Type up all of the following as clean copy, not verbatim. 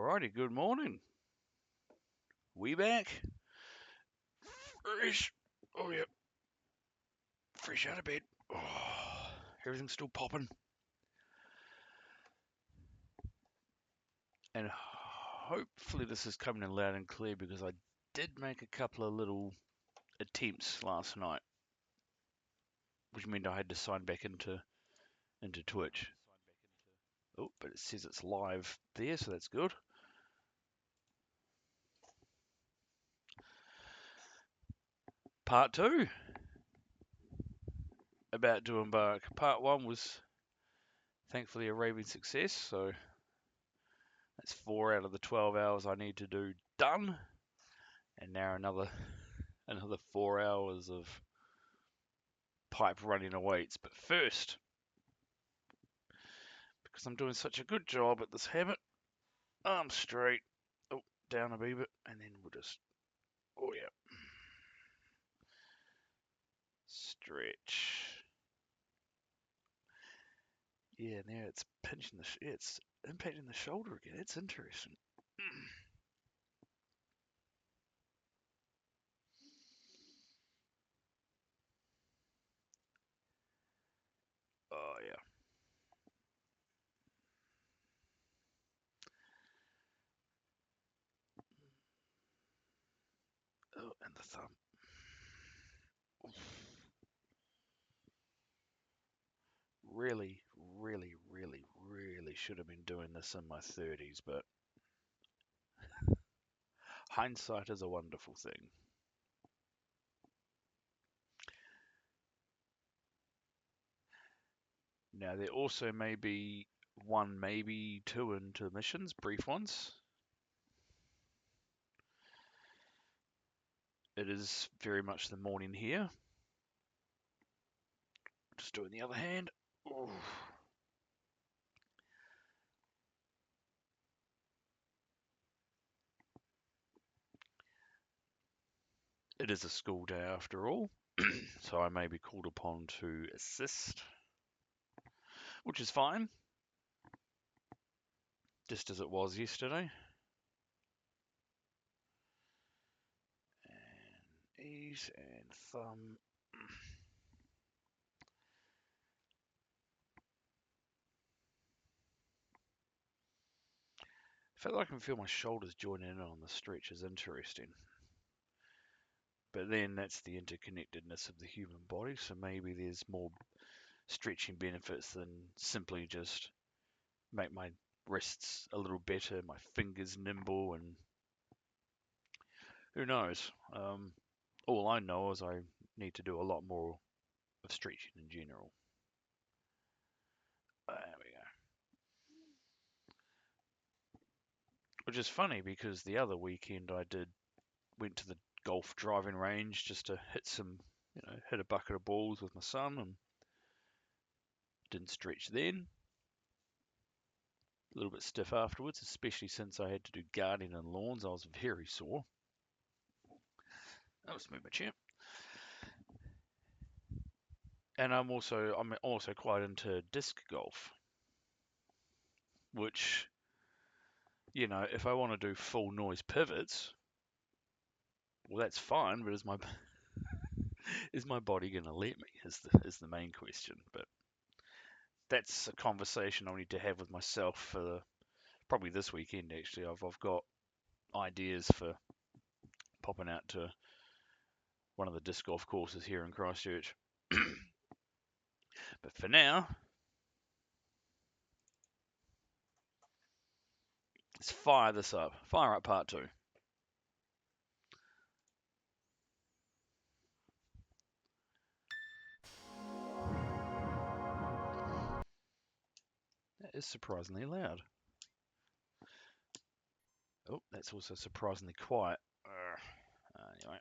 Alrighty, good morning. We back. Fresh. Oh, yeah. Fresh out of bed. Oh, everything's still popping. And hopefully this is coming in loud and clear because I did make a couple of little attempts last night, which meant I had to sign back into Twitch. Oh, but it says it's live there, so that's good. Part 2. About to embark. Part 1 was thankfully a raving success, so that's 4 out of the 12 hours I need to do done. And now another 4 hours of pipe running awaits. But first, because I'm doing such a good job at this habit, arms straight, oh, down a wee bit, and then we'll just, oh yeah, stretch. Yeah, now it's pinching it's impacting the shoulder again. It's interesting. Oh yeah. Oh, and the thumb. Really, really, really, really should have been doing this in my 30s, but hindsight is a wonderful thing. Now, there also may be one, maybe two intermissions, brief ones. It is very much the morning here. Just doing the other hand. Ooh. It is a school day after all, so I may be called upon to assist, which is fine, just as it was yesterday. And ease and thumb. The fact that I can feel my shoulders joining in on the stretch is interesting. But then that's the interconnectedness of the human body, so maybe there's more stretching benefits than simply just make my wrists a little better, my fingers nimble, and who knows. All I know is I need to do a lot more of stretching in general. There we go. Which is funny because the other weekend I went to the golf driving range just to hit a bucket of balls with my son, and didn't stretch then. A little bit stiff afterwards, especially since I had to do gardening and lawns. I was very sore. That was my chair. And I'm also quite into disc golf, which, if I want to do full noise pivots, well, that's fine. But is my body going to let me? Is the main question. But that's a conversation I'll need to have with myself for probably this weekend. Actually, I've got ideas for popping out to one of the disc golf courses here in Christchurch. But for now, let's fire this up. Fire up part 2. That is surprisingly loud. Oh, that's also surprisingly quiet. Anyway.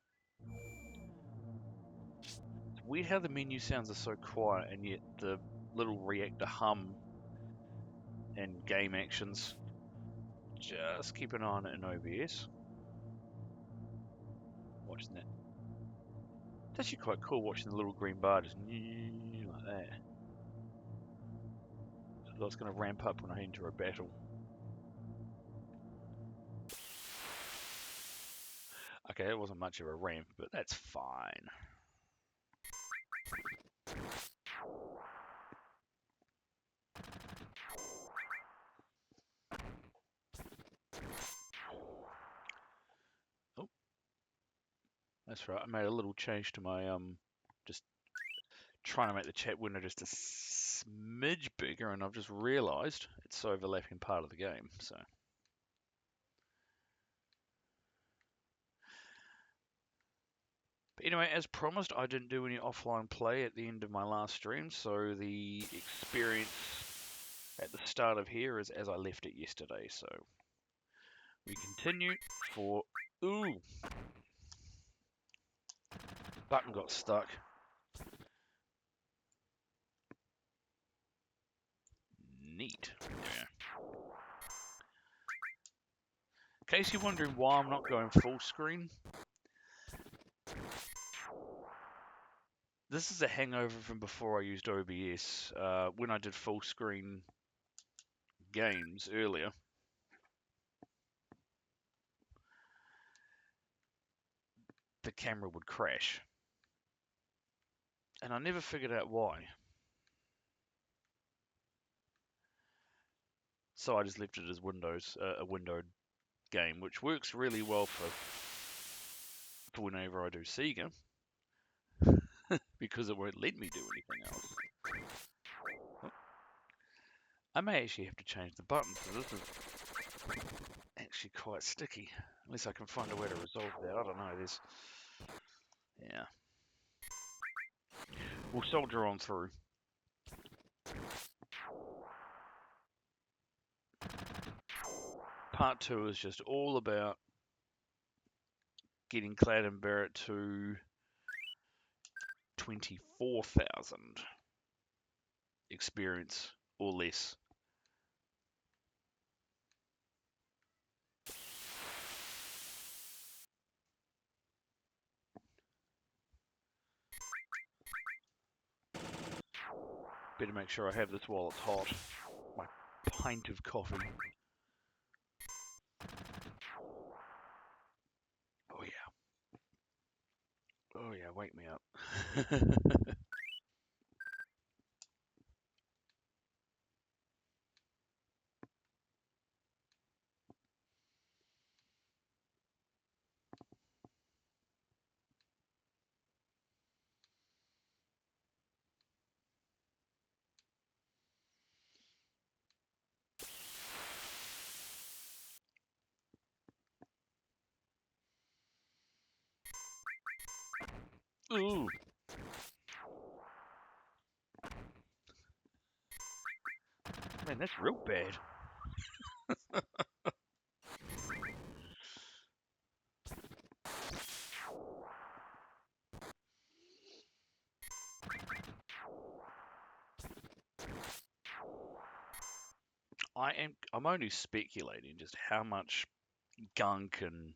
It's weird how the menu sounds are so quiet and yet the little reactor hum and game actions. Just keep an eye on it in OBS. Watching that. It's actually quite cool watching the little green bar just like that. So that's going to ramp up when I enter a battle. Okay, it wasn't much of a ramp, but that's fine. Oh, that's right. I made a little change to my just trying to make the chat window just a smidge bigger, and I've just realised it's overlapping part of the game. So. But anyway, as promised, I didn't do any offline play at the end of my last stream, so the experience at the start of here is as I left it yesterday. So we continue for... Ooh! Button got stuck. Neat. Yeah. In case you're wondering why I'm not going full screen, this is a hangover from before I used OBS. When I did full screen games earlier, the camera would crash. And I never figured out why. So I just left it as Windows, a windowed game, which works really well for whenever I do Sega, because it won't let me do anything else. Oh, I may actually have to change the button, because this is actually quite sticky. Unless I can find a way to resolve that. I don't know. Yeah. We'll soldier on through. Part 2 is just all about getting Cloud and Barret to 24,000 experience or less. Better make sure I have this while it's hot. My pint of coffee. Oh yeah. Oh yeah, wake me up. Ooh. Man, that's real bad. I'm only speculating just how much gunk and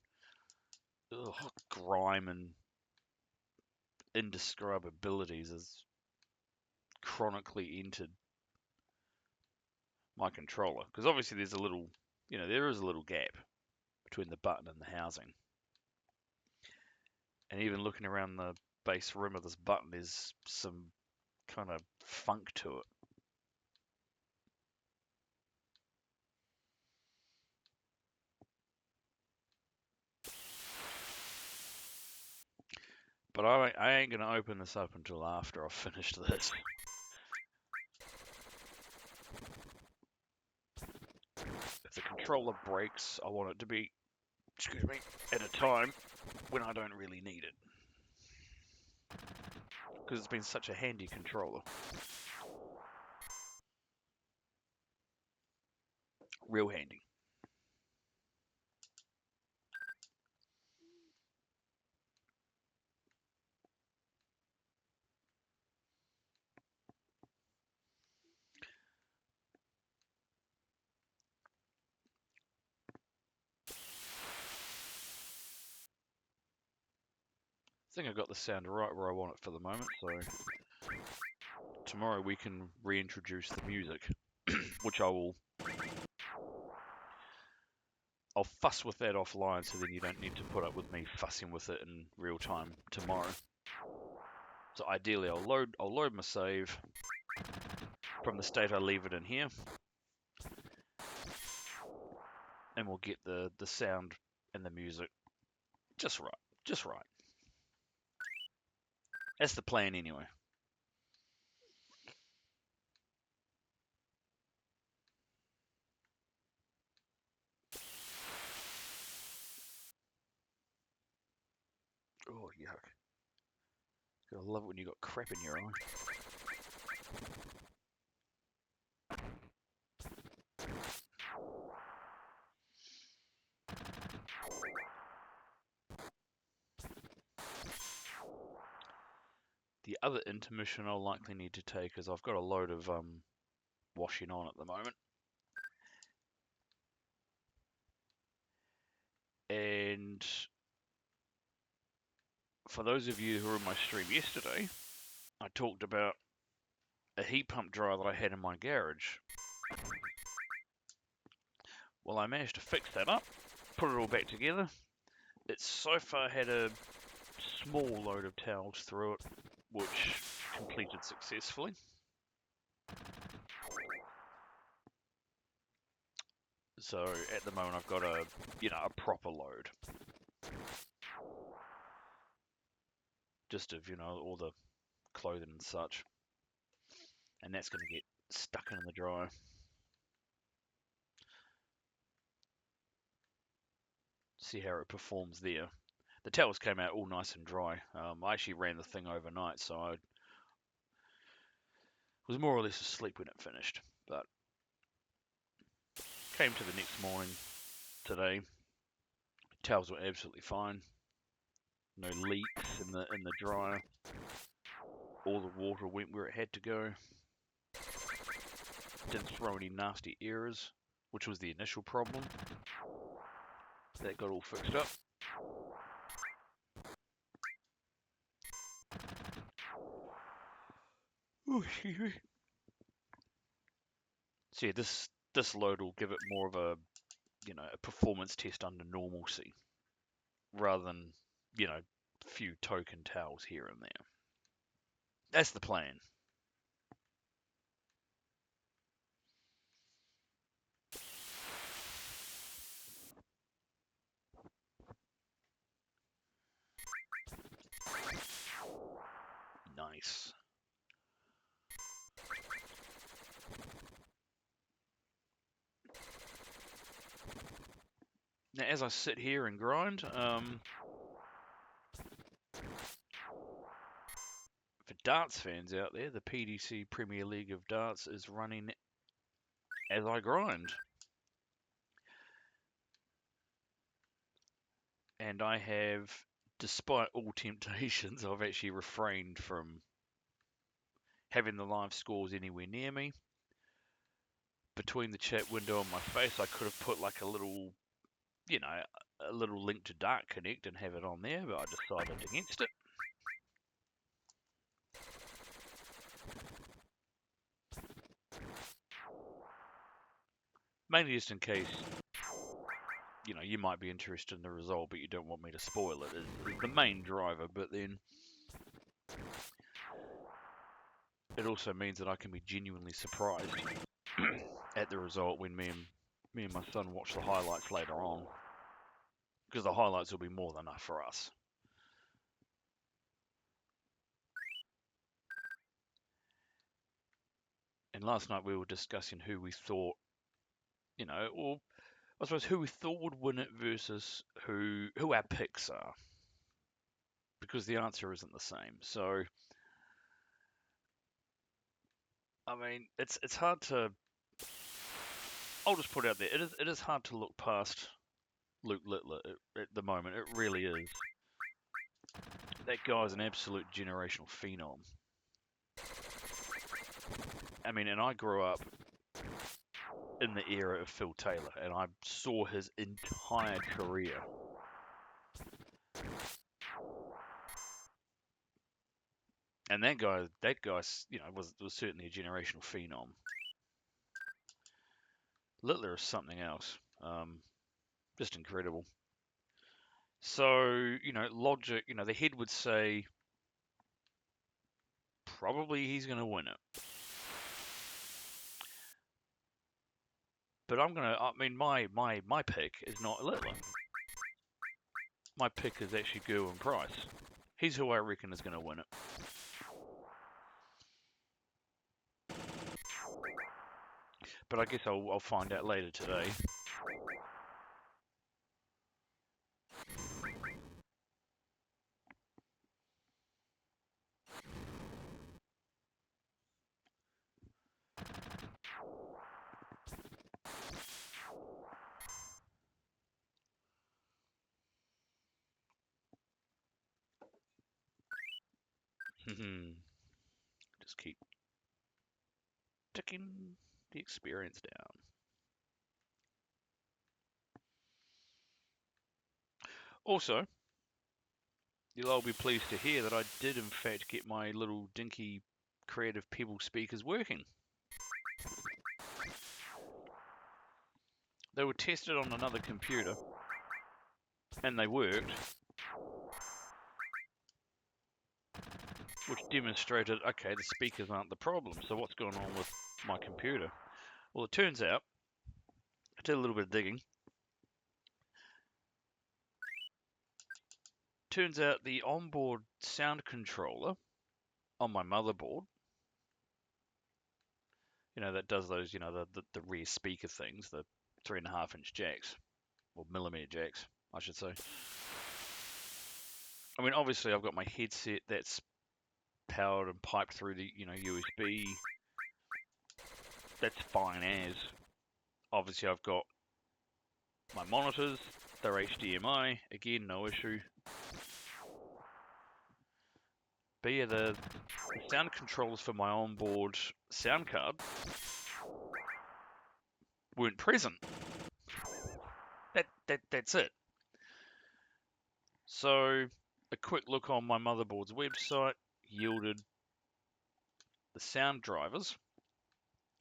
grime and indescribabilities has chronically entered my controller. Because obviously there's a little, there is a little gap between the button and the housing. And even looking around the base rim of this button, there's some kind of funk to it. But I ain't going to open this up until after I've finished this. If the controller breaks, I want it to be, at a time when I don't really need it. Because it's been such a handy controller. Real handy. I think I got the sound right where I want it for the moment, so tomorrow we can reintroduce the music, which I will I'll fuss with that offline, so then you don't need to put up with me fussing with it in real time tomorrow. So ideally, I'll load my save from the state I leave it in here, and we'll get the sound and the music just right, just right. That's the plan anyway. Oh, yuck. I love it when you got crap in your eye. The other intermission I'll likely need to take is I've got a load of washing on at the moment. And for those of you who were in my stream yesterday, I talked about a heat pump dryer that I had in my garage. Well, I managed to fix that up, put it all back together. It's so far had a small load of towels through it, which completed successfully. So at the moment I've got a proper load. Just of, all the clothing and such. And that's going to get stuck in the dryer. See how it performs there. The towels came out all nice and dry. I actually ran the thing overnight, so I was more or less asleep when it finished. But came to the next morning today. Towels were absolutely fine. No leaks in the dryer. All the water went where it had to go. Didn't throw any nasty errors, which was the initial problem. That got all fixed up. Ooh, excuse me. So yeah, this load will give it more of a a performance test under normalcy, rather than few token towels here and there. That's the plan. Nice. Now, as I sit here and grind, for darts fans out there, the PDC Premier League of Darts is running as I grind. And I have, despite all temptations, I've actually refrained from having the live scores anywhere near me. Between the chat window and my face, I could have put like a little link to Dark Connect and have it on there, but I decided against it. Mainly just in case, you might be interested in the result, but you don't want me to spoil it, is the main driver. But then it also means that I can be genuinely surprised at the result when me and my son watch the highlights later on, because the highlights will be more than enough for us. And last night we were discussing who we thought, or I suppose who we thought would win it versus who our picks are, because the answer isn't the same. So, I mean, it's hard to. I'll just put it out there. It is hard to look past Luke Littler at the moment. It really is. That guy's an absolute generational phenom. I mean, and I grew up in the era of Phil Taylor, and I saw his entire career. And that guy, was certainly a generational phenom. Littler is something else. Just incredible. So, you know, logic, you know, the head would say probably he's going to win it. But I mean, my pick is not Littler. My pick is actually Gerwin Price. He's who I reckon is going to win it. But I guess I'll find out later today. Just keep ticking the experience down. Also, you'll all be pleased to hear that I did in fact get my little dinky Creative Pebble speakers working. They were tested on another computer, and they worked, which demonstrated, okay, the speakers aren't the problem, so what's going on with my computer? Well, it turns out, I did a little bit of digging, turns out the onboard sound controller on my motherboard, you know, that does those, you know, the rear speaker things, the 3.5-inch jacks, or millimeter jacks, I should say. I mean, obviously I've got my headset that's powered and piped through the, you know, USB. That's fine as. Obviously I've got my monitors, they're HDMI, again, no issue. But yeah, the sound controllers for my onboard sound card weren't present. That's it. So a quick look on my motherboard's website yielded the sound drivers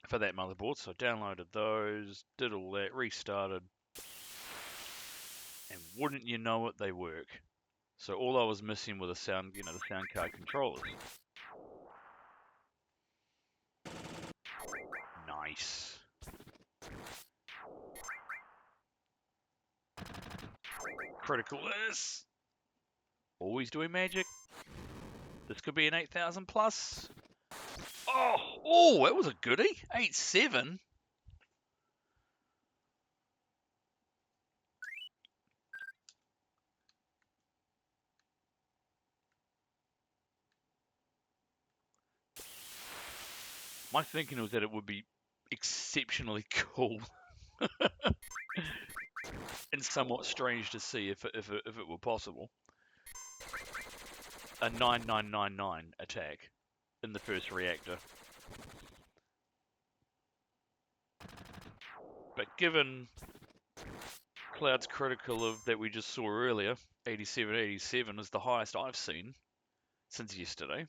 for that motherboard. So I downloaded those, did all that, restarted, and wouldn't you know it, they work. So all I was missing were the sound, you know, the sound card controllers. Nice. Critical is always doing magic. This could be an 8,000 plus. Oh, that was a goodie. 8.7. My thinking was that it would be exceptionally cool and somewhat strange to see if it were possible. A 9999 attack in the first reactor. But given Cloud's critical of that we just saw earlier, 8787 is the highest I've seen since yesterday.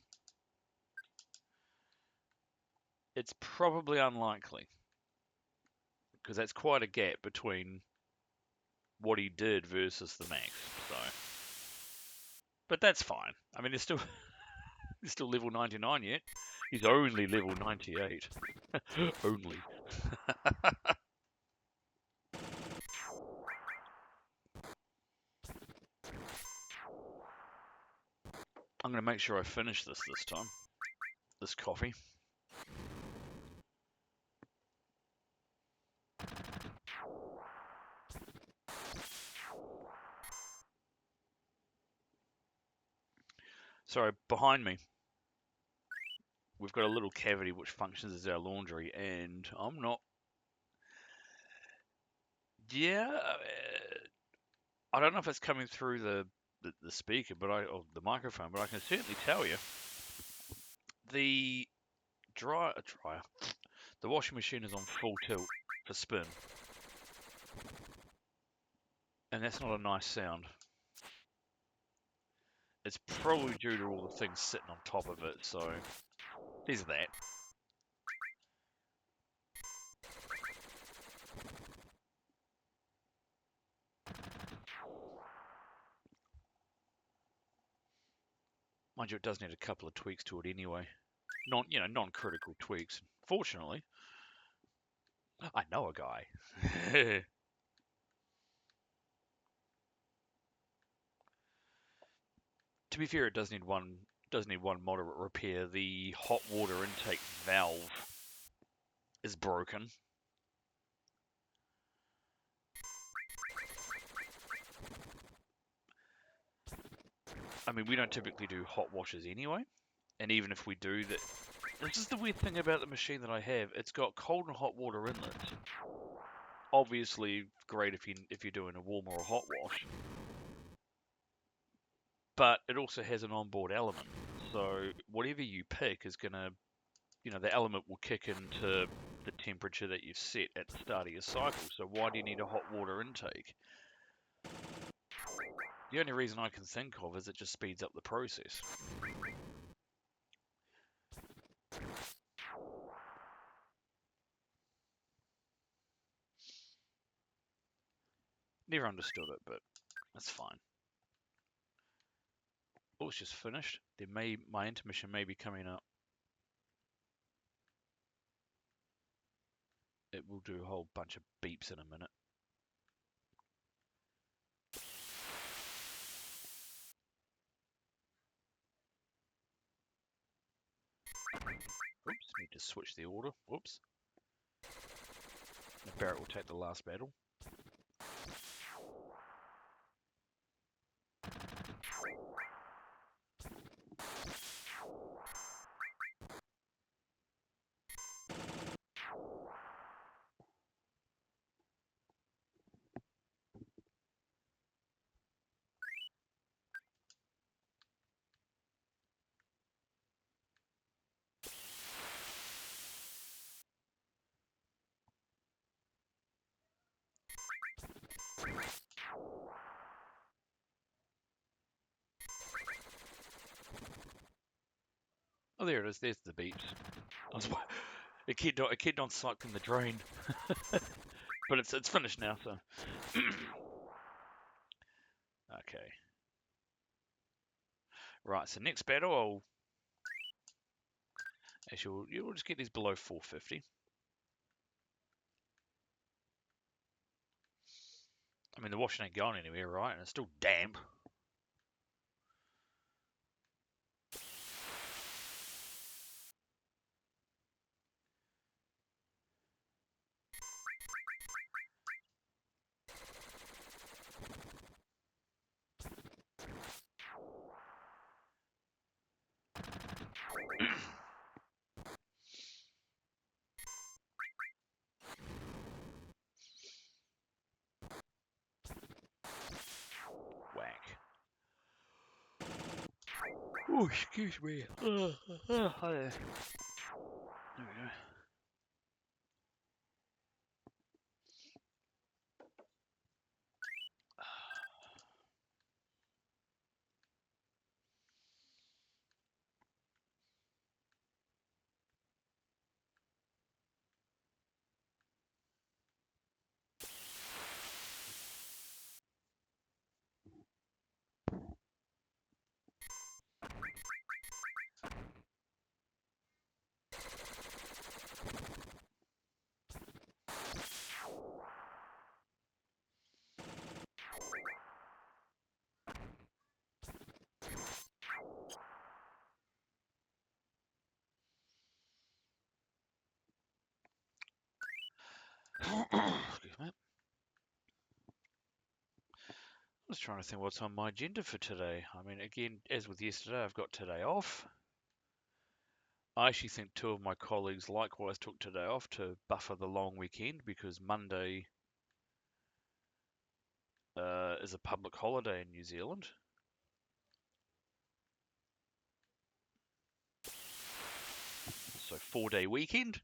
It's probably unlikely, because that's quite a gap between what he did versus the max. So, but that's fine. I mean, he's still level 99 yet. He's only level 98. Only. I'm going to make sure I finish this time. This coffee. Sorry, behind me, we've got a little cavity which functions as our laundry, and I'm not... Yeah, I don't know if it's coming through the speaker, or the microphone, but I can certainly tell you the the washing machine is on full tilt for spin, and that's not a nice sound. It's probably due to all the things sitting on top of it, so there's that. Mind you, it does need a couple of tweaks to it anyway. Non-critical tweaks. Fortunately, I know a guy. To be fair, it does need one moderate repair. The hot water intake valve is broken. I mean, we don't typically do hot washes anyway, and even if we do, this is the weird thing about the machine that I have. It's got cold and hot water inlets. Obviously, great if you're doing a warm or a hot wash, but it also has an onboard element. So whatever you pick is gonna, the element will kick into the temperature that you've set at the start of your cycle. So why do you need a hot water intake? The only reason I can think of is it just speeds up the process. Never understood it, but that's fine. Oh, it's just finished. My intermission may be coming up. It will do a whole bunch of beeps in a minute. Oops, need to switch the order. Whoops. The Barrett will take the last battle. Oh, there it is. There's the beeps. It kept on cycling the drain, but it's finished now. So okay, right. So next battle, you'll just get these below 450. I mean, the washing ain't going anywhere, right? And it's still damp. Whack. Oh, excuse me. Hi there. There we go. Excuse me. I was trying to think what's on my agenda for today. I mean, again, as with yesterday, I've got today off. I actually think two of my colleagues likewise took today off to buffer the long weekend because Monday is a public holiday in New Zealand. So 4-day weekend.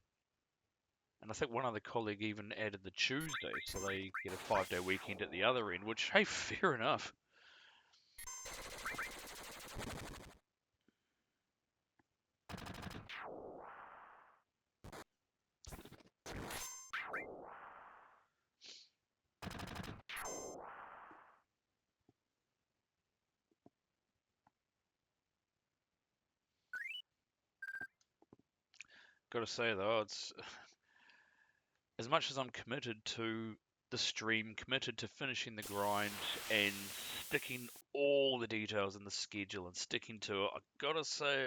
And I think one other colleague even added the Tuesday, so they get a 5-day weekend at the other end, which, hey, fair enough. Gotta say though, it's as much as I'm committed to the stream, committed to finishing the grind and sticking all the details in the schedule and sticking to it, I gotta say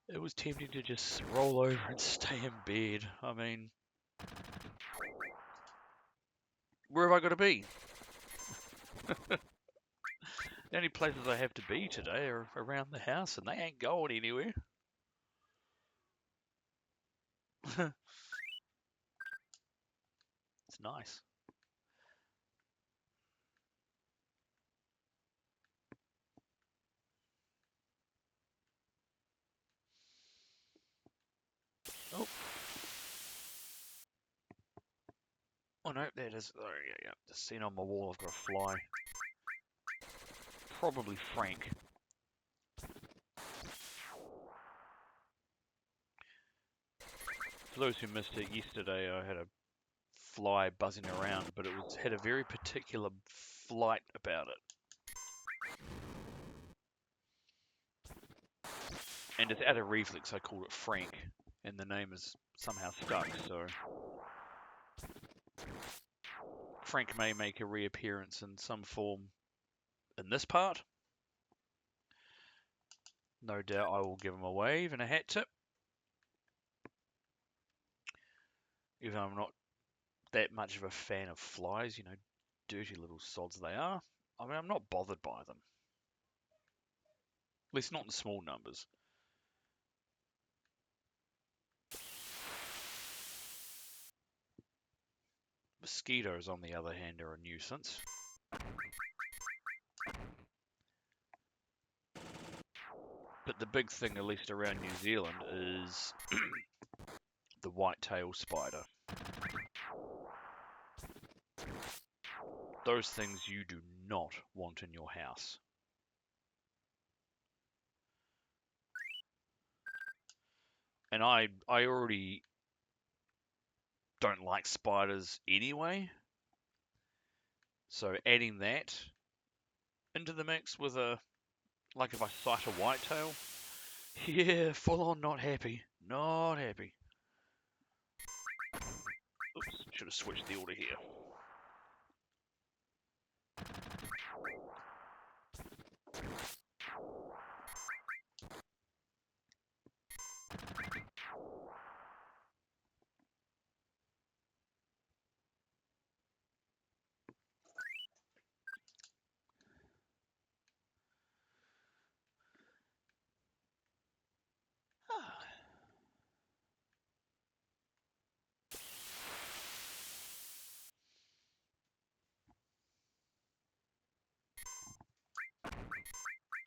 it was tempting to just roll over and stay in bed. I mean, where have I got to be? The only places I have to be today are around the house, and they ain't going anywhere. It's nice. Oh. Oh no, there it is. Oh, yeah. Just seen on my wall, I've got a fly. Probably Frank. For those who missed it, yesterday I had a fly buzzing around, but it had a very particular flight about it. And it's out of reflex, I called it Frank, and the name is somehow stuck, so... Frank may make a reappearance in some form in this part. No doubt I will give him a wave and a hat tip. Even though I'm not that much of a fan of flies, you know, dirty little sods they are. I mean, I'm not bothered by them. At least not in small numbers. Mosquitoes, on the other hand, are a nuisance. But the big thing, at least around New Zealand, is the white-tailed spider. Those things you do not want in your house. And I already don't like spiders anyway. So adding that into the mix with like if I sight a whitetail, yeah, full on not happy. Not happy. Oops, should have switched the order here.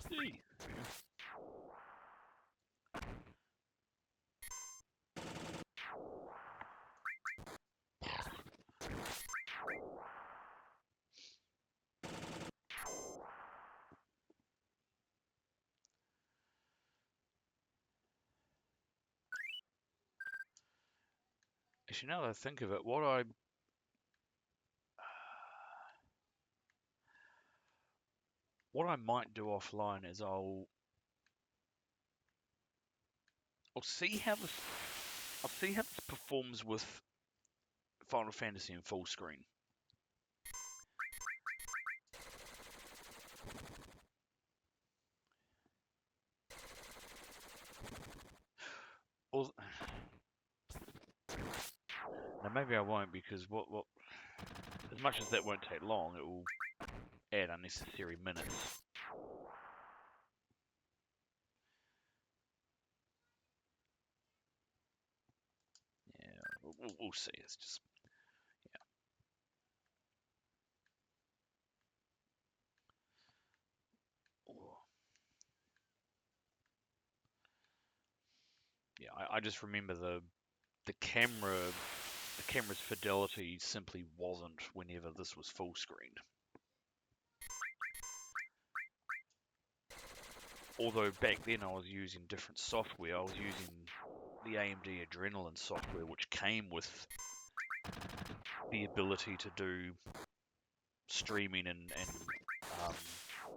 Hey. Actually, now that I think of it, what I might do offline is I'll see how this performs with Final Fantasy in full screen. Or, now maybe I won't, because what as much as that won't take long, it will add unnecessary minutes. Yeah, we'll see. It's just, yeah. I just remember the camera's fidelity simply wasn't whenever this was full screened. Although back then I was using different software. I was using the AMD Adrenalin software, which came with the ability to do streaming and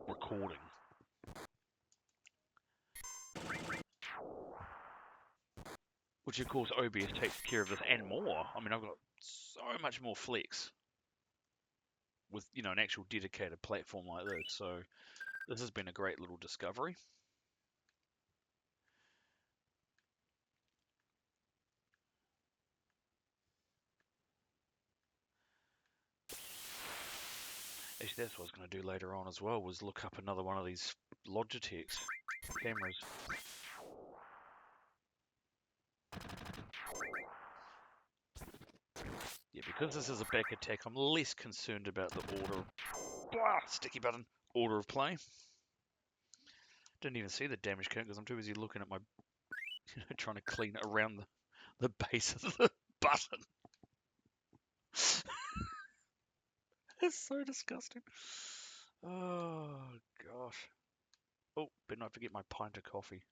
recording. which of course OBS takes care of this and more. I mean, I've got so much more flex with, you know, an actual dedicated platform like this. So this has been a great little discovery. Actually, that's what I was going to do later on as well, was look up another one of these Logitech's cameras. Yeah, because this is a back attack, I'm less concerned about the order. Sticky button. Order of play. Didn't even see the damage count because I'm too busy looking at my, trying to clean it around the base of the button. It's so disgusting. Oh, gosh. Oh, better not forget my pint of coffee.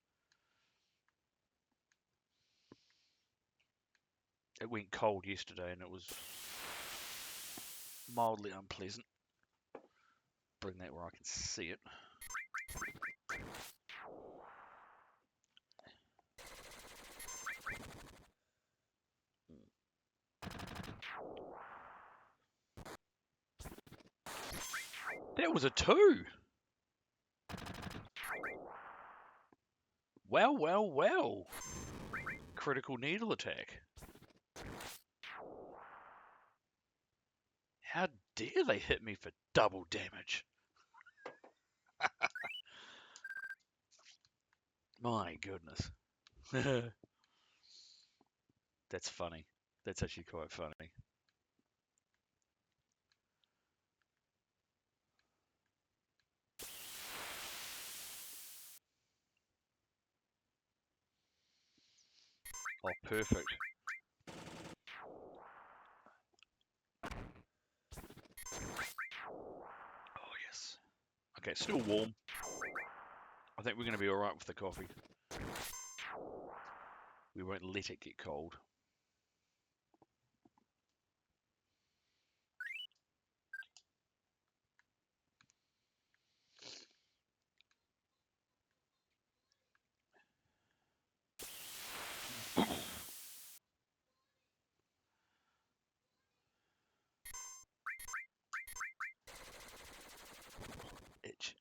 It went cold yesterday and it was mildly unpleasant. Bring that where I can see it. That was a 2! Well, well, well. Critical needle attack. How dare they hit me for double damage? My goodness. That's funny. That's actually quite funny. Oh, perfect. Oh, yes. Okay, it's still warm. I think we're going to be alright with the coffee. We won't let it get cold. Itch.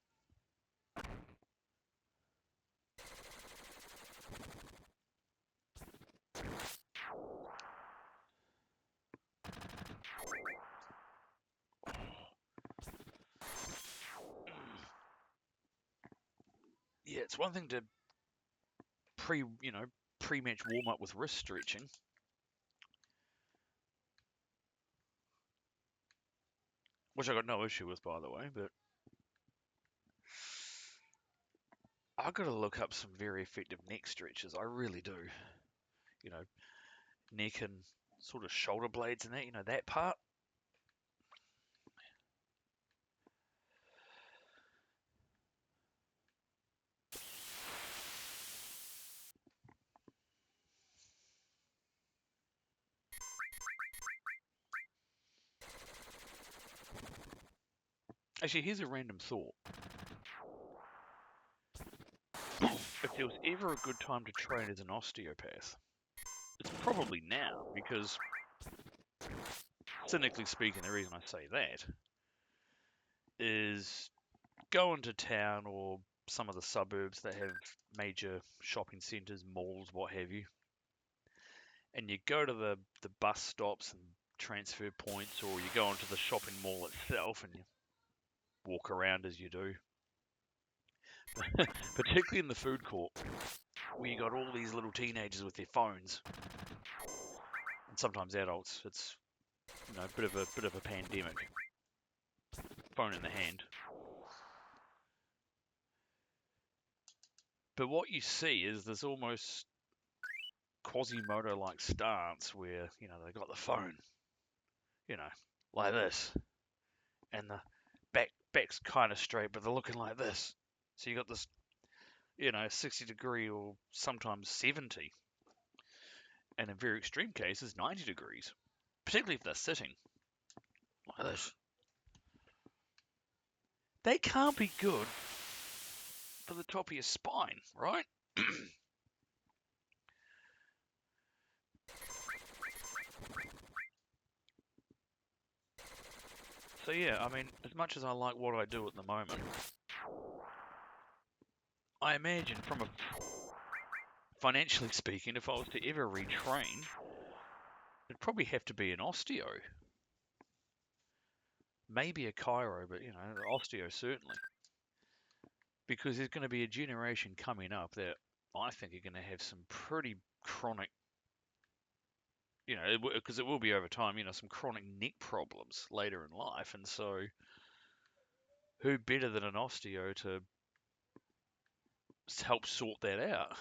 Yeah, it's one thing to pre-match warm up with wrist stretching. Which I got no issue with, by the way, but I've got to look up some very effective neck stretches. I really do. You know, neck and sort of shoulder blades and that, you know, that part. Actually, here's a random thought. If there was ever a good time to train as an osteopath, it's probably now, because, cynically speaking, the reason I say that is go into town or some of the suburbs that have major shopping centres, malls, what have you, and you go to the bus stops and transfer points, or you go into the shopping mall itself and you walk around as you do, particularly in the food court, where you got all these little teenagers with their phones, and sometimes adults. It's, you know, a bit of a pandemic. Phone in the hand. But what you see is this almost Quasimodo-like stance where, you know, they got the phone, you know, like this, and the back's kind of straight, but they're looking like this. So you got this, you know, 60-degree or sometimes 70, and in very extreme cases, 90 degrees, particularly if they're sitting like this. They can't be good for the top of your spine, right? yeah, I mean, as much as I like what I do at the moment, I imagine from a financially speaking, if I was to ever retrain, it'd probably have to be an osteo. Maybe a chiro, but osteo certainly. Because there's going to be a generation coming up that I think are going to have some pretty chronic, because it will be over time, some chronic neck problems later in life. And so who better than an osteo to help sort that out?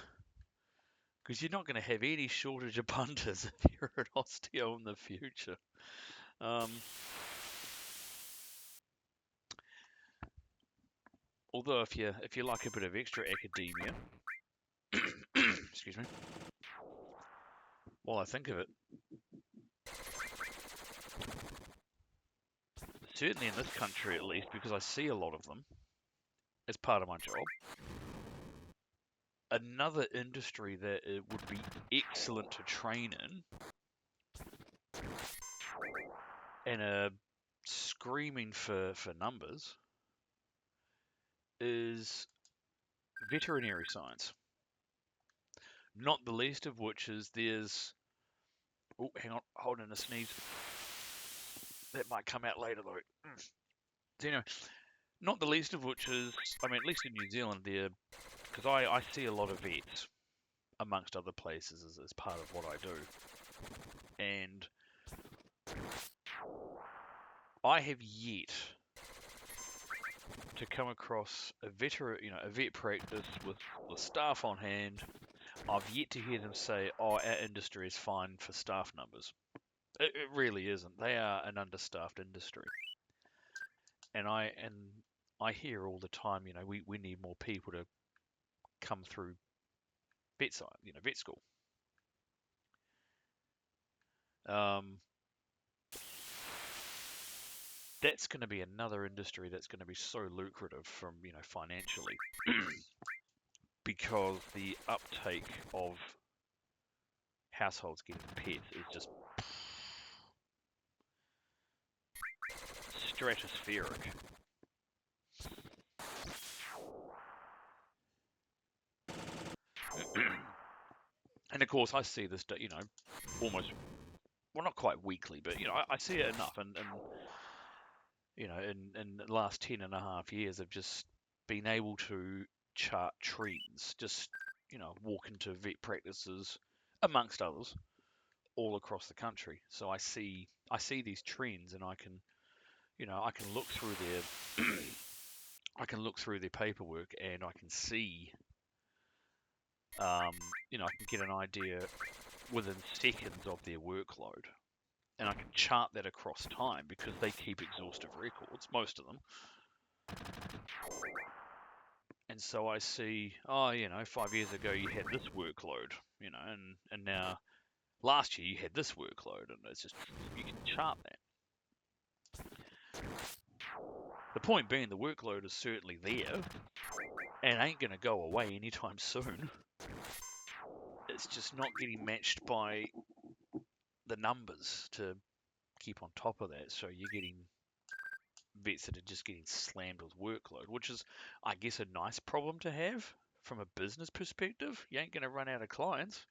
Because you're not going to have any shortage of punters if you're an osteo in the future. Although if you like a bit of extra academia, excuse me, while I think of it, certainly in this country at least, because I see a lot of them as part of my job, another industry that it would be excellent to train in, and screaming for numbers, is veterinary science. Not the least of which is oh, hang on, hold on a sneeze. That might come out later though. So, not the least of which is, I mean, at least in New Zealand, because I see a lot of vets amongst other places as part of what I do, and I have yet to come across a vet practice with the staff on hand. I've yet to hear them say, "Oh, our industry is fine for staff numbers." It really isn't. They are an understaffed industry, and I hear all the time, we need more people to come through vet school. That's going to be another industry that's going to be so lucrative from, financially, because the uptake of households getting pets is just stratospheric. And of course, I see this, almost, well, not quite weekly, but I see it enough, and in the last 10.5 years, I've just been able to chart trends, just walk into vet practices, amongst others, all across the country. So I see these trends, and I can look through I can look through their paperwork, and I can see, I can get an idea within seconds of their workload, and I can chart that across time because they keep exhaustive records, most of them. And so I see, 5 years ago you had this workload, and now last year you had this workload, and it's just, you can chart that. The point being, the workload is certainly there and ain't going to go away anytime soon. It's just not getting matched by the numbers to keep on top of that. So you're getting vets that are just getting slammed with workload, which is, I guess, a nice problem to have from a business perspective. You ain't going to run out of clients.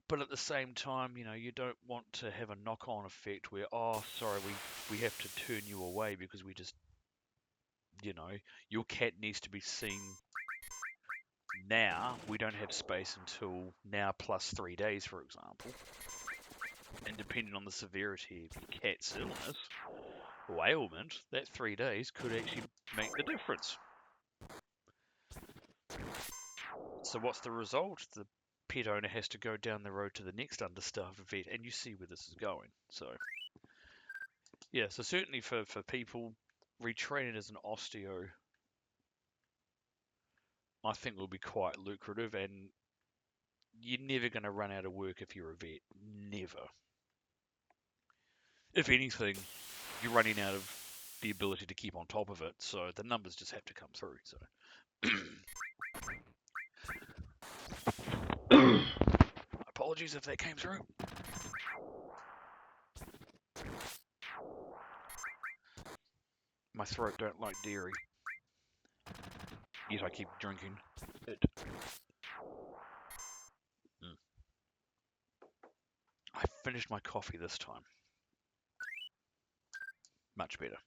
But at the same time, you don't want to have a knock-on effect where, oh, sorry, we have to turn you away because we just, your cat needs to be seen now. We don't have space until now plus 3 days, for example. And depending on the severity of your cat's illness or ailment, that 3 days could actually make the difference. So what's the result? The pet owner has to go down the road to the next understaffed vet, and you see where this is going. So, yeah, so certainly for people, retraining as an osteo, I think will be quite lucrative, and you're never going to run out of work if you're a vet. Never. If anything, you're running out of the ability to keep on top of it, so the numbers just have to come through. So, apologies if that came through. My throat don't like dairy. Yet I keep drinking it. I finished my coffee this time. Much better.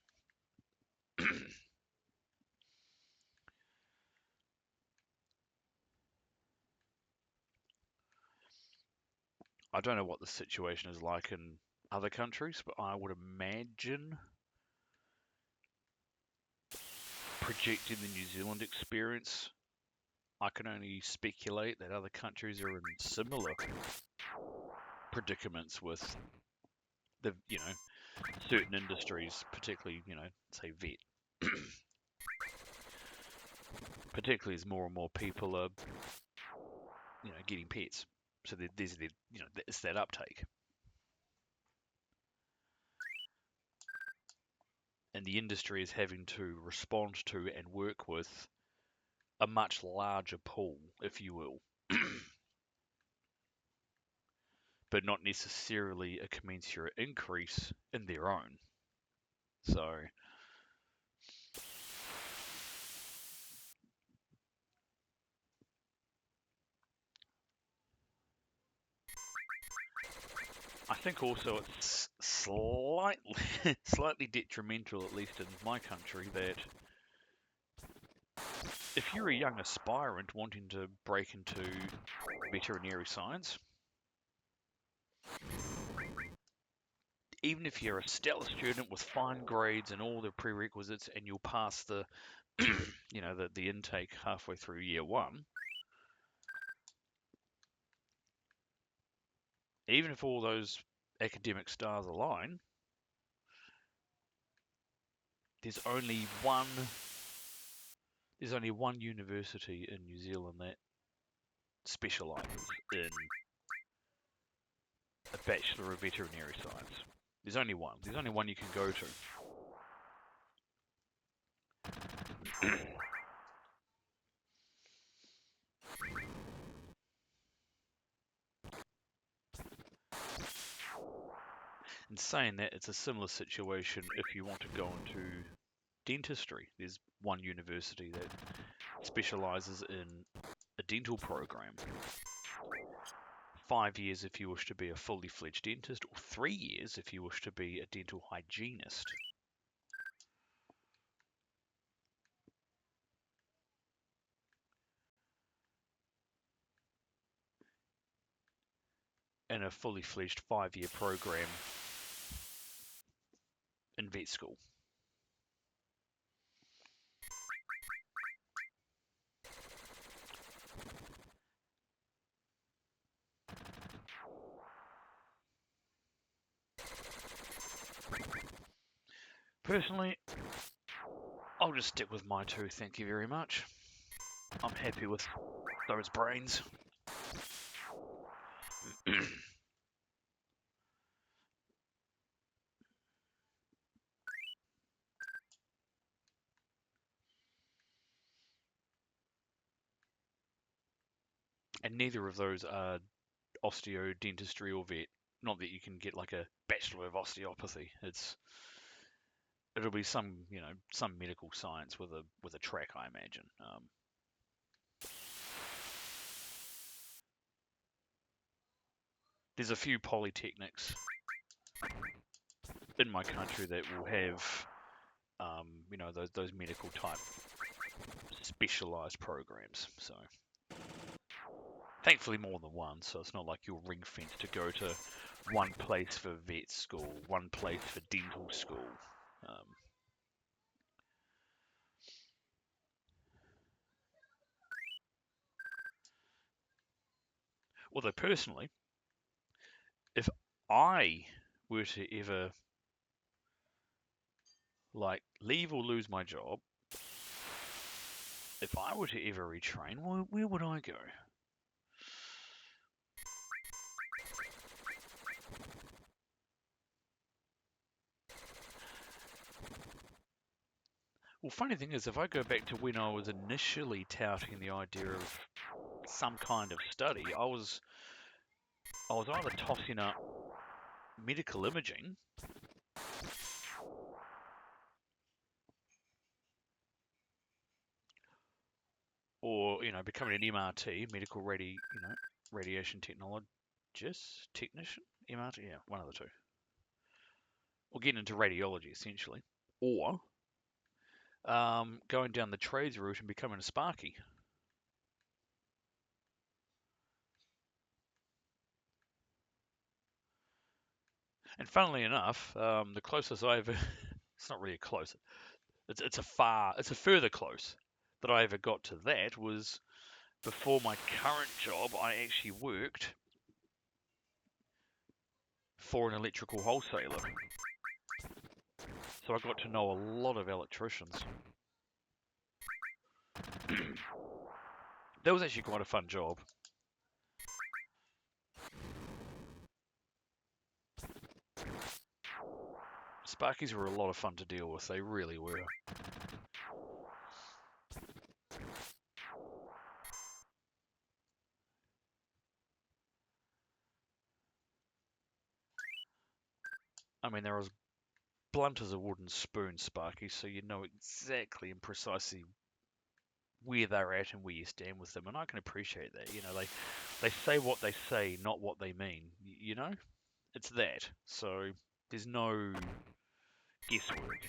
I don't know what the situation is like in other countries, but I would imagine, projecting the New Zealand experience, I can only speculate that other countries are in similar predicaments with the, certain industries, particularly, say vet. Particularly as more and more people are, getting pets. So there's the, it's that uptake. And the industry is having to respond to and work with a much larger pool, if you will, but not necessarily a commensurate increase in their own. So I think also it's slightly detrimental, at least in my country, that if you're a young aspirant wanting to break into veterinary science, even if you're a stellar student with fine grades and all the prerequisites, and you'll pass the, the intake halfway through year one, even if all those academic stars align, there's only one university in New Zealand that specialises in a Bachelor of Veterinary Science. There's only one. There's only one you can go to. In saying that, it's a similar situation if you want to go into dentistry. There's one university that specialises in a dental program. 5 years if you wish to be a fully fledged dentist, or 3 years if you wish to be a dental hygienist. And a fully fledged 5-year program in vet school. Personally, I'll just stick with my two, thank you very much. I'm happy with those brains. And neither of those are osteo, dentistry, or vet. Not that you can get like a Bachelor of Osteopathy. It'll be some medical science with a track, I imagine. There's a few polytechnics in my country that will have those medical type specialized programs. So thankfully more than one, so it's not like you're ring fenced to go to one place for vet school, one place for dental school. Although personally, if I were to ever leave or lose my job, if I were to ever retrain, where would I go? Well, funny thing is, if I go back to when I was initially touting the idea of some kind of study, I was either tossing up medical imaging or becoming an MRT, radiation technician, MRT, yeah, one of the two, or getting into radiology essentially, or going down the trades route and becoming a Sparky. And funnily enough, the closest I ever, it's not really a close, it's a further close that I ever got to that was before my current job. I actually worked for an electrical wholesaler. So I got to know a lot of electricians. That was actually quite a fun job. Sparkies were a lot of fun to deal with, they really were. I mean, they're as blunt as a wooden spoon, Sparkies, so you know exactly and precisely where they're at and where you stand with them, and I can appreciate that. They say what they say, not what they mean. It's that. So there's no guesswork.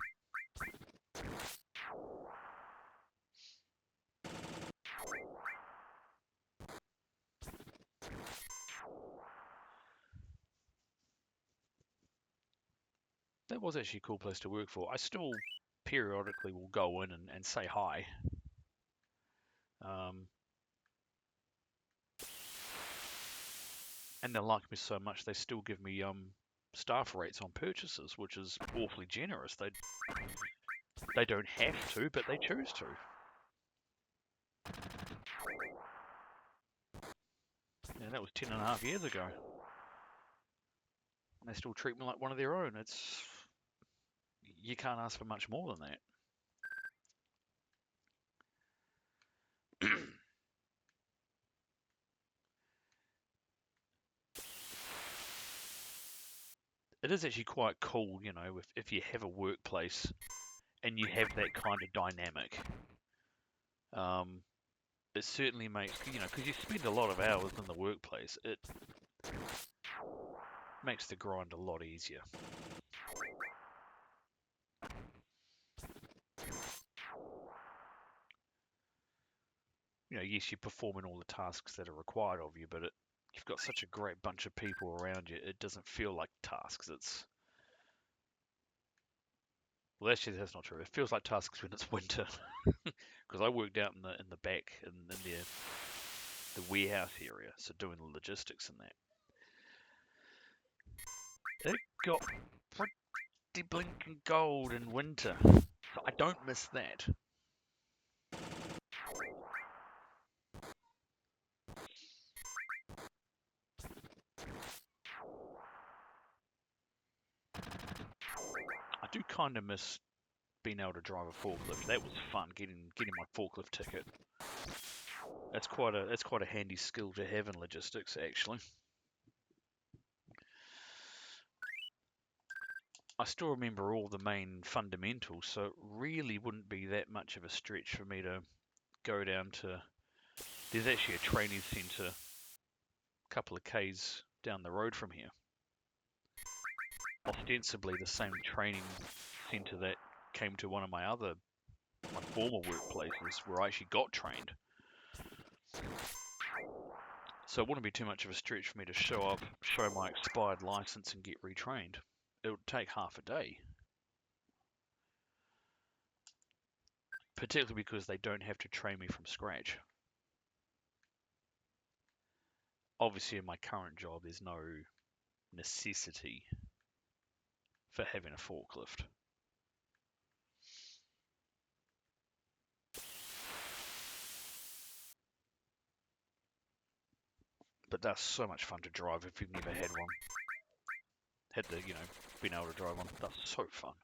That was actually a cool place to work for. I still periodically will go in and say hi. And they like me so much they still give me staff rates on purchases, which is awfully generous. They don't have to, but they choose to. And that was 10.5 years ago. And they still treat me like one of their own. You can't ask for much more than that. It is actually quite cool, if you have a workplace and you have that kind of dynamic. It certainly makes, because you spend a lot of hours in the workplace, it makes the grind a lot easier. Yes, you're performing all the tasks that are required of you, but you've got such a great bunch of people around you, it doesn't feel like tasks. Well, actually, that's not true. It feels like tasks when it's winter, because I worked out in the back in the warehouse area, so doing the logistics and that. It got pretty blinking cold in winter, so I don't miss that. I do kind of miss being able to drive a forklift. That was fun, getting my forklift ticket. That's quite a handy skill to have in logistics, actually. I still remember all the main fundamentals, so it really wouldn't be that much of a stretch for me to go down to. There's actually a training centre a couple of k's down the road from here. Ostensibly the same training centre that came to one of my former workplaces where I actually got trained. So it wouldn't be too much of a stretch for me to show up, show my expired license and get retrained. It would take half a day. Particularly because they don't have to train me from scratch. Obviously in my current job there's no necessity for having a forklift. But that's so much fun to drive if you've never had one. Been able to drive one. That's so fun.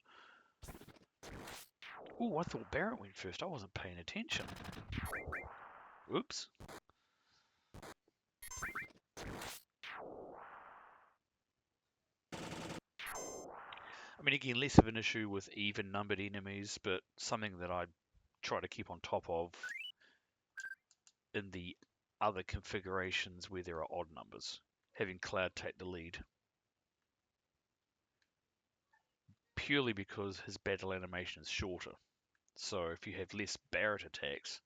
Oh, I thought Barrett went first. I wasn't paying attention. Oops. I mean, again, less of an issue with even-numbered enemies, but something that I try to keep on top of in the other configurations where there are odd numbers, having Cloud take the lead. Purely because his battle animation is shorter. So if you have less Barrett attacks,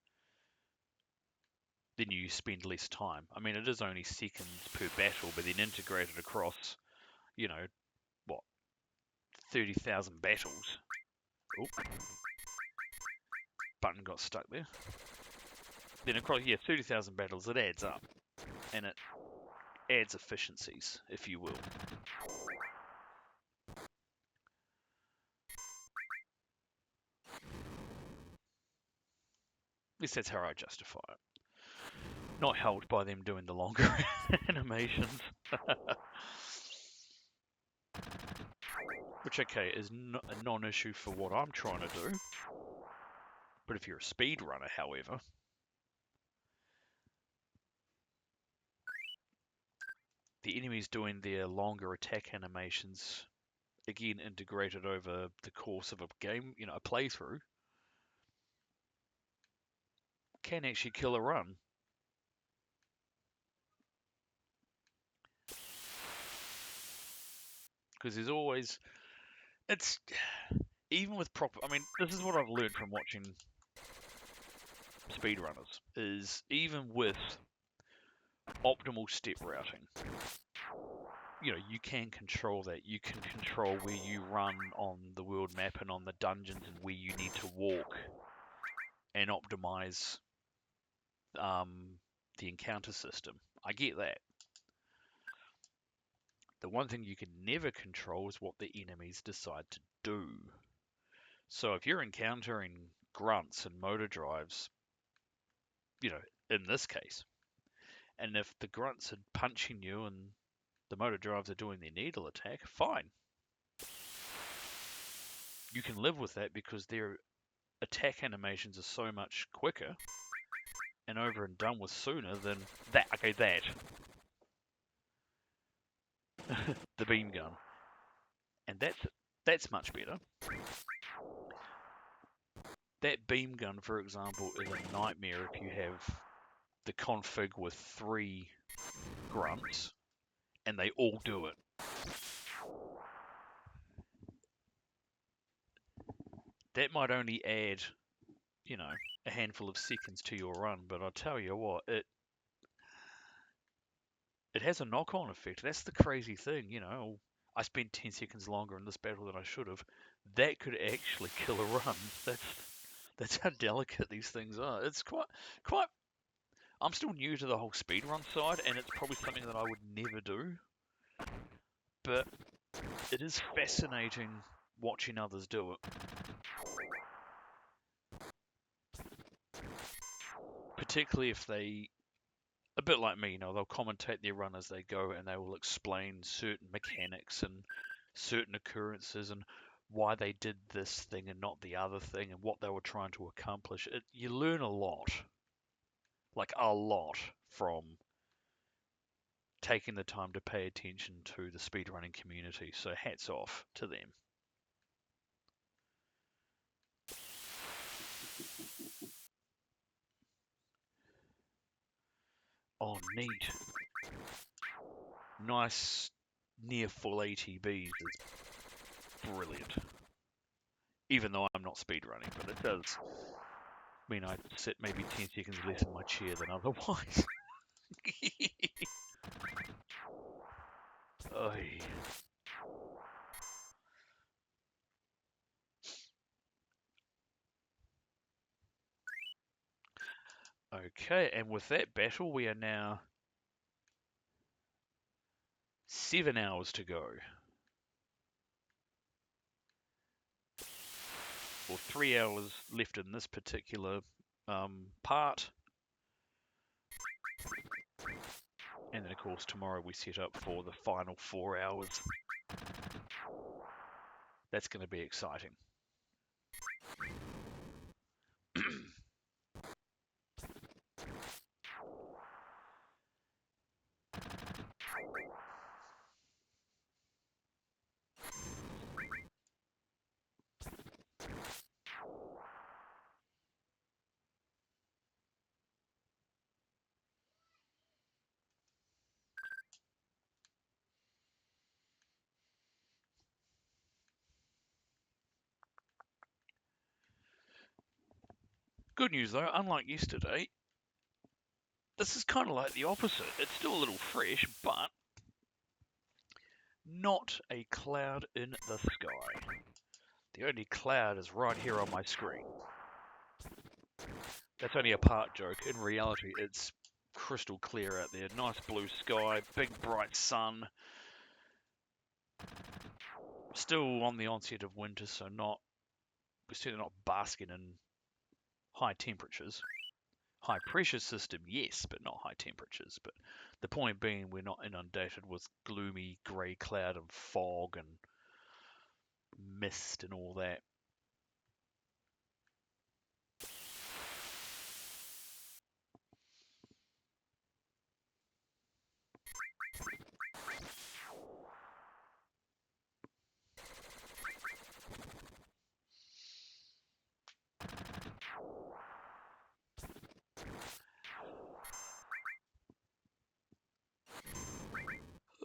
then you spend less time. I mean, it is only seconds per battle, but then integrated across, you know, what, 30,000 battles. Oop. Button got stuck there. Then across, yeah, 30,000 battles, it adds up. And it adds efficiencies, if you will. At least that's how I justify it. Not helped by them doing the longer animations. Which, okay, is a non-issue for what I'm trying to do. But if you're a speedrunner, however, the enemies doing their longer attack animations, again integrated over the course of a game, a playthrough, can actually kill a run. Because there's always, it's, even with proper, I mean, this is what I've learned from watching speedrunners, is even with optimal step routing, you can control that. You can control where you run on the world map and on the dungeons and where you need to walk and optimize the encounter system. I get that. The one thing you can never control is what the enemies decide to do. So if you're encountering grunts and motor drives, in this case, and if the grunts are punching you and the motor drives are doing their needle attack, fine. You can live with that because their attack animations are so much quicker and over and done with sooner than that. Okay, that. The beam gun. And that's much better. That beam gun, for example, is a nightmare if you have the config with 3 grunts and they all do it. That might only add, a handful of seconds to your run, but I'll tell you what, it has a knock-on effect. That's the crazy thing, I spent 10 seconds longer in this battle than I should have. That could actually kill a run. That's how delicate these things are. It's quite. I'm still new to the whole speedrun side, and it's probably something that I would never do. But it is fascinating watching others do it. Particularly if they, a bit like me, they'll commentate their run as they go, and they will explain certain mechanics and certain occurrences and why they did this thing and not the other thing and what they were trying to accomplish. You learn a lot, like a lot, from taking the time to pay attention to the speedrunning community. So hats off to them. Oh, neat. Nice near full ATBs is brilliant. Even though I'm not speedrunning, but it does mean I sit maybe 10 seconds less in my chair than otherwise. Oy. Okay, and with that battle, we are now 7 hours to go. Or 3 hours left in this particular part. And then, of course, tomorrow we set up for the final 4 hours. That's going to be exciting. Good news though, unlike yesterday, this is kind of like the opposite. It's still a little fresh, but not a cloud in the sky. The only cloud is right here on my screen. That's only a part joke. In reality, it's crystal clear out there. Nice blue sky, big bright sun. Still on the onset of winter, so we're certainly not basking in high temperatures. High pressure system, yes, but not high temperatures. But the point being, we're not inundated with gloomy grey cloud and fog and mist and all that.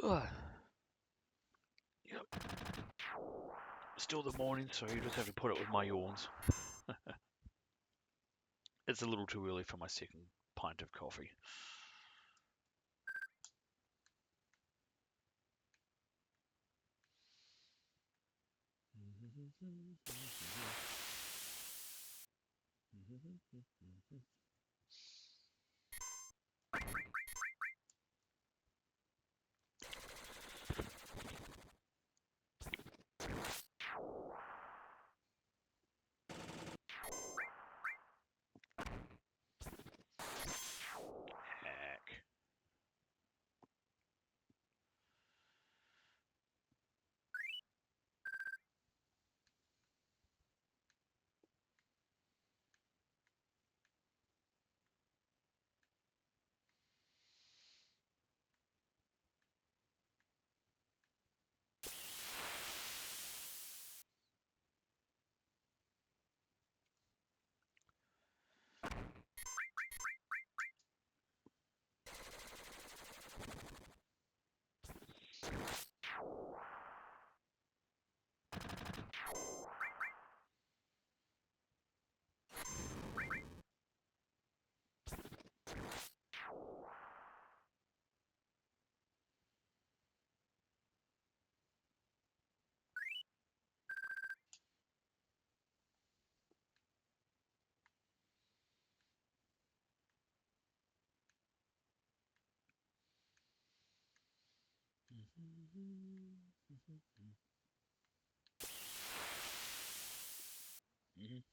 Ugh. Yep. Still the morning, so you just have to put it with my yawns. It's a little too early for my second pint of coffee.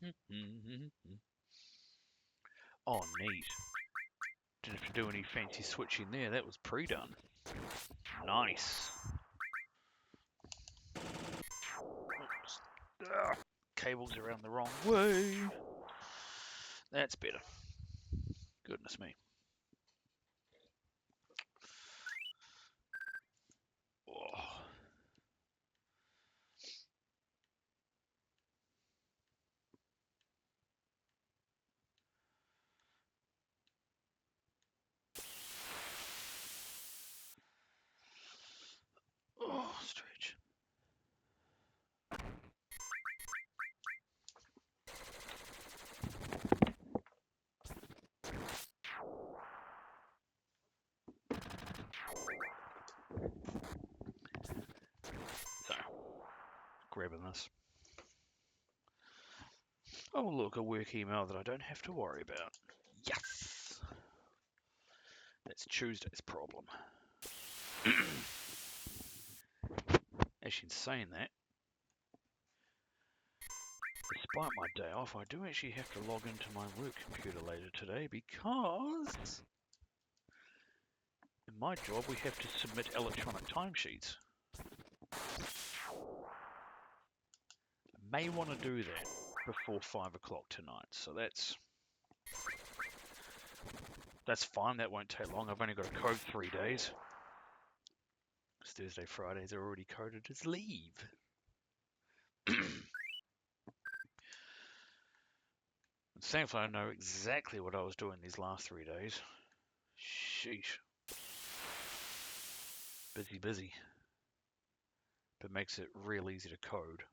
Heck. Oh, neat. Didn't have to do any fancy switching there. That was pre-done. Nice. Oops. Ugh. Cables around the wrong way. That's better. Goodness me. Oh. Oh, stretch. So, grabbing this. Oh, look, a work email that I don't have to worry about. Yes! That's Tuesday's problem. Actually, in saying that, despite my day off, I do actually have to log into my work computer later today because in my job we have to submit electronic timesheets. I may want to do that before 5 o'clock tonight, so that's fine. That won't take long. I've only got to code 3 days. It's Thursday, Fridays are already coded as leave. Thankfully, I know exactly what I was doing these last 3 days. Sheesh. Busy. But makes it real easy to code.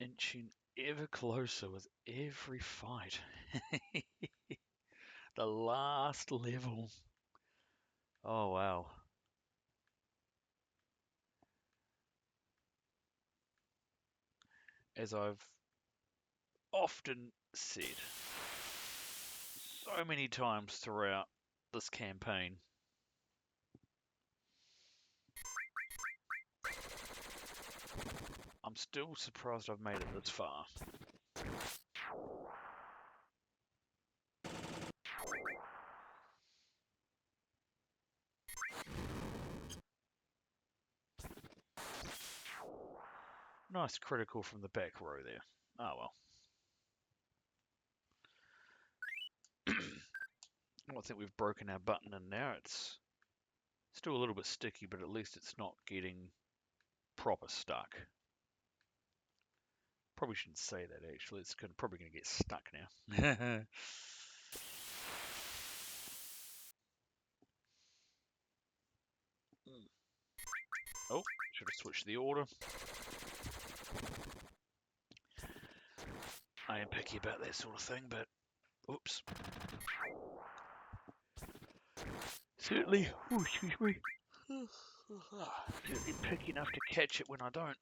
inching ever closer with every fight. The last level. Oh, wow. As I've often said so many times throughout this campaign, I'm still surprised I've made it this far. Nice critical from the back row there. Oh well. I think we've broken our button in now. It's still a little bit sticky, but at least it's not getting proper stuck. Probably shouldn't say that actually. It's probably going to get stuck now. Oh, should have switched the order. I am picky about that sort of thing, but oops. Certainly, oh, excuse me. Certainly picky enough to catch it when I don't.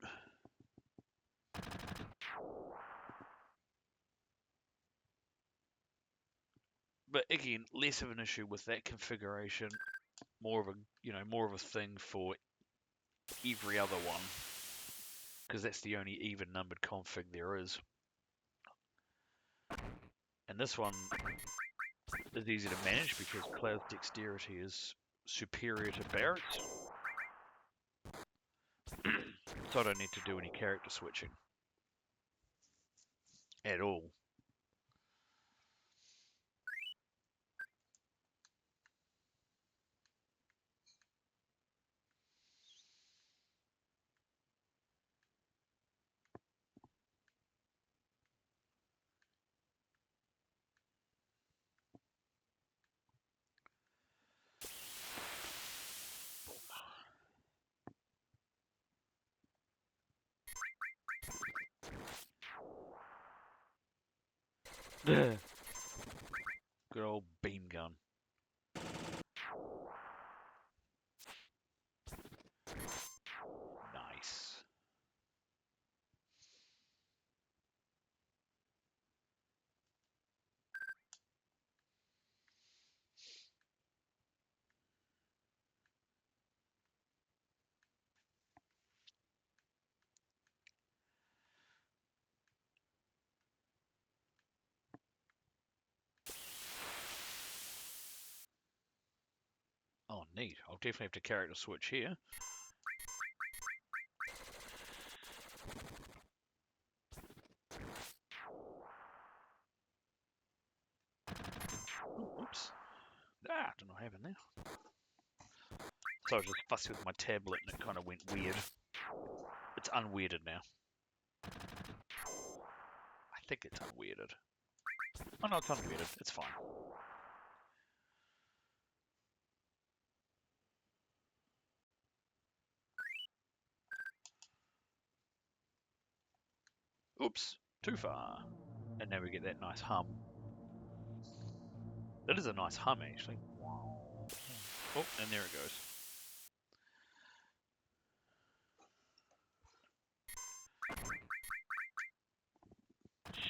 But again, less of an issue with that configuration. More of a thing for every other one, because that's the only even numbered config there is. And this one is easy to manage because Cloud's dexterity is superior to Barrett's. So I don't need to do any character switching at all. Good old beam gun. Nice. Oh, neat. I'll definitely have to character switch here. Oops. Ah, don't know what happened there. So I was just fussy with my tablet and it kind of went weird. It's unweirded now. I think it's unweirded. Oh no, it's unweirded. It's fine. Oops, too far. And now we get that nice hum. That is a nice hum, actually. Oh, and there it goes.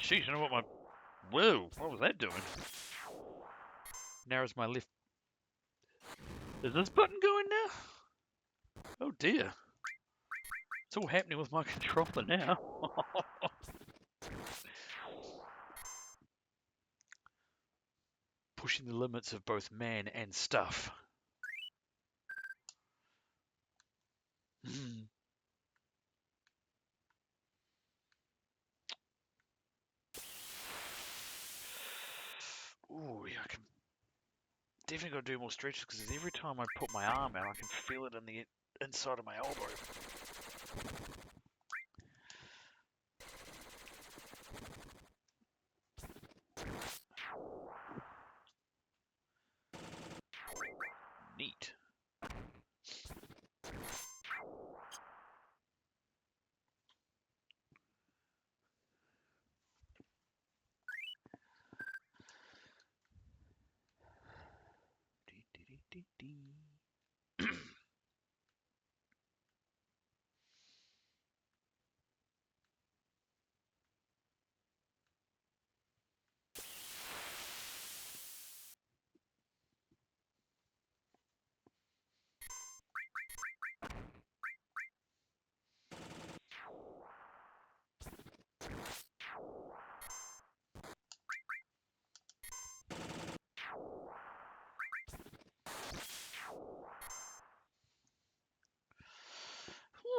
Sheesh, I know what my... Whoa, what was that doing? Narrows my left... Is this button going now? Oh dear. It's all happening with my controller now. Pushing the limits of both man and stuff. Ooh, yeah, I can definitely got to do more stretches because every time I put my arm out, I can feel it in the inside of my elbow. Neat.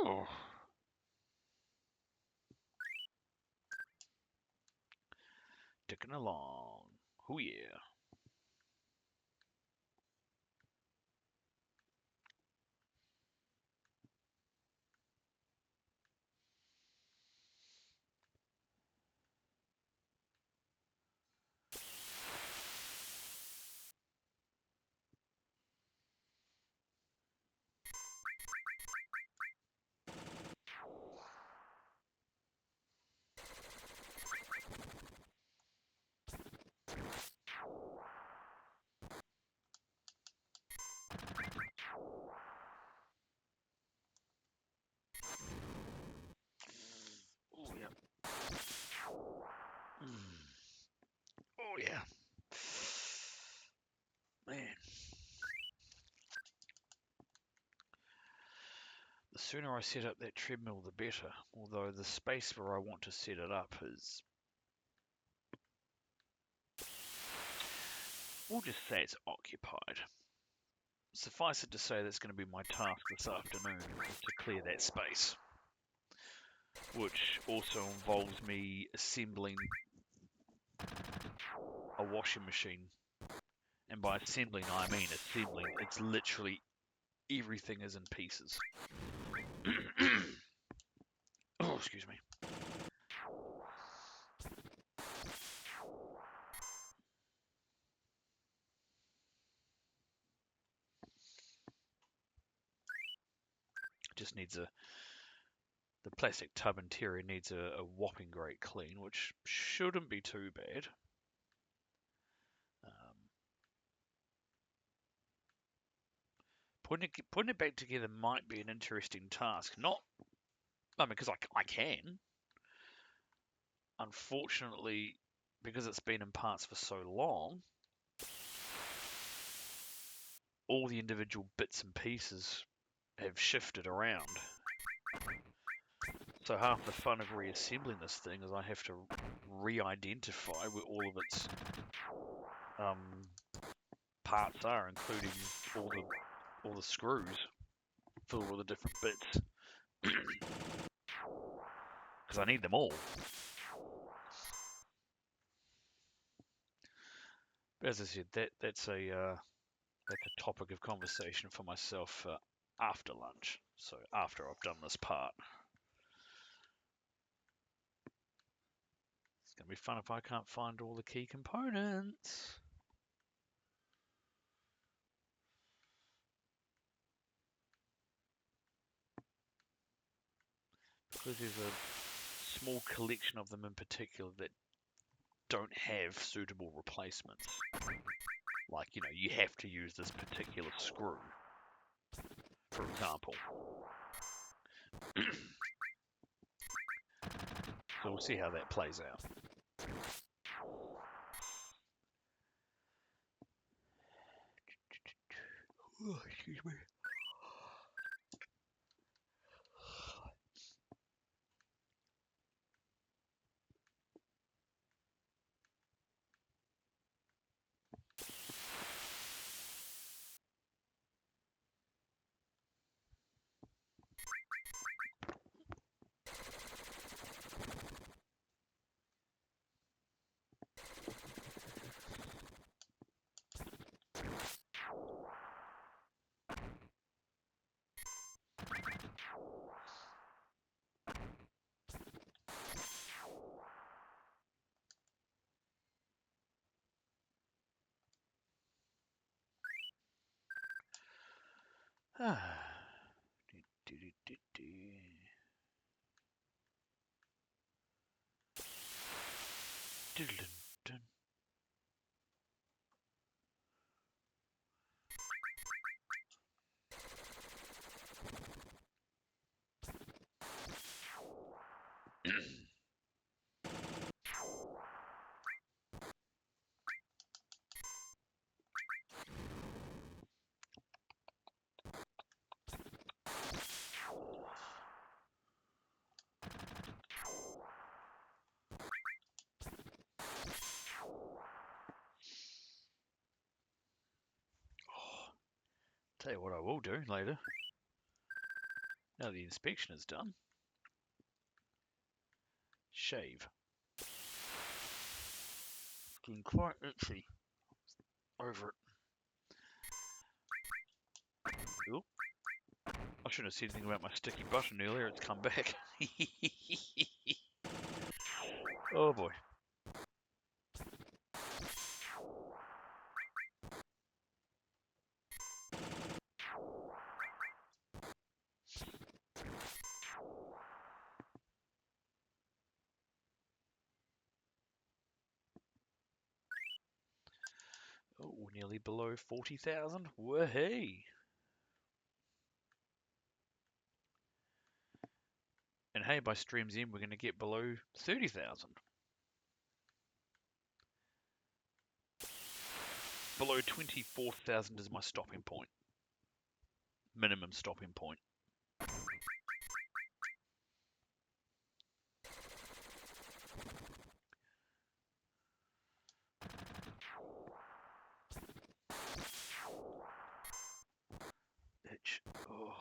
Oh. Ticking along. Oh yeah. Oh yeah. Oh yeah. Man. The sooner I set up that treadmill, the better. Although the space where I want to set it up is... We'll just say it's occupied. Suffice it to say that's going to be my task this afternoon, is to clear that space. Which also involves me assembling a washing machine. And by assembling, I mean assembling. It's literally everything is in pieces. Oh, excuse me. Just needs the plastic tub interior needs a whopping great clean, which shouldn't be too bad. Putting it back together might be an interesting task. Because I can. Unfortunately, because it's been in parts for so long, all the individual bits and pieces have shifted around. So half the fun of reassembling this thing is I have to re-identify where all of its parts are, including all the screws for all the different bits, because I need them all. But as I said, that's a topic of conversation for myself after lunch. So after I've done this part. It's going to be fun if I can't find all the key components. Because there's a small collection of them in particular that don't have suitable replacements. Like, you have to use this particular screw, for example. So we'll see how that plays out. Oh, excuse me. Tell you what I will do later. Now the inspection is done. Shave. Getting quite itchy over it. Oop. I shouldn't have said anything about my sticky button earlier, it's come back. Oh boy. Oh, nearly below 40,000. Wahey! And hey, by stream's end, we're going to get below 30,000. Below 24,000 is my stopping point. Minimum stopping point. Itch. Oh.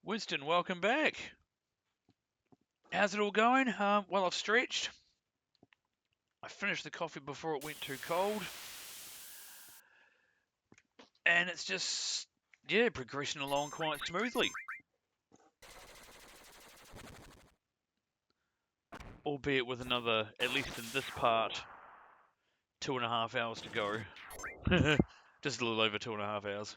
Winston, welcome back. How's it all going? Well, I've stretched. I finished the coffee before it went too cold. And it's just, yeah, progressing along quite smoothly. Albeit with another, at least in this part, 2.5 hours to go. Just a little over 2.5 hours.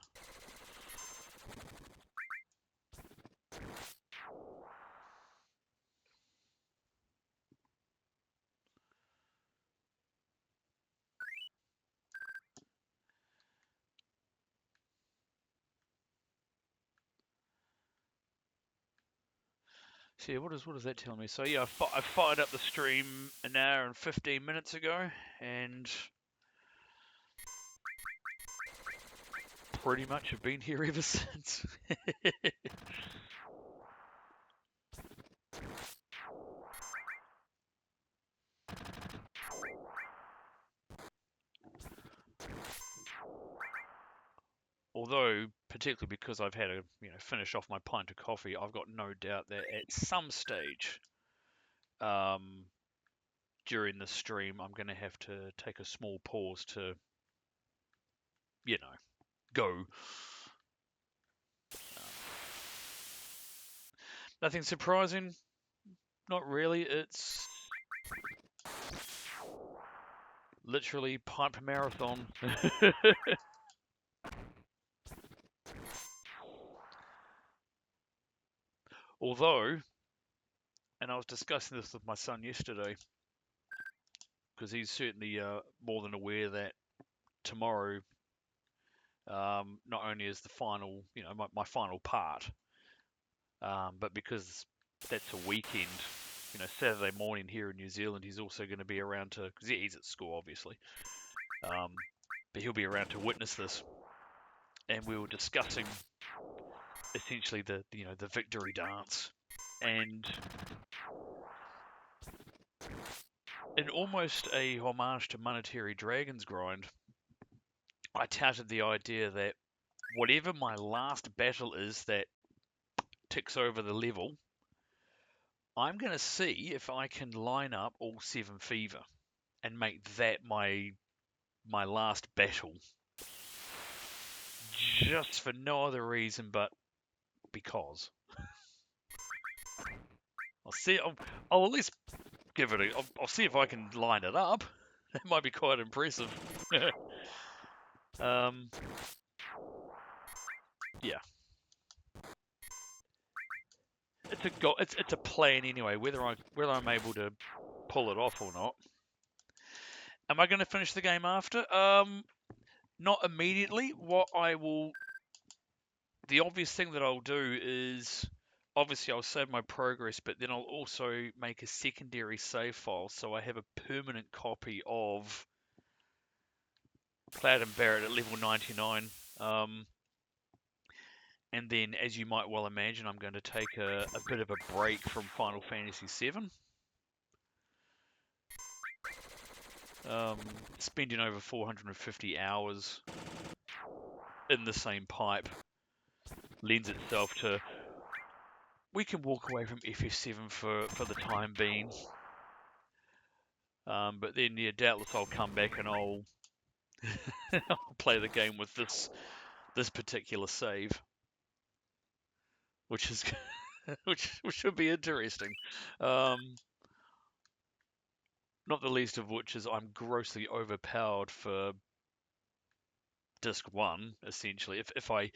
So yeah, what does that tell me? So yeah, I fired up the stream an hour and 15 minutes ago, and pretty much have been here ever since. Although, particularly because I've had to, finish off my pint of coffee, I've got no doubt that at some stage, during the stream, I'm going to have to take a small pause to, go. Nothing surprising. Not really. It's literally pipe marathon. Although, and I was discussing this with my son yesterday, because he's certainly more than aware that tomorrow, not only is the final, my final part, but because that's a weekend, Saturday morning here in New Zealand, he's also going to be around to, because he's at school, obviously, but he'll be around to witness this. And we were discussing essentially the victory dance, and in almost a homage to Monetary Dragon's Grind, I touted the idea that whatever my last battle is that ticks over the level, I'm going to see if I can line up all 7 fever and make that my last battle, just for no other reason but because. I'll see. I'll at least give it I'll see if I can line it up. That might be quite impressive. Yeah. It's a plan anyway. Whether I'm able to pull it off or not. Am I going to finish the game after? Not immediately. The obvious thing that I'll do is obviously I'll save my progress, but then I'll also make a secondary save file so I have a permanent copy of Cloud and Barret at level 99. And then, as you might well imagine, I'm going to take a bit of a break from Final Fantasy VII. Spending over 450 hours in the same pipe lends itself to, we can walk away from FF7 for the time being. But then, yeah, doubtless I'll come back and I'll play the game with this particular save, which is which should be interesting. Not the least of which is I'm grossly overpowered for disc 1, essentially. If I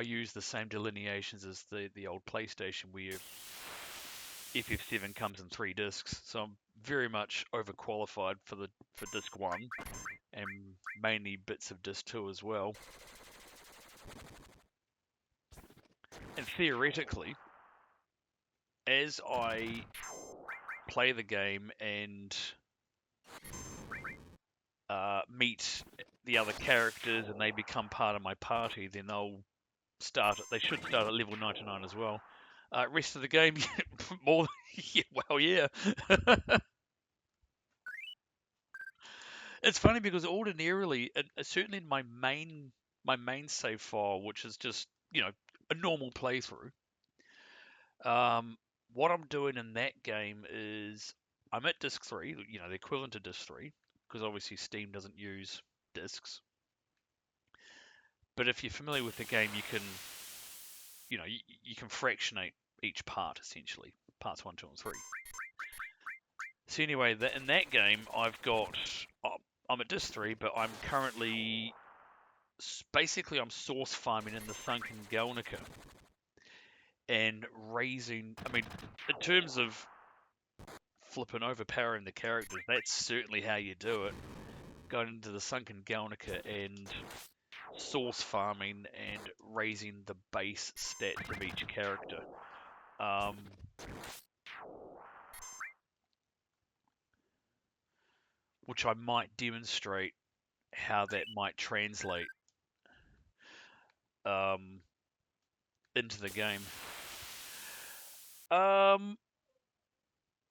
use the same delineations as the old PlayStation, where FF7 comes in 3 discs, so I'm very much overqualified for disc 1, and mainly bits of disc 2 as well. And theoretically, as I play the game and meet the other characters and they become part of my party, then they should start at level 99 as well. Rest of the game, more, yeah, well, yeah. It's funny because ordinarily, certainly in my main save file, which is just, a normal playthrough, what I'm doing in that game is I'm at disc 3, the equivalent to disc 3, because obviously Steam doesn't use discs. But if you're familiar with the game, you can, you can fractionate each part, essentially, parts 1, 2, and 3. So anyway, in that game, I'm at disc 3, but I'm currently, basically I'm source farming in the Sunken Galnica and raising, in terms of flipping overpowering the characters, that's certainly how you do it. Going into the Sunken Galnica and source farming and raising the base stats of each character. Which I might demonstrate how that might translate into the game.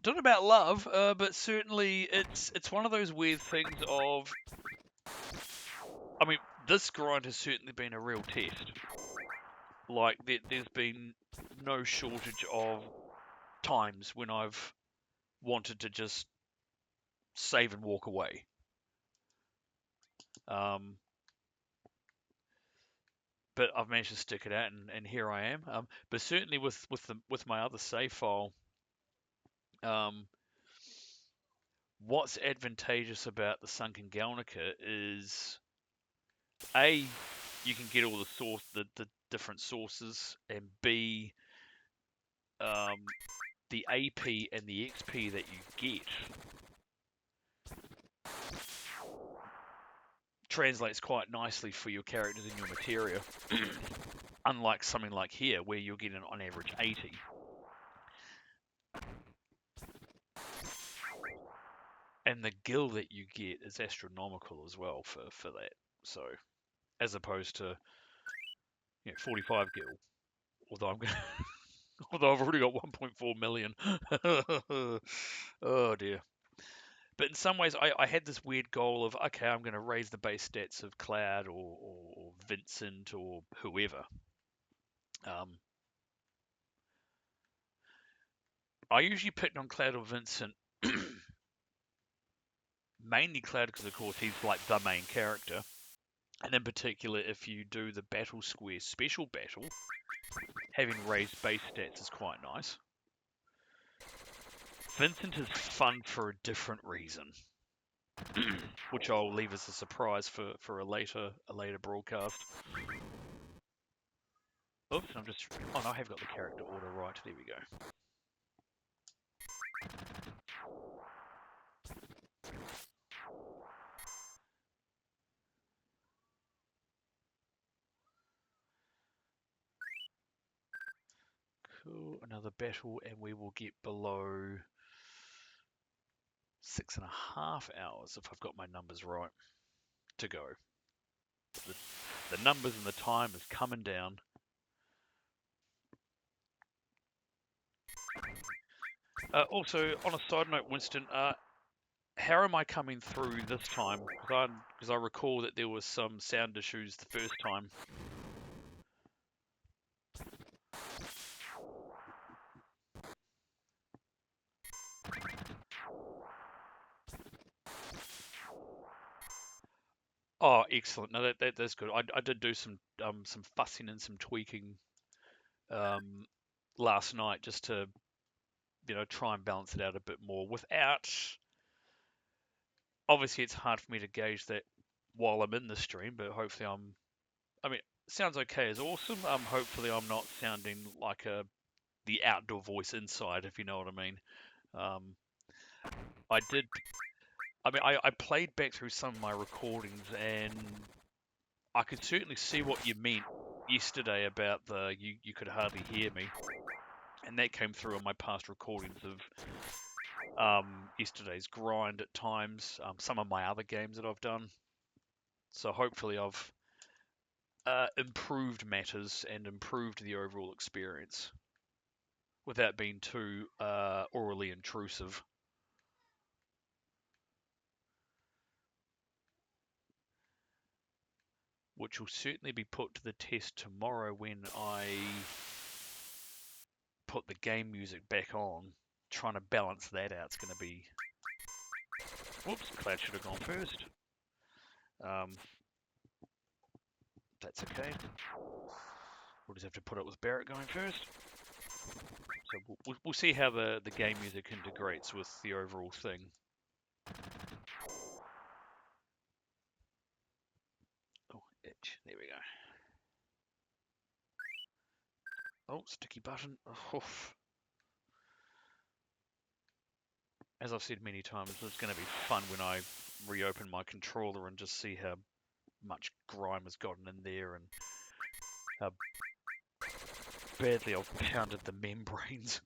Don't know about love, but certainly it's one of those weird things of, this grind has certainly been a real test. Like, there's been no shortage of times when I've wanted to just save and walk away. But I've managed to stick it out, and here I am. But certainly with my other save file, what's advantageous about the Sunken Galnica is, A, you can get all the different sources, and B, the AP and the XP that you get translates quite nicely for your characters and your materia. Unlike something like here, where you're getting on average 80. And the gil that you get is astronomical as well for that. So, as opposed to 45 gil. Although I've already got 1.4 million. Oh dear. But in some ways, I had this weird goal of, okay, I'm going to raise the base stats of Cloud or Vincent or whoever. I usually picked on Cloud or Vincent, mainly Cloud because, of course, he's like the main character. And in particular, if you do the Battle Square special battle, having raised base stats is quite nice. Vincent is fun for a different reason, which I'll leave as a surprise for a later broadcast. Oops, oh no, I have got the character order right. There we go. Cool. another battle, and we will get below 6.5 hours, if I've got my numbers right, to go. The numbers and the time is coming down. Also, on a side note, Winston, how am I coming through this time? Because I recall that there was some sound issues the first time. Oh, excellent! No, that's good. I did do some fussing and some tweaking last night just to try and balance it out a bit more without. Obviously, it's hard for me to gauge that while I'm in the stream, but hopefully I mean, sounds okay is awesome. Hopefully I'm not sounding like the outdoor voice inside, if you know what I mean. Um, I did. I mean, I played back through some of my recordings, and I could certainly see what you meant yesterday about the you could hardly hear me, and that came through on my past recordings of yesterday's grind at times. Some of my other games that I've done. So hopefully I've improved matters and improved the overall experience without being too orally intrusive. Which will certainly be put to the test tomorrow when I put the game music back on. Trying to balance that out is going to be... Whoops, Cloud should have gone first. That's okay. We'll just have to put it with Barrett going first. So we'll see how the game music integrates with the overall thing. Oh, itch. There we go. Oh, sticky button. Oh. As I've said many times, it's going to be fun when I reopen my controller and just see how much grime has gotten in there and how badly I've pounded the membranes.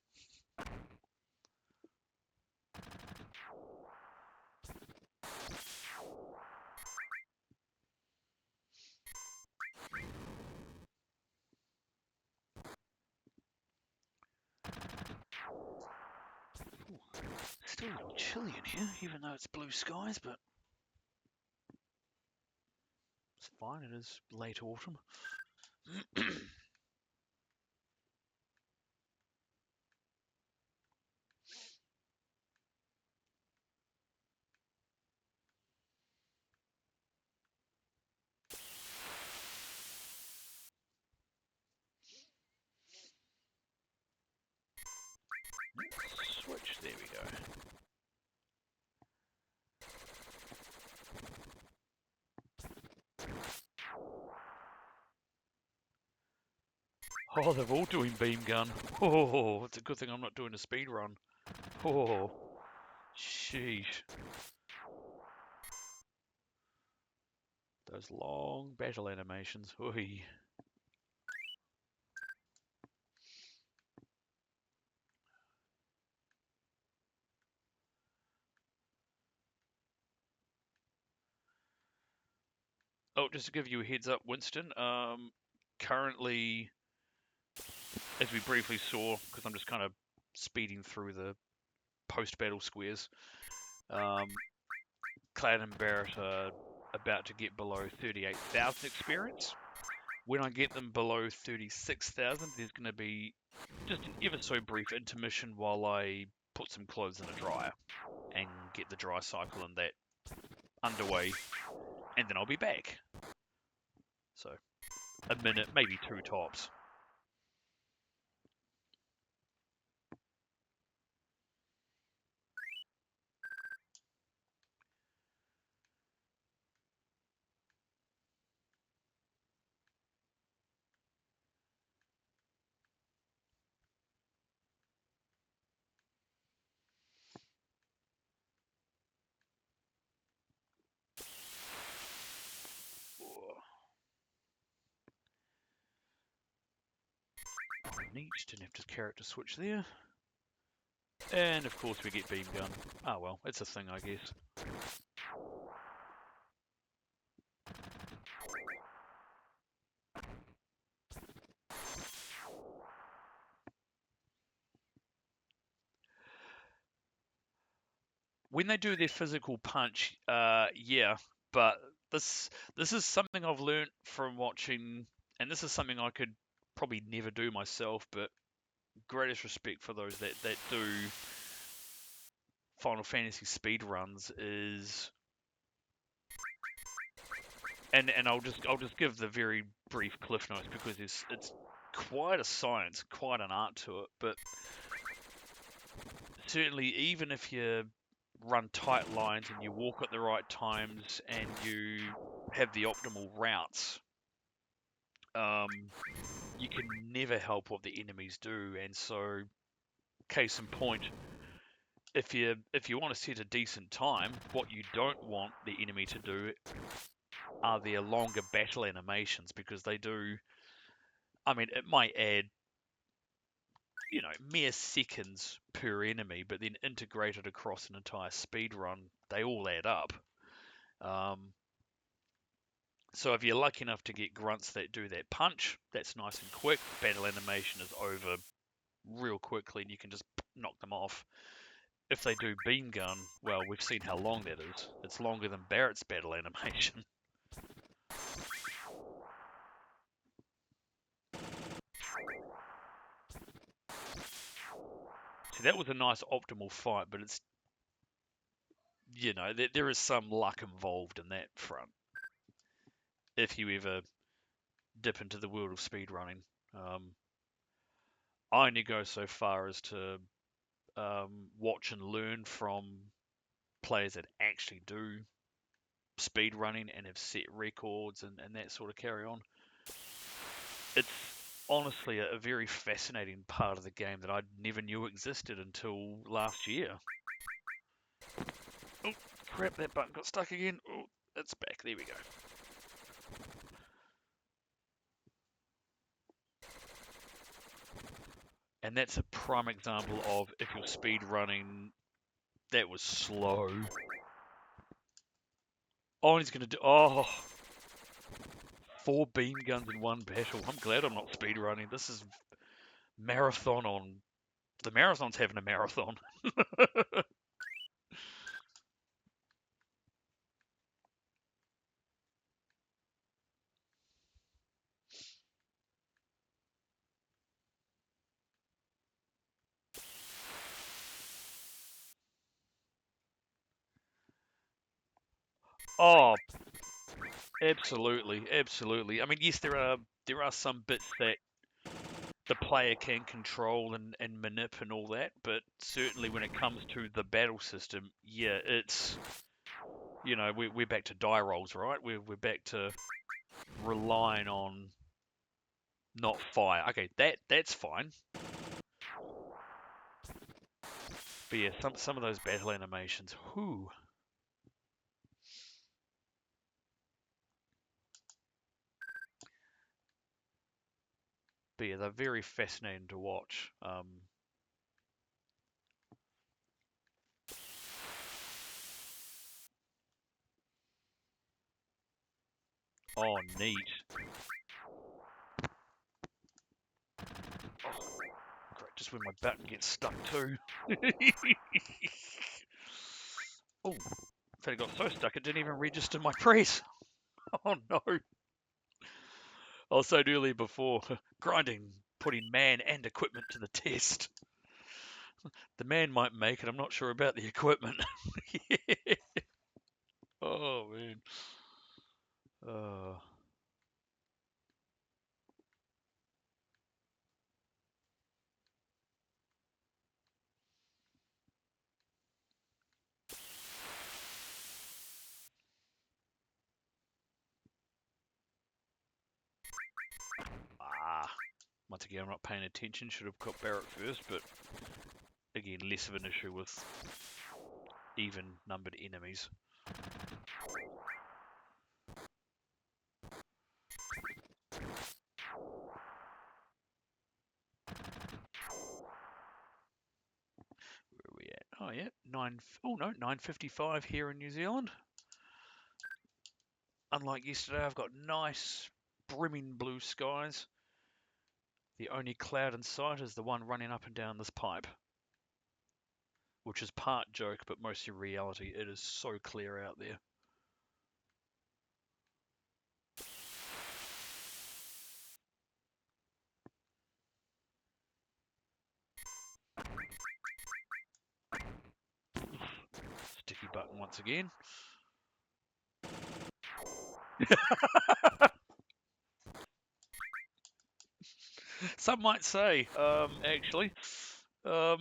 Still a little chilly in here, even though it's blue skies, but it's fine, it is late autumn. Switch, there we go. Oh, they're all doing beam gun. Oh, it's a good thing I'm not doing a speed run. Oh, sheesh. Those long battle animations. Oy. Oh, just to give you a heads up, Winston, currently, as we briefly saw, because I'm just kind of speeding through the post-battle squares, Cloud and Barret are about to get below 38,000 experience. When I get them below 36,000, there's going to be just an ever so brief intermission while I put some clothes in a dryer and get the dry cycle and that underway, and then I'll be back. So, a minute, maybe two tops. neat. Didn't have to character switch there. And of course we get beam gun. Ah well, it's a thing I guess. When they do their physical punch, yeah, but this is something I've learnt from watching, and this is something I could probably never do myself, but greatest respect for those that do Final Fantasy speed runs is, and I'll just give the very brief cliff notes because it's quite a science, quite an art to it, but certainly even if you run tight lines and you walk at the right times and you have the optimal routes, you can never help what the enemies do. And so, case in point, if you want to set a decent time, what you don't want the enemy to do are their longer battle animations, because they do. I mean, it might add, mere seconds per enemy, but then integrated across an entire speed run, they all add up. So if you're lucky enough to get grunts that do that punch, that's nice and quick. Battle animation is over real quickly and you can just knock them off. If they do beam gun, well, we've seen how long that is. It's longer than Barrett's battle animation. So that was a nice optimal fight, but it's, there is some luck involved in that front. If you ever dip into the world of speedrunning. I only go so far as to watch and learn from players that actually do speed running and have set records and that sort of carry on. It's honestly a very fascinating part of the game that I never knew existed until last year. Oh, crap, that button got stuck again. Oh, it's back. There we go. And that's a prime example of if you're speed running, that was slow. Oh, he's going to do... Oh, 4 beam guns in one battle. I'm glad I'm not speed running. This is marathon on... The marathon's having a marathon. Oh, absolutely, absolutely. I mean, yes, there are some bits that the player can control and manip and all that, but certainly when it comes to the battle system, yeah, it's we're back to die rolls, right? We're back to relying on not fire. Okay, that's fine. But yeah, some of those battle animations, whoo. But yeah, they're very fascinating to watch. Oh, neat. Oh, great, just when my button gets stuck too. Oh, in fact, it got so stuck it didn't even register my press. Oh no. I was saying earlier before, grinding, putting man and equipment to the test. The man might make it, I'm not sure about the equipment. Yeah. Oh man. Uh, Once again, I'm not paying attention. Should have got Barrett first, but again, less of an issue with even numbered enemies. Oh yeah, 9:55 here in New Zealand. Unlike yesterday, I've got nice brimming blue skies. The only cloud in sight is the one running up and down this pipe, which is part joke but mostly reality. It is so clear out there. Sticky button once again. Some might say, actually. I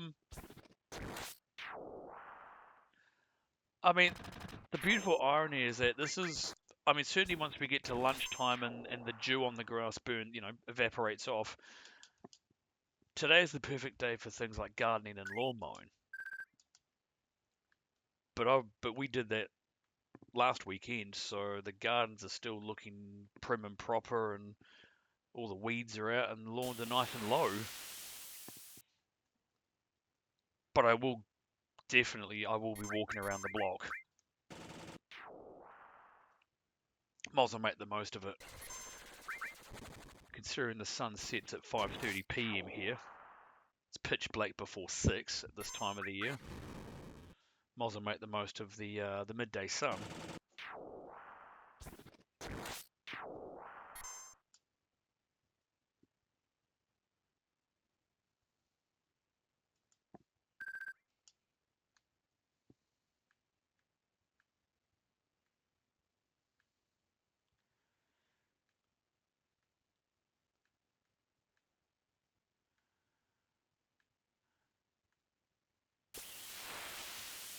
mean, the beautiful irony is that this is, I mean, certainly once we get to lunchtime and the dew on the grass evaporates off, today is the perfect day for things like gardening and lawn mowing. But we did that last weekend, so the gardens are still looking prim and proper, and all the weeds are out, and the lawns are nice and low. But I will be walking around the block. Might as well make the most of it. Considering the sun sets at 5:30 p.m. here, it's pitch black before 6 at this time of the year. Might as well make the most of the midday sun.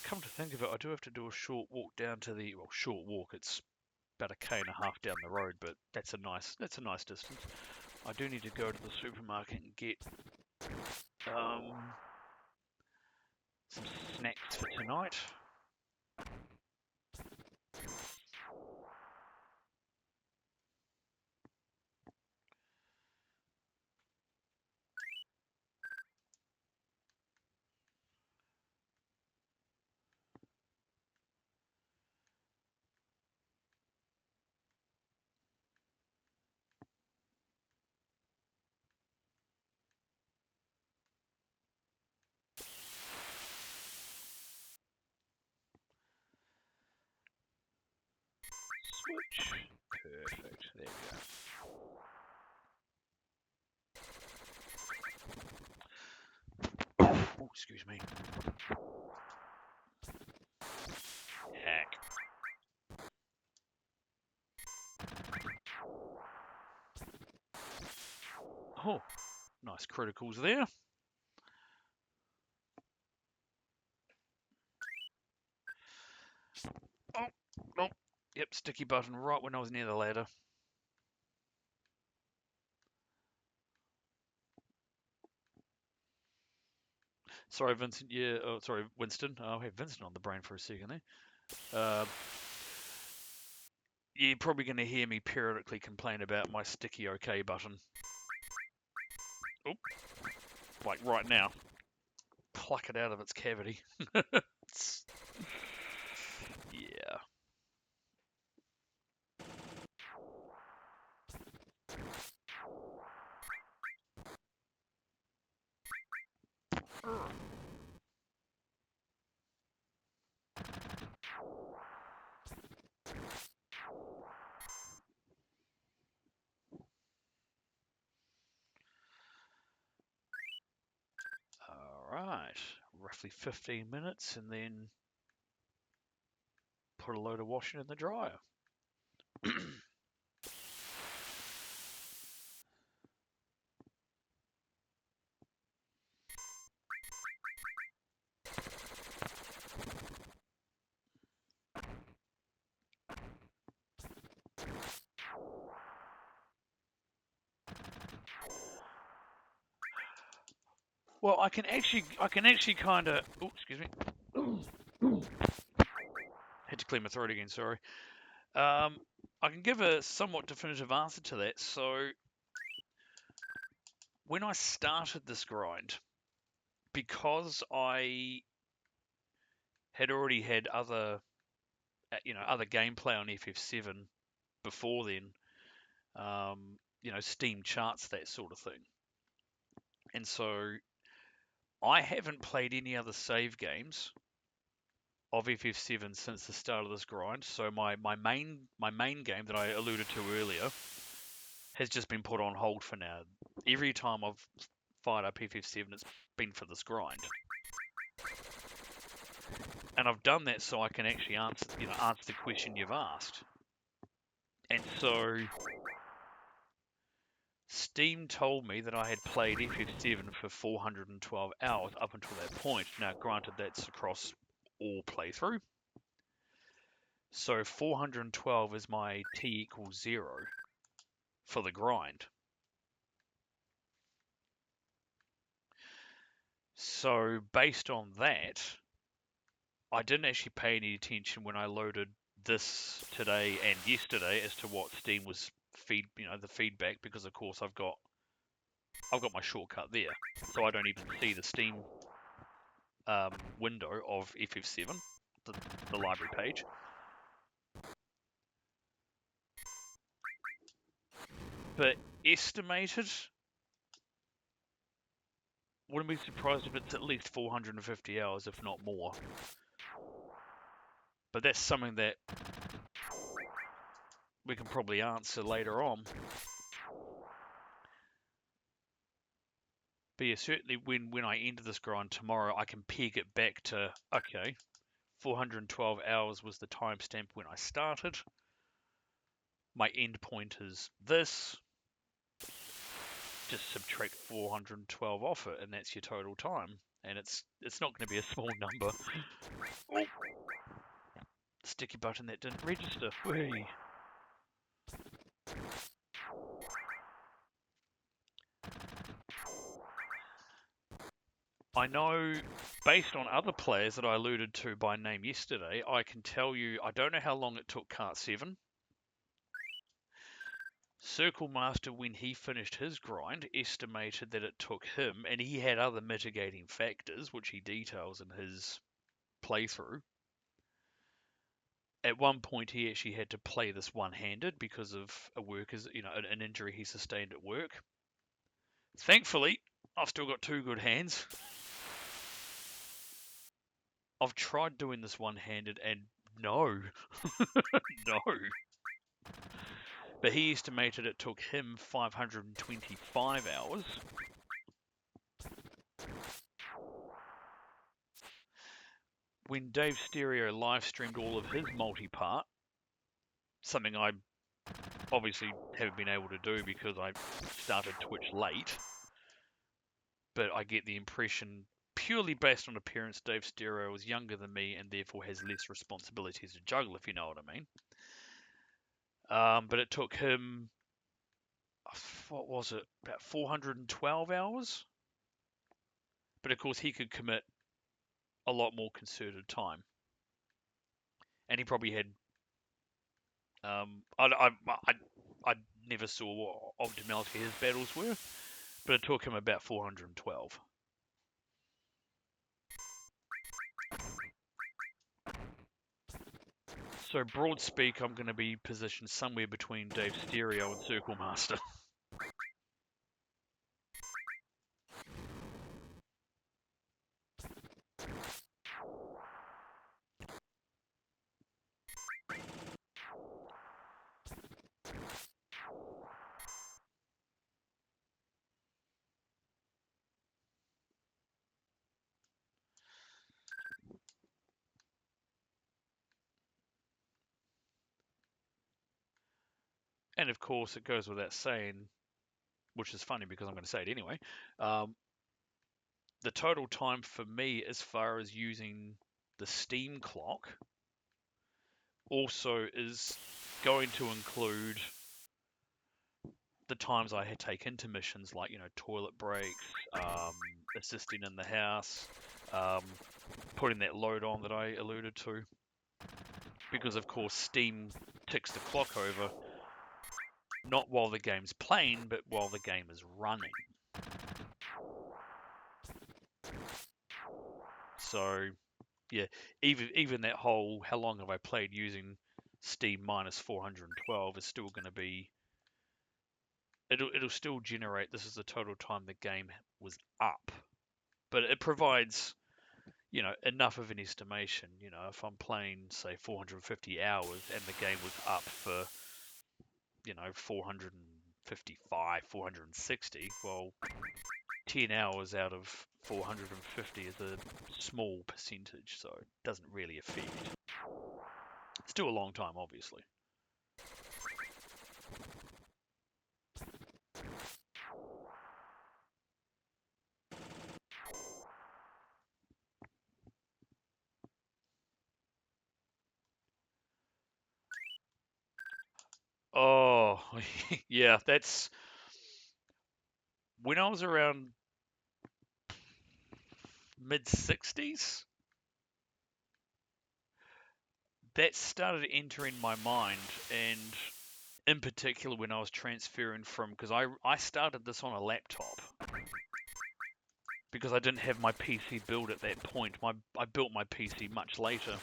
Come to think of it, I do have to do a short walk down to the, well, short walk, it's about 1.5 km down the road, but that's a nice distance. I do need to go to the supermarket and get some snacks for tonight. Switch. Perfect. There we go. Oh, excuse me. Heck. Oh, nice criticals there. Oh, nope. Yep, sticky button right when I was near the ladder. Sorry, Vincent. Yeah, oh, sorry, Winston. I'll have Vincent on the brain for a second there. You're probably going to hear me periodically complain about my sticky OK button. Oop. Like right now. Pluck it out of its cavity. Yeah. Alright, roughly 15 minutes and then put a load of washing in the dryer. Well, I can actually kind of. Oh, excuse me. Had to clear my throat again. Sorry. I can give a somewhat definitive answer to that. So, when I started this grind, because I had already had other gameplay on FF7 before then, Steam charts, that sort of thing. And so I haven't played any other save games of FF7 since the start of this grind. So my main game that I alluded to earlier has just been put on hold for now. Every time I've fired up FF7, it's been for this grind. And I've done that so I can actually answer the question you've asked. And so Steam told me that I had played FF7 for 412 hours up until that point. Now, granted, that's across all playthrough. So 412 is my T equals 0 for the grind. So based on that, I didn't actually pay any attention when I loaded this today and yesterday as to what Steam was the feedback, because of course I've got my shortcut there, so I don't even see the Steam window of FF7, the library page. But estimated, wouldn't be surprised if it's at least 450 hours, if not more. But that's something that we can probably answer later on. But yeah, certainly when I enter this grind tomorrow, I can peg it back to, okay, 412 hours was the timestamp when I started. My end point is this. Just subtract 412 off it, and that's your total time. And it's not going to be a small number. Oh. Sticky button that didn't register. Whee. I know, based on other players that I alluded to by name yesterday, I can tell you, I don't know how long it took Cart 7. Circle Master, when he finished his grind, estimated that it took him, and he had other mitigating factors, which he details in his playthrough. At one point, he actually had to play this one-handed because of an injury he sustained at work. Thankfully, I've still got two good hands. I've tried doing this one-handed, and no, no. But he estimated it took him 525 hours. When Dave Stereo live streamed all of his multi-part, something I obviously haven't been able to do because I started Twitch late, but I get the impression, purely based on appearance, Dave Stereo is younger than me and therefore has less responsibilities to juggle, if you know what I mean. But it took him, what was it, about 412 hours? But of course he could commit a lot more concerted time. And he probably had, I never saw what optimality his battles were, but it took him about 412. So broad speak, I'm going to be positioned somewhere between Dave Stereo and Circle Master. And of course, it goes without saying, which is funny because I'm going to say it anyway, the total time for me as far as using the Steam clock also is going to include the times I take intermissions, like, toilet breaks, assisting in the house, putting that load on that I alluded to. Because, of course, Steam ticks the clock over, not while the game's playing, but while the game is running. So, Yeah, even that whole how long have I played using Steam minus 412 is still going to be it'll still generate this is the total time the game was up, but it provides enough of an estimation. If I'm playing say 450 hours and the game was up for 455, 460, well, 10 hours out of 450 is a small percentage, so it doesn't really affect. Still a long time, obviously. Oh, yeah, that's when I was around mid 60s, that started entering my mind, and in particular when I was transferring from, because I started this on a laptop because I didn't have my PC built at that point. I built my PC much later,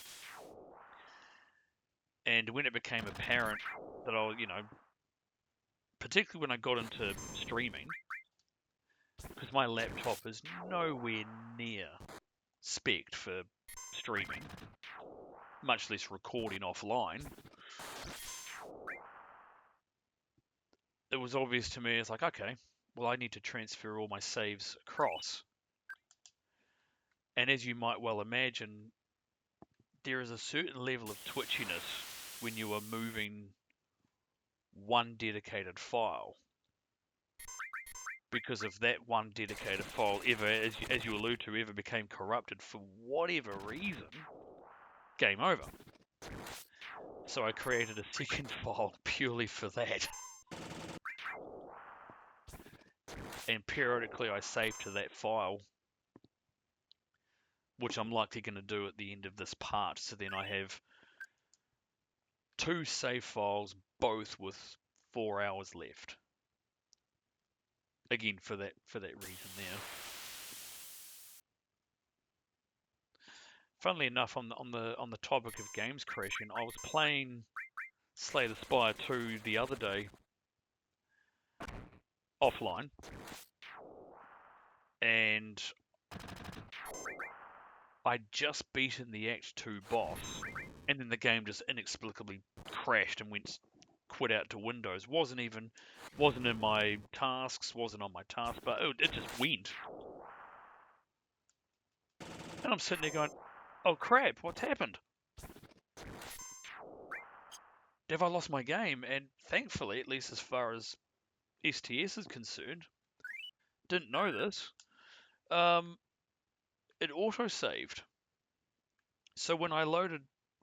and when it became apparent that I was, particularly when I got into streaming, because my laptop is nowhere near spec'd for streaming, much less recording offline. It was obvious to me, it's like, okay, well, I need to transfer all my saves across. And as you might well imagine, there is a certain level of twitchiness when you are moving one dedicated file. Because if that one dedicated file ever, as you allude to, ever became corrupted for whatever reason, game over. So I created a second file purely for that. And periodically I save to that file, which I'm likely going to do at the end of this part. So then I have two save files, both with 4 hours left. Again, for that reason there. Funnily enough, on the topic of games crashing, I was playing Slay the Spire 2 the other day offline, and I'd just beaten the Act 2 boss, and then the game just inexplicably crashed and quit out to Windows. Wasn't in my tasks, wasn't on my task, but it just went. And I'm sitting there going, oh crap, what's happened? Have I lost my game? And thankfully, at least as far as STS is concerned, didn't know this. It auto-saved. So when I loaded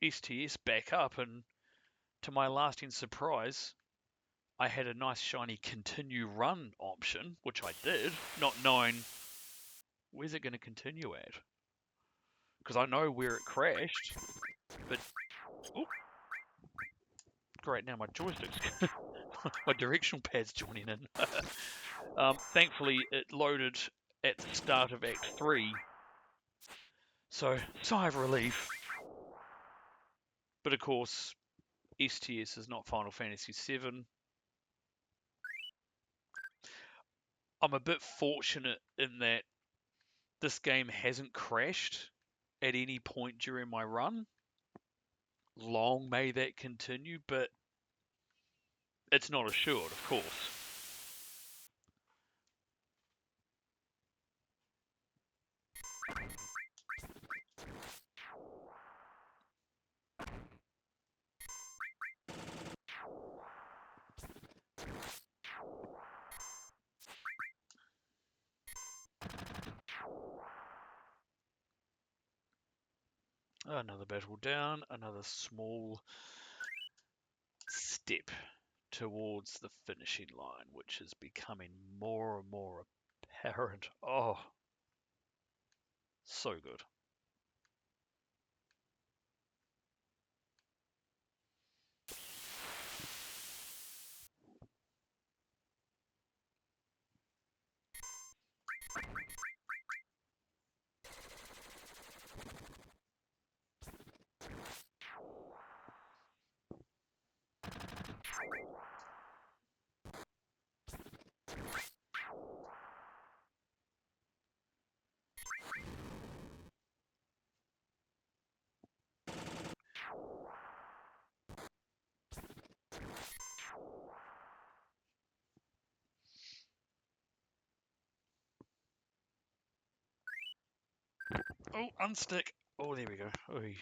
STS back up, and to my lasting surprise, I had a nice shiny continue run option, which I did, not knowing where's it going to continue at. Because I know where it crashed, but oh, great, now my joystick's my directional pad's joining in. Thankfully, it loaded at the start of Act 3, so sigh of relief. But of course, STS is not Final Fantasy VII. I'm a bit fortunate in that this game hasn't crashed at any point during my run. Long may that continue, but it's not assured, of course. Another battle down, another small step towards the finishing line, which is becoming more and more apparent. Oh, so good. Oh, unstick. Oh, there we go. Oy.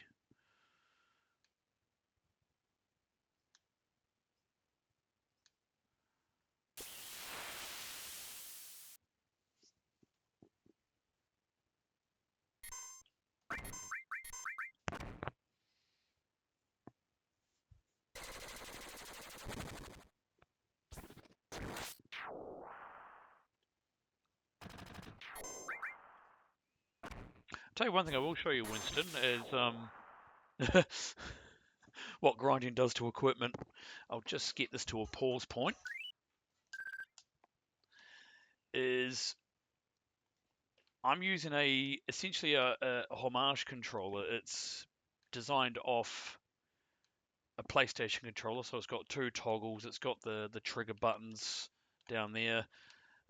Tell you one thing I will show you, Winston, is what grinding does to equipment. I'll just get this to a pause point. Is I'm using essentially a homage controller. It's designed off a PlayStation controller, so it's got two toggles. It's got the trigger buttons down there.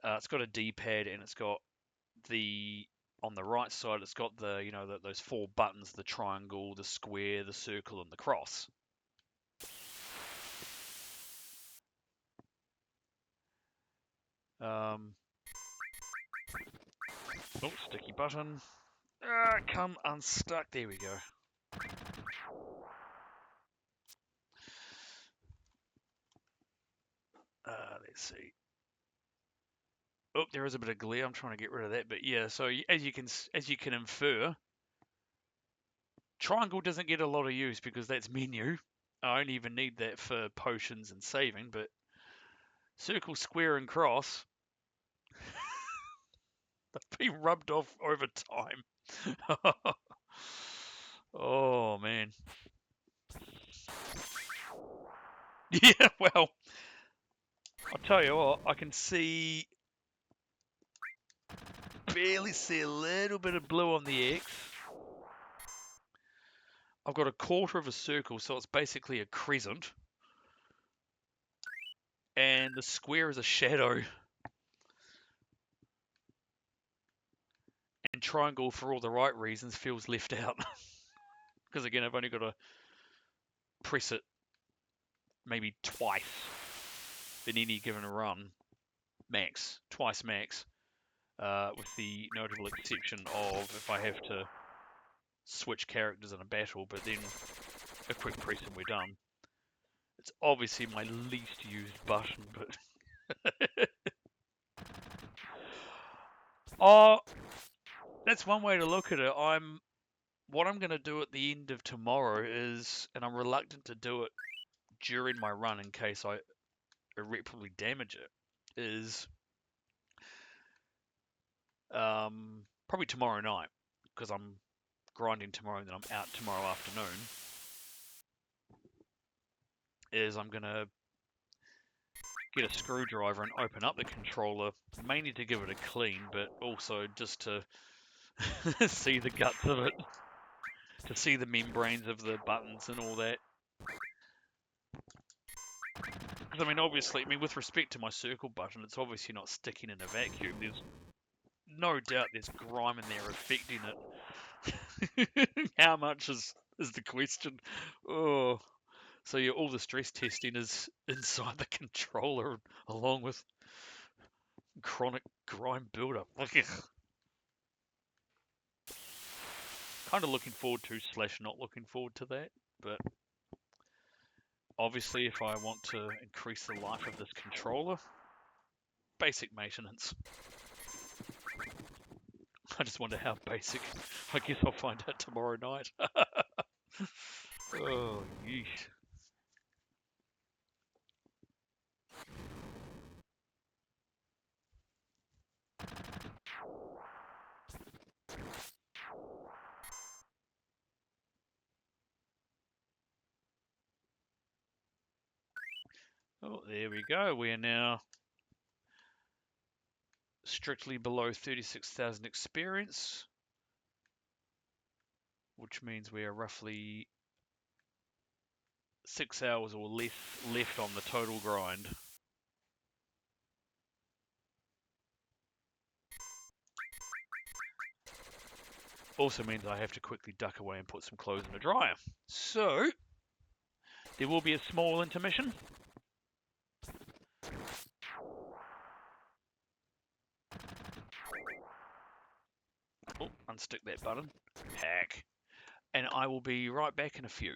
It's got a D-pad, and it's got on the right side. It's got those four buttons: the triangle, the square, the circle, and the cross. Oh, sticky button. Come unstuck. There we go. Let's see. Oh, there is a bit of glare. I'm trying to get rid of that. But yeah, so as you can infer, triangle doesn't get a lot of use because that's menu. I only even need that for potions and saving. But circle, square, and cross, they've been rubbed off over time. Oh man. Yeah, well, I'll tell you what, I can barely see a little bit of blue on the X. I've got a quarter of a circle, so it's basically a crescent. And the square is a shadow. And triangle, for all the right reasons, feels left out. Because again, I've only got to press it maybe twice in any given run. Twice max. With the notable exception of if I have to switch characters in a battle, but then a quick press and we're done. It's obviously my least used button, but oh, that's one way to look at it. What I'm going to do at the end of tomorrow is, and I'm reluctant to do it during my run in case I irreparably damage it, is probably tomorrow night, because I'm grinding tomorrow and then I'm out tomorrow afternoon, is I'm going to get a screwdriver and open up the controller, mainly to give it a clean, but also just to see the guts of it, to see the membranes of the buttons and all that. Because, I mean, obviously, with respect to my circle button, it's obviously not sticking in a vacuum. There's no doubt there's grime in there affecting it. How much is the question? Oh, so yeah, all the stress testing is inside the controller, along with chronic grime buildup. Kind of looking forward to / not looking forward to that, but obviously, if I want to increase the life of this controller, basic maintenance. I just wonder how basic. I guess I'll find out tomorrow night. Oh, yeesh. Oh, there we go. We are now strictly below 36,000 experience, which means we are roughly 6 hours or less left on the total grind. Also means I have to quickly duck away and put some clothes in the dryer. So, there will be a small intermission. Oh, unstick that button. Hack. And I will be right back in a few.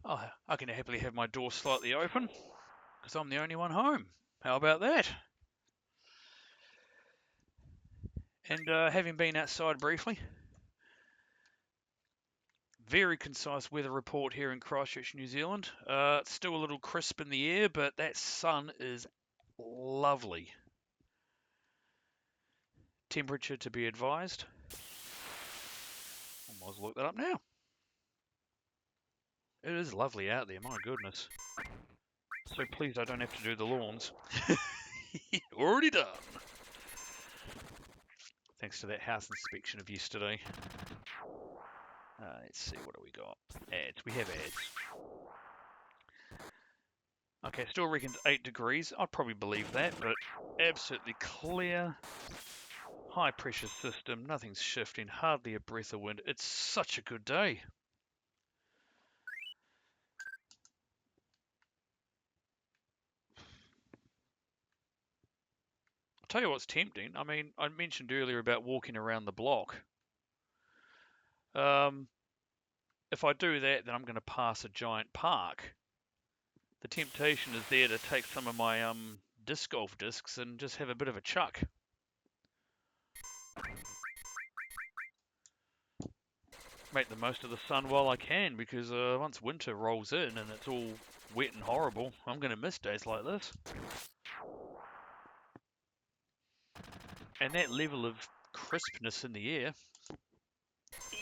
Oh, I can happily have my door slightly open because I'm the only one home. How about that? And having been outside briefly, very concise weather report here in Christchurch, New Zealand. It's still a little crisp in the air, but that sun is lovely. Temperature to be advised. I might as well look that up now. It is lovely out there, my goodness. So pleased I don't have to do the lawns. Already done. Thanks to that house inspection of yesterday. Let's see, what do we got? Ads. We have ads. Okay, still reckons 8 degrees. I'd probably believe that, but absolutely clear. High pressure system. Nothing's shifting. Hardly a breath of wind. It's such a good day. I'll tell you what's tempting. I mean, I mentioned earlier about walking around the block. If I do that, then I'm going to pass a giant park. The temptation is there to take some of my disc golf discs and just have a bit of a chuck. Make the most of the sun while I can, because once winter rolls in and it's all wet and horrible, I'm going to miss days like this. And that level of crispness in the air,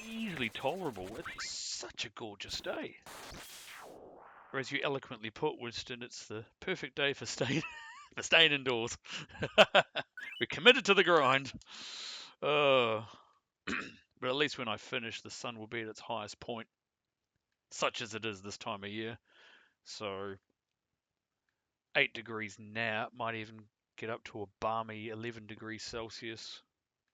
easily tolerable. It's such a gorgeous day. Or as you eloquently put, Winston, it's the perfect day for staying indoors. We're committed to the grind. But at least when I finish, the sun will be at its highest point, such as it is this time of year. So 8 degrees now, might even get up to a balmy 11 degrees Celsius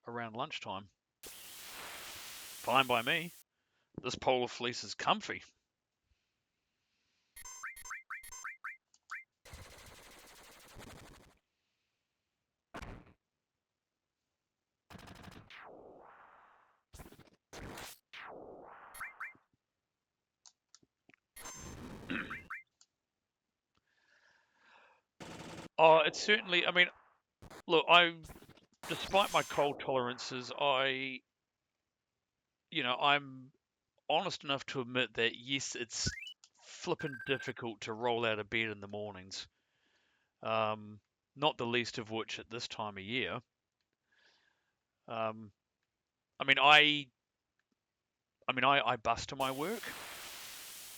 around lunchtime. Fine by me. This polar fleece is comfy. Oh, it's certainly, I mean, look, despite my cold tolerances, I'm honest enough to admit that yes, it's flippin' difficult to roll out of bed in the mornings. Not the least of which at this time of year. I bus to my work.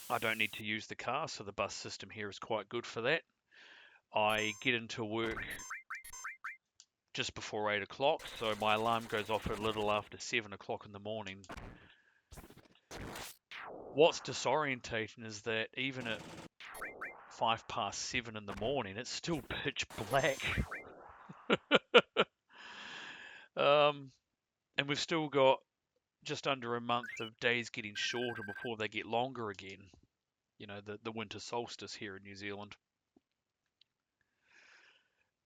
I don't need to use the car, so the bus system here is quite good for that. I get into work just before 8 o'clock, so my alarm goes off a little after 7 o'clock in the morning. What's disorientating is that even at 7:05 in the morning, it's still pitch black. And we've still got just under a month of days getting shorter before they get longer again. you know, the winter solstice here in New Zealand.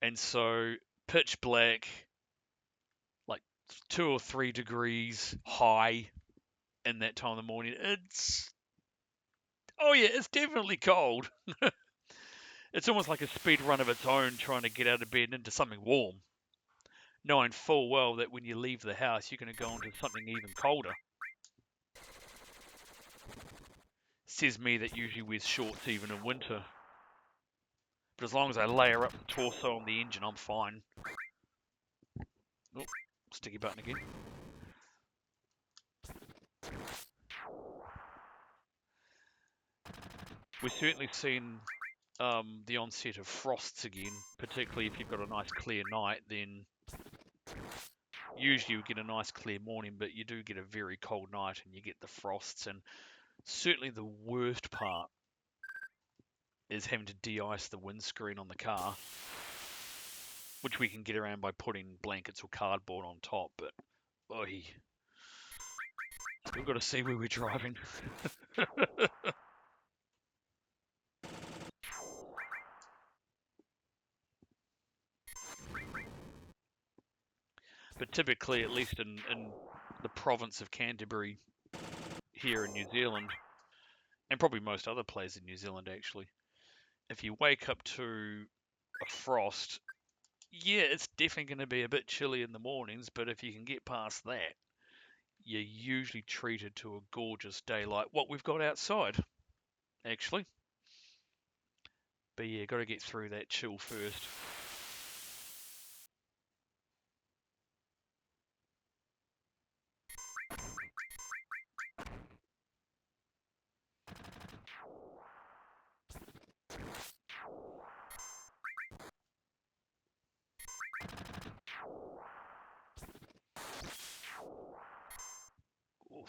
And so pitch black, like 2 or 3 degrees high in that time of the morning. Oh yeah, it's definitely cold. It's almost like a speed run of its own trying to get out of bed and into something warm, knowing full well that when you leave the house, you're going to go into something even colder. Says me that usually wears shorts even in winter. But as long as I layer up the torso on the engine, I'm fine. Oh, sticky button again. We've certainly seen the onset of frosts again, particularly if you've got a nice clear night. Then usually you get a nice clear morning, but you do get a very cold night and you get the frosts. And certainly the worst part is having to de-ice the windscreen on the car, which we can get around by putting blankets or cardboard on top. But oi, we've got to see where we're driving. But typically, at least in the province of Canterbury here in New Zealand, and probably most other places in New Zealand actually, if you wake up to a frost, yeah, it's definitely going to be a bit chilly in the mornings, but if you can get past that, you're usually treated to a gorgeous day like what we've got outside, actually. But yeah, got to get through that chill first. Oof.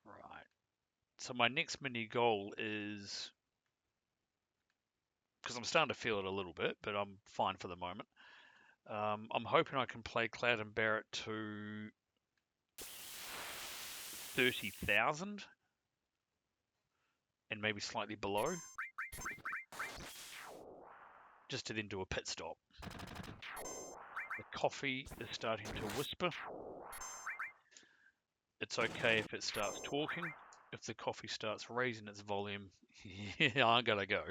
Right. So my next mini goal is, because I'm starting to feel it a little bit, but I'm fine for the moment. I'm hoping I can play Cloud and Barret to 30,000 and maybe slightly below, just to then do a pit stop. The coffee is starting to whisper. It's okay if it starts talking. If the coffee starts raising its volume, yeah, I'm gonna go.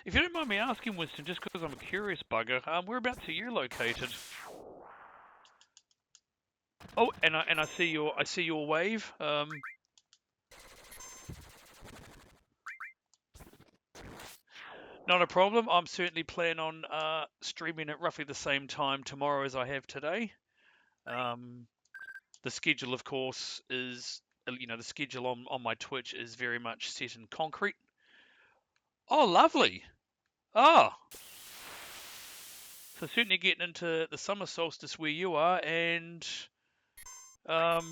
If you don't mind me asking, Winston, just because I'm a curious bugger, whereabouts are you located? Oh, and I see your wave. Not a problem. I'm certainly planning on streaming at roughly the same time tomorrow as I have today. The schedule, of course, is the schedule on my Twitch is very much set in concrete. Oh, lovely. Oh, so certainly getting into the summer solstice where you are, and well,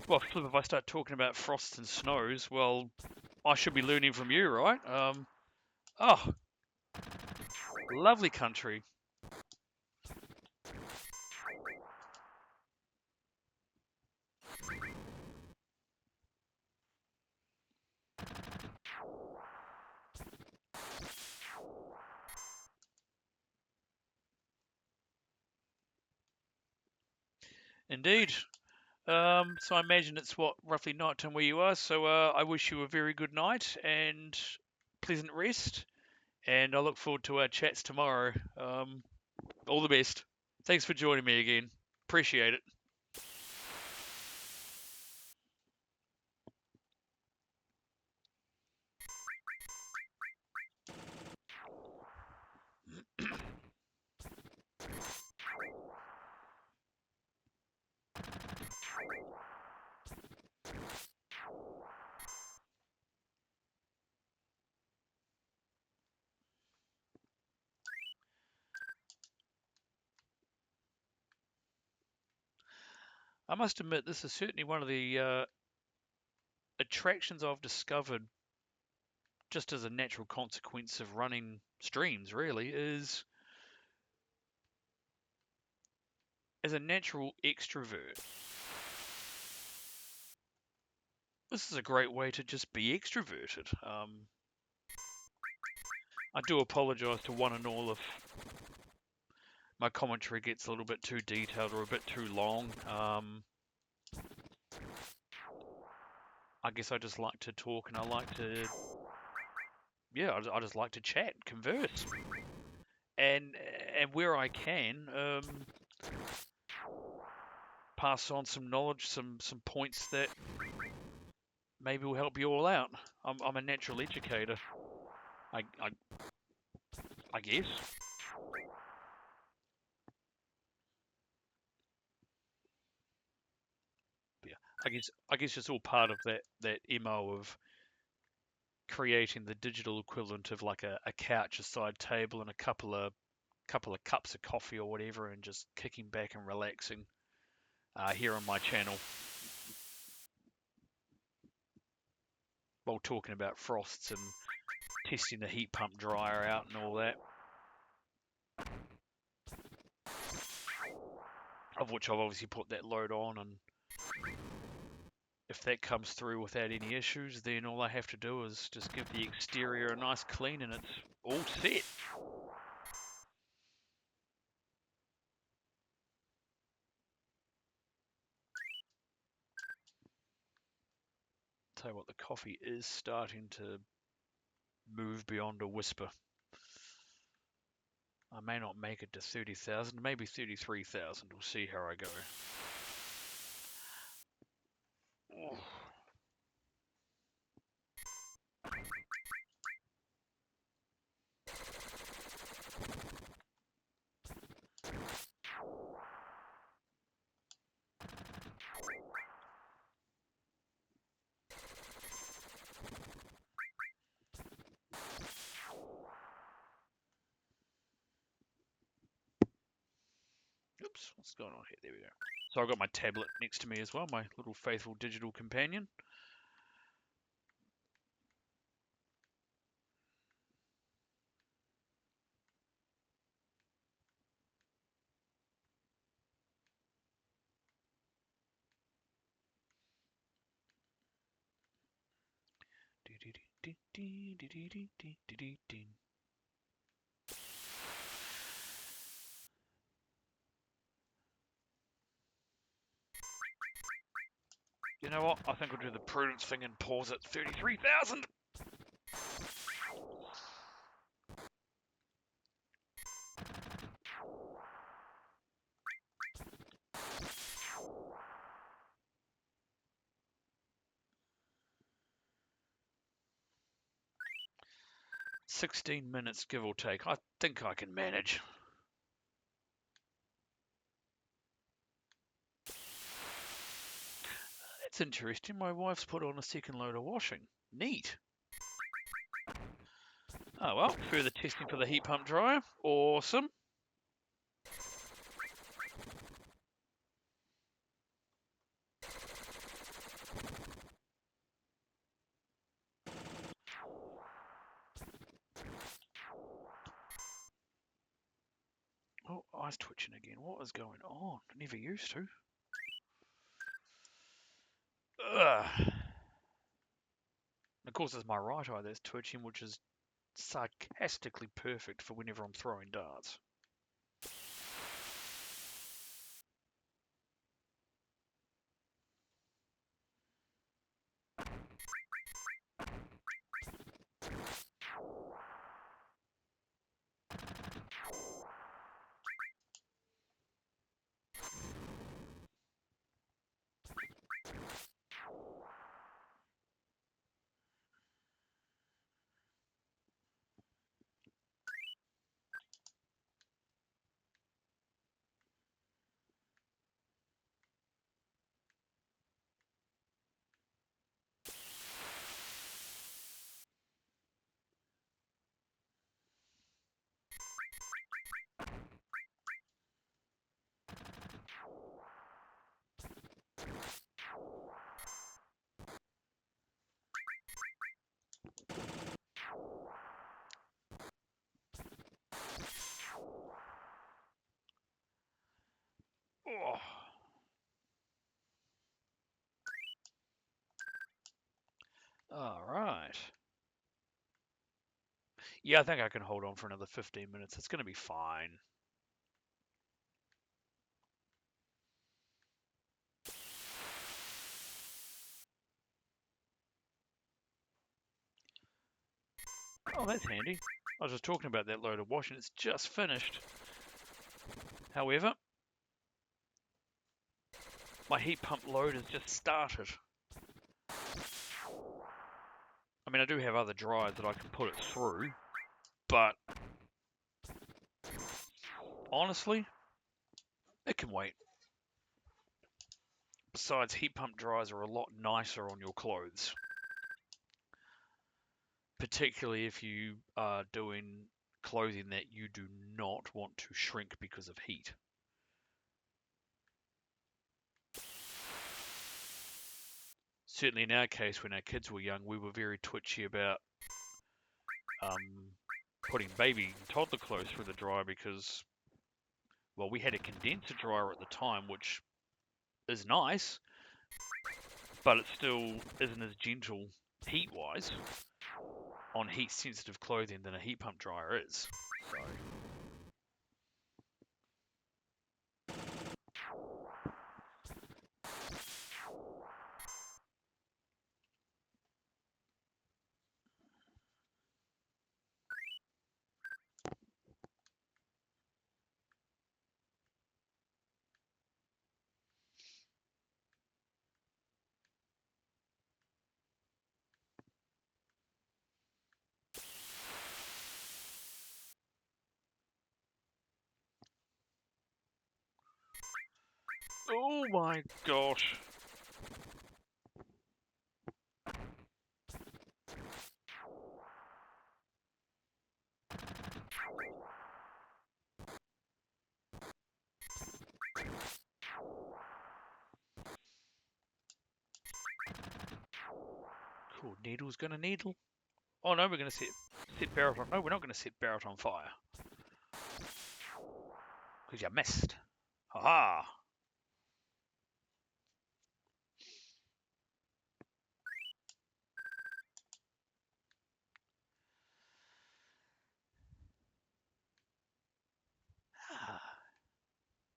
if I start talking about frosts and snows, well, I should be learning from you, right? Oh, lovely country. Indeed. So I imagine it's what, roughly night time where you are. So I wish you a very good night and pleasant rest. And I look forward to our chats tomorrow. All the best. Thanks for joining me again. Appreciate it. I must admit, this is certainly one of the attractions I've discovered just as a natural consequence of running streams, really, is as a natural extrovert. This is a great way to just be extroverted. I do apologise to one and all if my commentary gets a little bit too detailed or a bit too long. I guess I just like to talk and I like to, yeah, I just like to chat, converse, and where I can, pass on some knowledge, some points that maybe will help you all out. I'm a natural educator, I guess. Yeah, I guess it's all part of that MO of creating the digital equivalent of like a couch, a side table, and a couple of cups of coffee or whatever, and just kicking back and relaxing here on my channel while talking about frosts and testing the heat pump dryer out and all that. Of which I've obviously put that load on, and if that comes through without any issues, then all I have to do is just give the exterior a nice clean and it's all set. Tell you what, the coffee is starting to move beyond a whisper. I may not make it to 30,000, maybe 33,000. We'll see how I go. Oh. Oops, what's going on here? There we go. So I've got my tablet next to me as well, my little faithful digital companion. You know what? I think I'll do the prudence thing and pause at 33,000. $16 give or take. I think I can manage. That's interesting. My wife's put on a second load of washing. Neat. Oh well, further testing for the heat pump dryer. Awesome. Oh, eyes twitching again. What is going on? Never used to. Ugh. Of course, it's my right eye that's twitching, which is sarcastically perfect for whenever I'm throwing darts. Alright. Yeah, I think I can hold on for another 15 minutes. It's going to be fine. Oh, that's handy. I was just talking about that load of wash and it's just finished. However, my heat pump load has just started. I mean, I do have other dryers that I can put it through, but honestly, it can wait. Besides, heat pump dryers are a lot nicer on your clothes, particularly if you are doing clothing that you do not want to shrink because of heat. Certainly in our case, when our kids were young, we were very twitchy about putting baby and toddler clothes through the dryer because, well, we had a condenser dryer at the time, which is nice, but it still isn't as gentle heat-wise on heat-sensitive clothing than a heat pump dryer is. So. Oh my gosh. Cool, needle's gonna needle. Oh no, we're gonna set Barrett on. No, we're not gonna set Barrett on fire. Because you missed. Haha.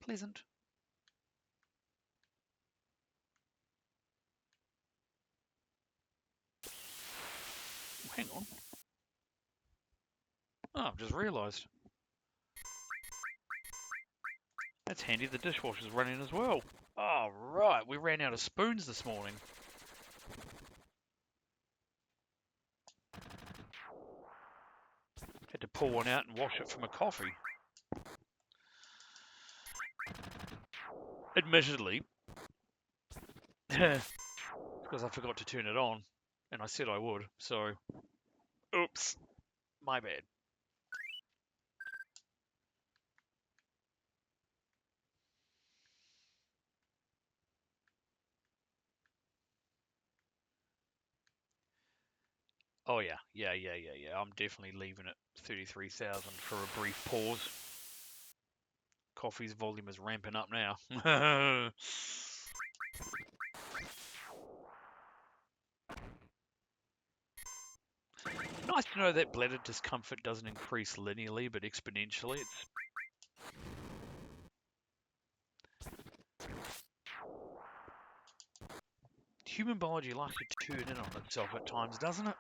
Pleasant. Oh, hang on. Oh, I've just realised. That's handy, the dishwasher's running as well. Oh, right, we ran out of spoons this morning. Had to pull one out and wash it from a coffee. Admittedly, because I forgot to turn it on, and I said I would, so, oops, my bad. Oh yeah, I'm definitely leaving it 33,000 for a brief pause. Coffee's volume is ramping up now. Nice to know that bladder discomfort doesn't increase linearly, but exponentially. Human biology likes to turn in on itself at times, doesn't it?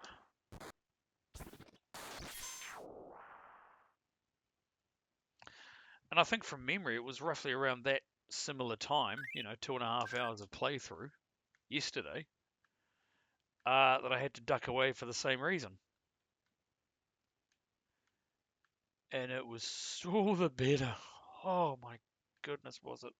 And I think from memory, it was roughly around that similar time, 2.5 hours of playthrough yesterday, that I had to duck away for the same reason. And it was all the better. Oh my goodness, was it?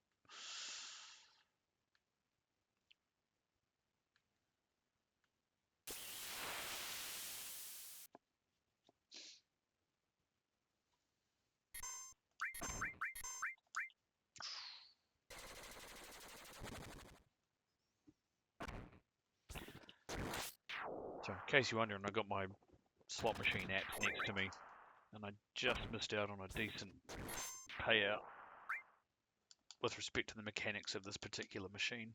So, in case you're wondering, I got my slot machine app next to me, and I just missed out on a decent payout with respect to the mechanics of this particular machine.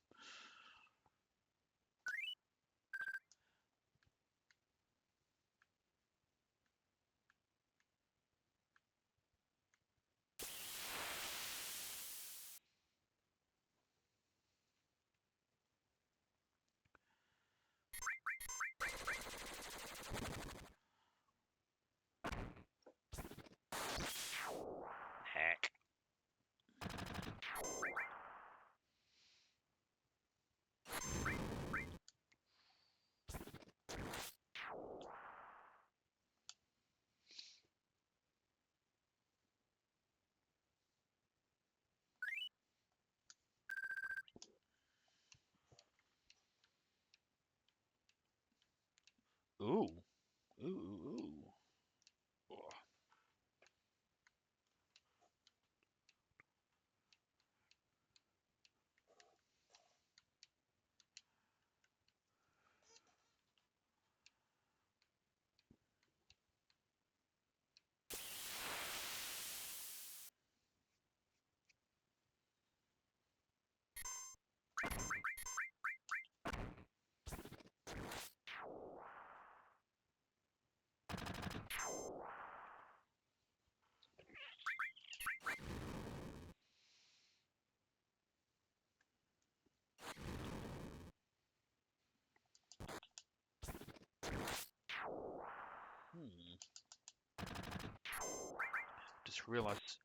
just realised.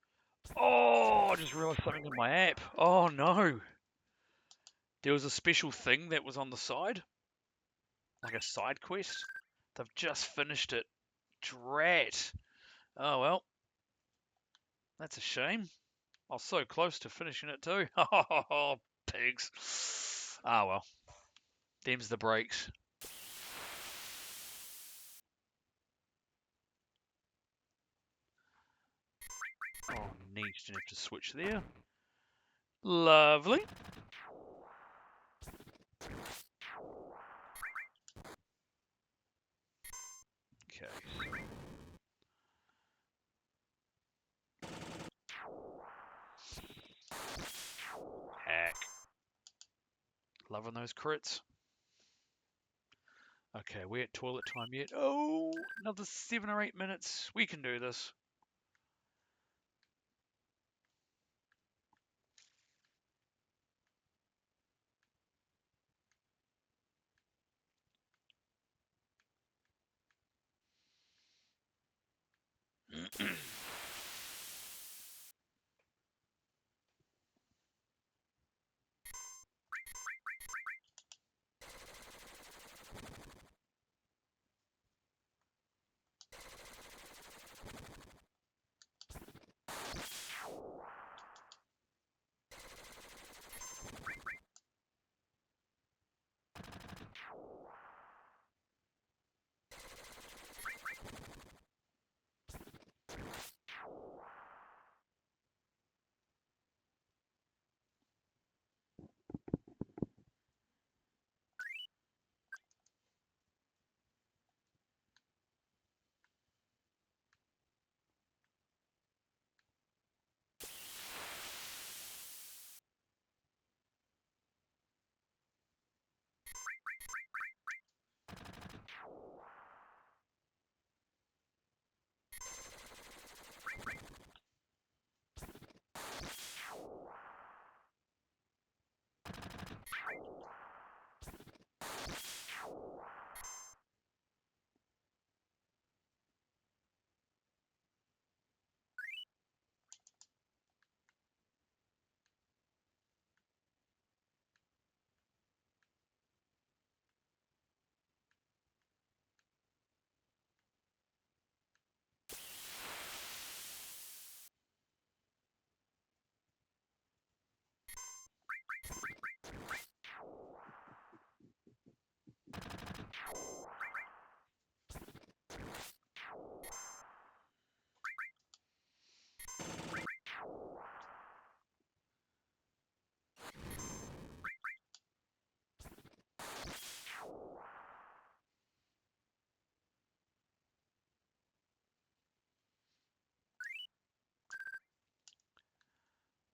Oh, I just realised something in my app. Oh no. There was a special thing that was on the side, like a side quest. They've just finished it. Drat. Oh well, that's a shame. I was so close to finishing it too. Oh, pigs. Ah well, them's the breaks. Oh, neat. Didn't have to switch there. Lovely. Okay. Hack. Loving those crits. Okay, we're at toilet time yet. Oh, another 7 or 8 minutes. We can do this.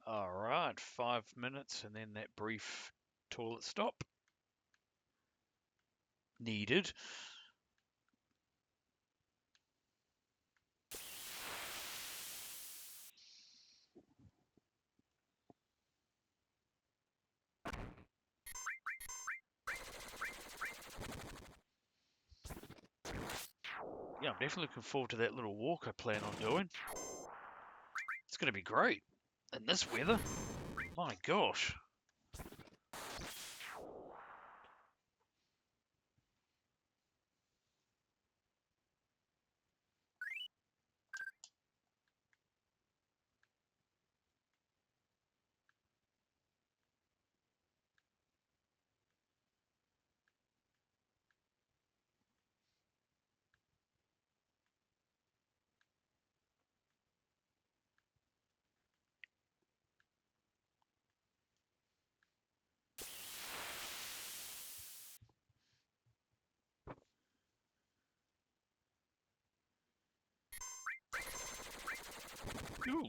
All right, 5 minutes and then that brief toilet stop. Needed. Yeah, I'm definitely looking forward to that little walk I plan on doing. It's going to be great. In this weather, my gosh. Ooh.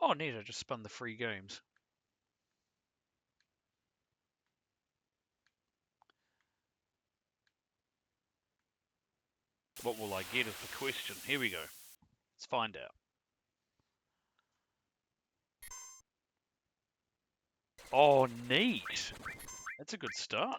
Oh, neat, I just spun the free games. What will I get is the question. Here we go. Let's find out. Oh, neat. That's a good start.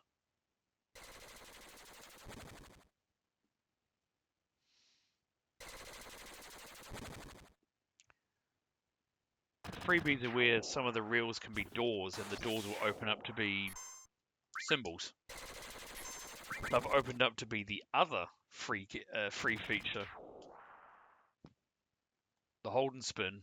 Freebies are where some of the reels can be doors, and the doors will open up to be symbols. They've opened up to be the other free feature, the hold and spin.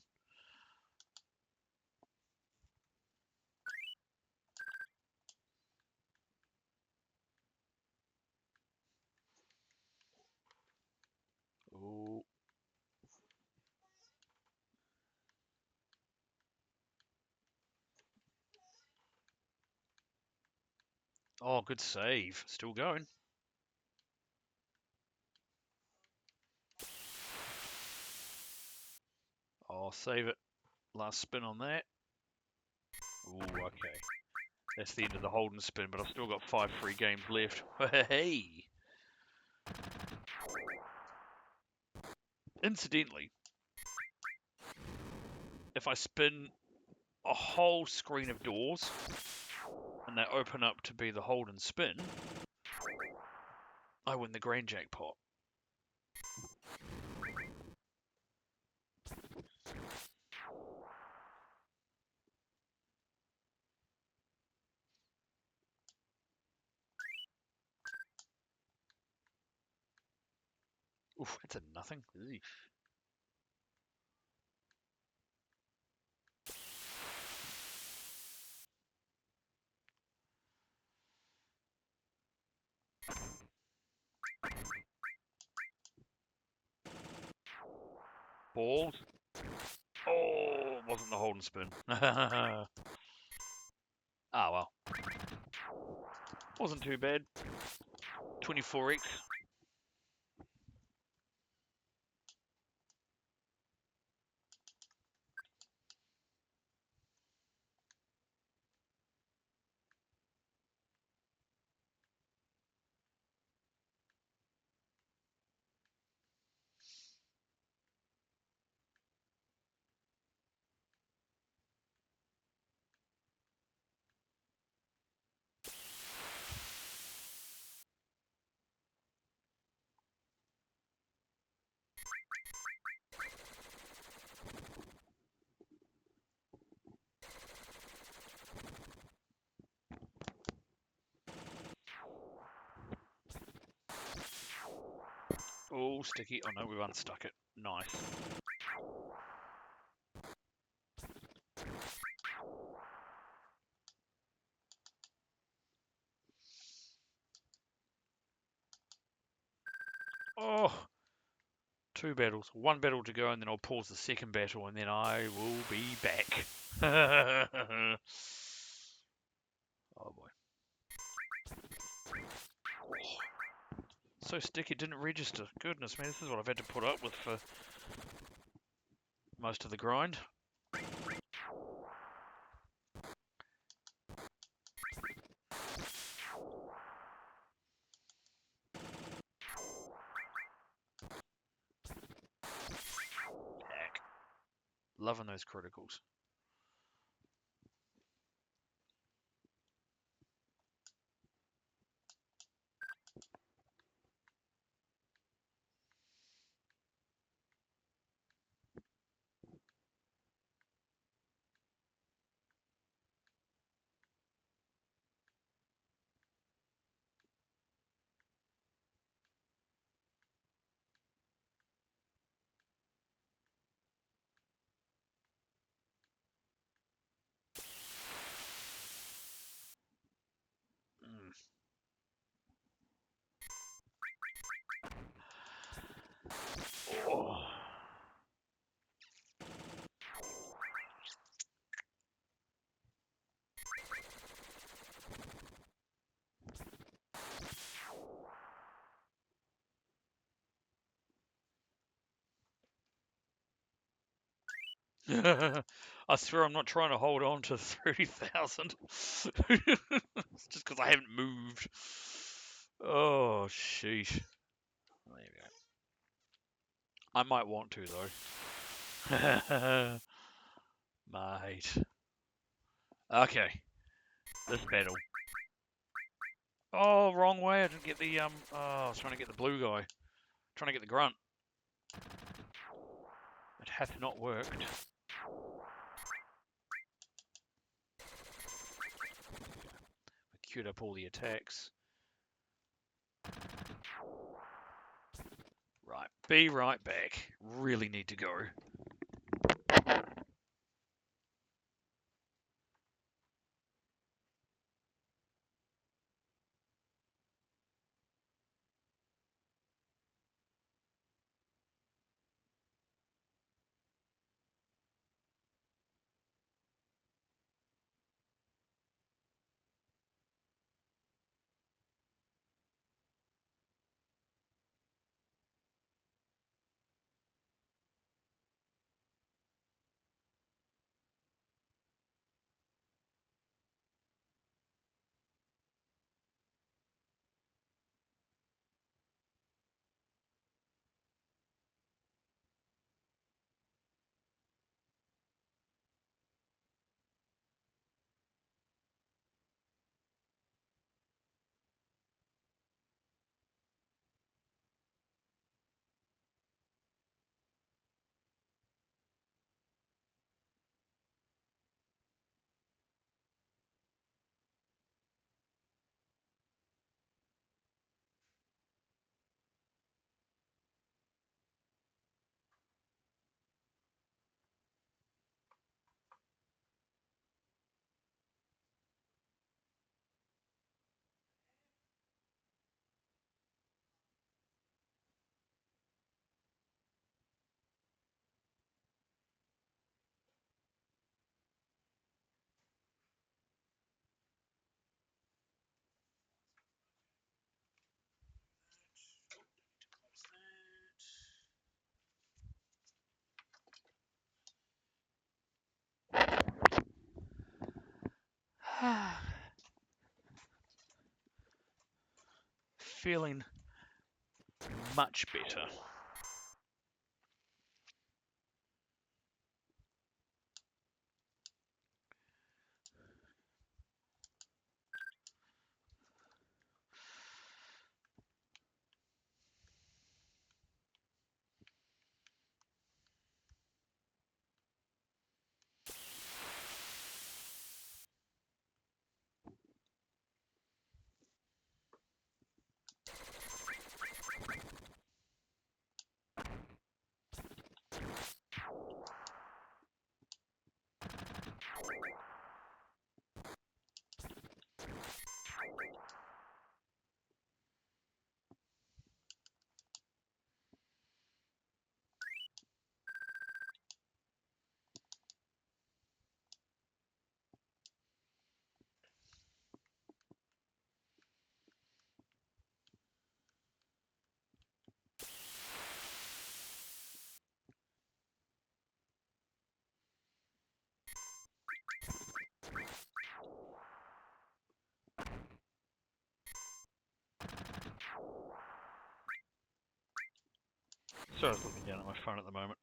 Ooh. Oh, good save. Still going. I'll save it. Last spin on that. Ooh, okay. That's the end of the hold and spin, but I've still got 5 free games left. Hey! Incidentally, if I spin a whole screen of doors and they open up to be the hold and spin, I win the grand jackpot. Oof, that's a nothing. Eesh. Balls. Oh, wasn't the hold and spin. Ah, well. Wasn't too bad. 24x. Oh, sticky. Oh no, we've unstuck it. Nice. Oh, 2 battles. 1 battle to go, and then I'll pause the second battle, and then I will be back. Oh boy. So sticky, it didn't register. Goodness me, this is what I've had to put up with for most of the grind. Heck. Loving those criticals. Mm. Oh. I swear I'm not trying to hold on to 30,000. It's just because I haven't moved. Oh, sheesh. There we go. I might want to, though. Mate. Okay. This battle. Oh, wrong way. I didn't get the, oh, I was trying to get the blue guy. Trying to get the grunt. It hath not worked. We queued up all the attacks. Right. Be right back. Really need to go. Feeling much better. So I was looking down at my phone at the moment.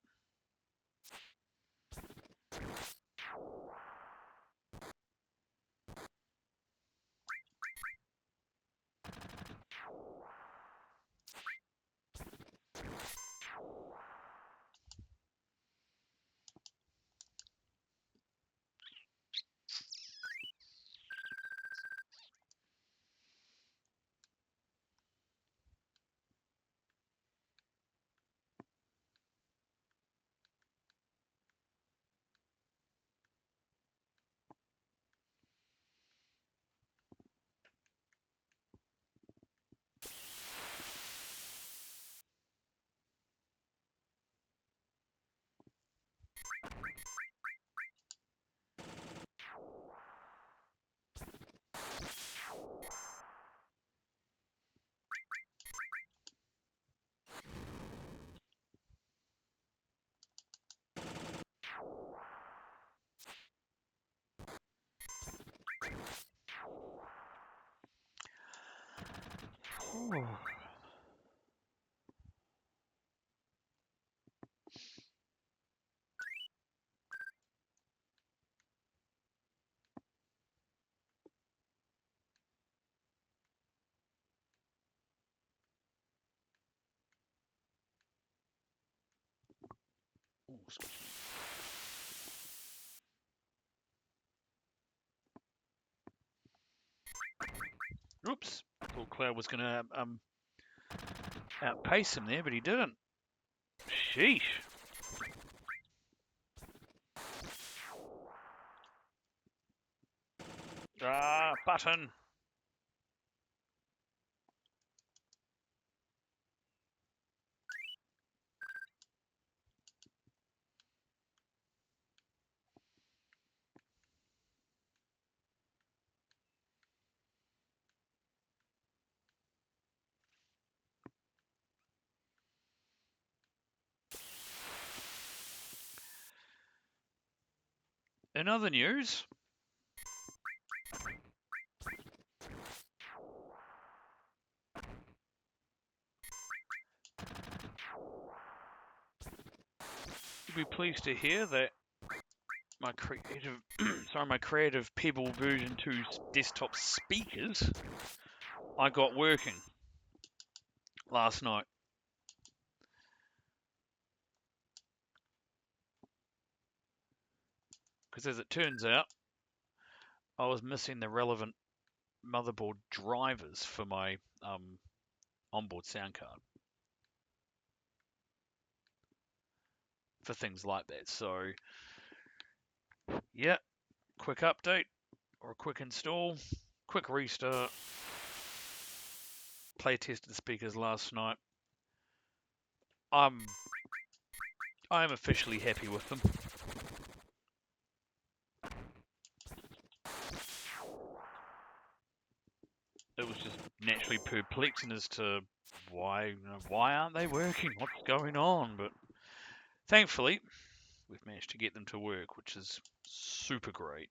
excuse me. Oops. Thought Cloud was going to outpace him there, but he didn't. Sheesh. Ah, button. In other news, you'll be pleased to hear that my creative Pebble version 2 desktop speakers I got working last night. Because as it turns out, I was missing the relevant motherboard drivers for my onboard sound card for things like that. So, yeah, quick update or a quick install, quick restart. Play tested the speakers last night. I'm officially happy with them. It was just naturally perplexing as to why aren't they working? What's going on? But thankfully, we've managed to get them to work, which is super great.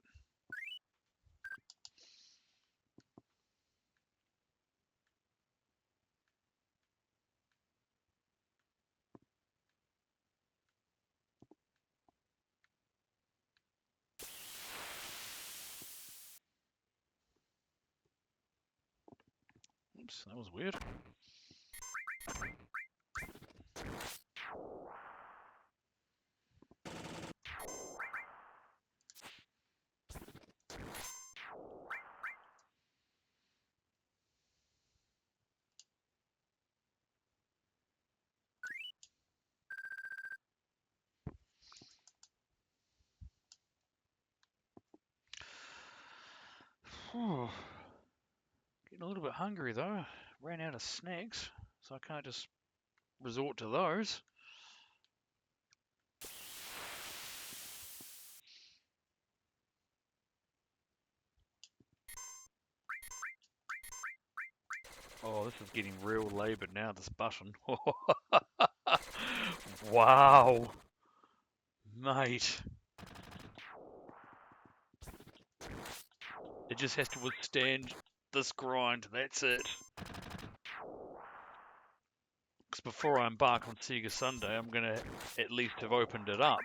Oops, that was weird. Getting a little bit hungry though. Ran out of snacks, so I can't just resort to those. Oh, this is getting real laboured now, this button. Wow. Mate. It just has to withstand this grind, that's it. Because before I embark on Sega Sunday, I'm going to at least have opened it up.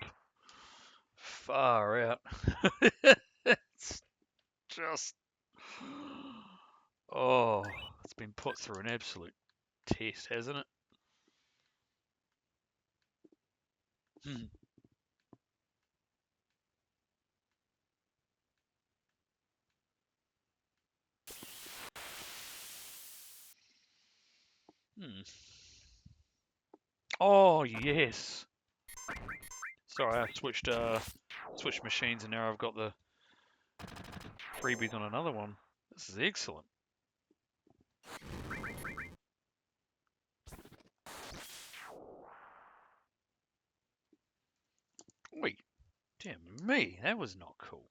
Far out. It's just... Oh, it's been put through an absolute test, hasn't it? Hmm. Oh, yes. Sorry, I switched machines and now I've got the freebies on another one. This is excellent. Wait, damn me, that was not cool.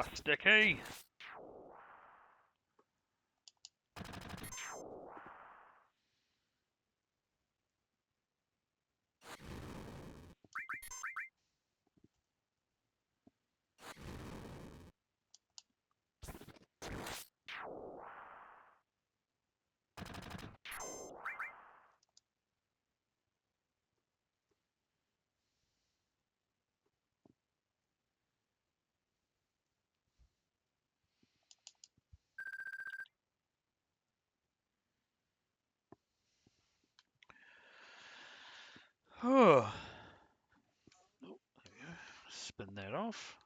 Ah, sticky! Oh, there we go. Spin that off.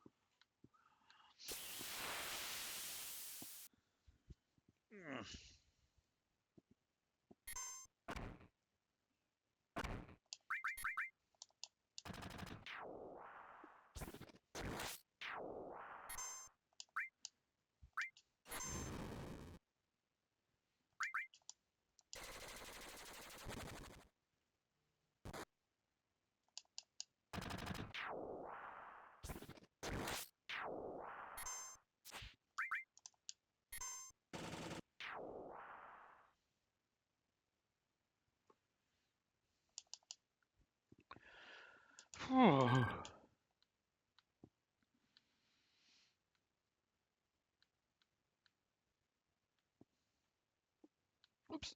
Oh. Oops.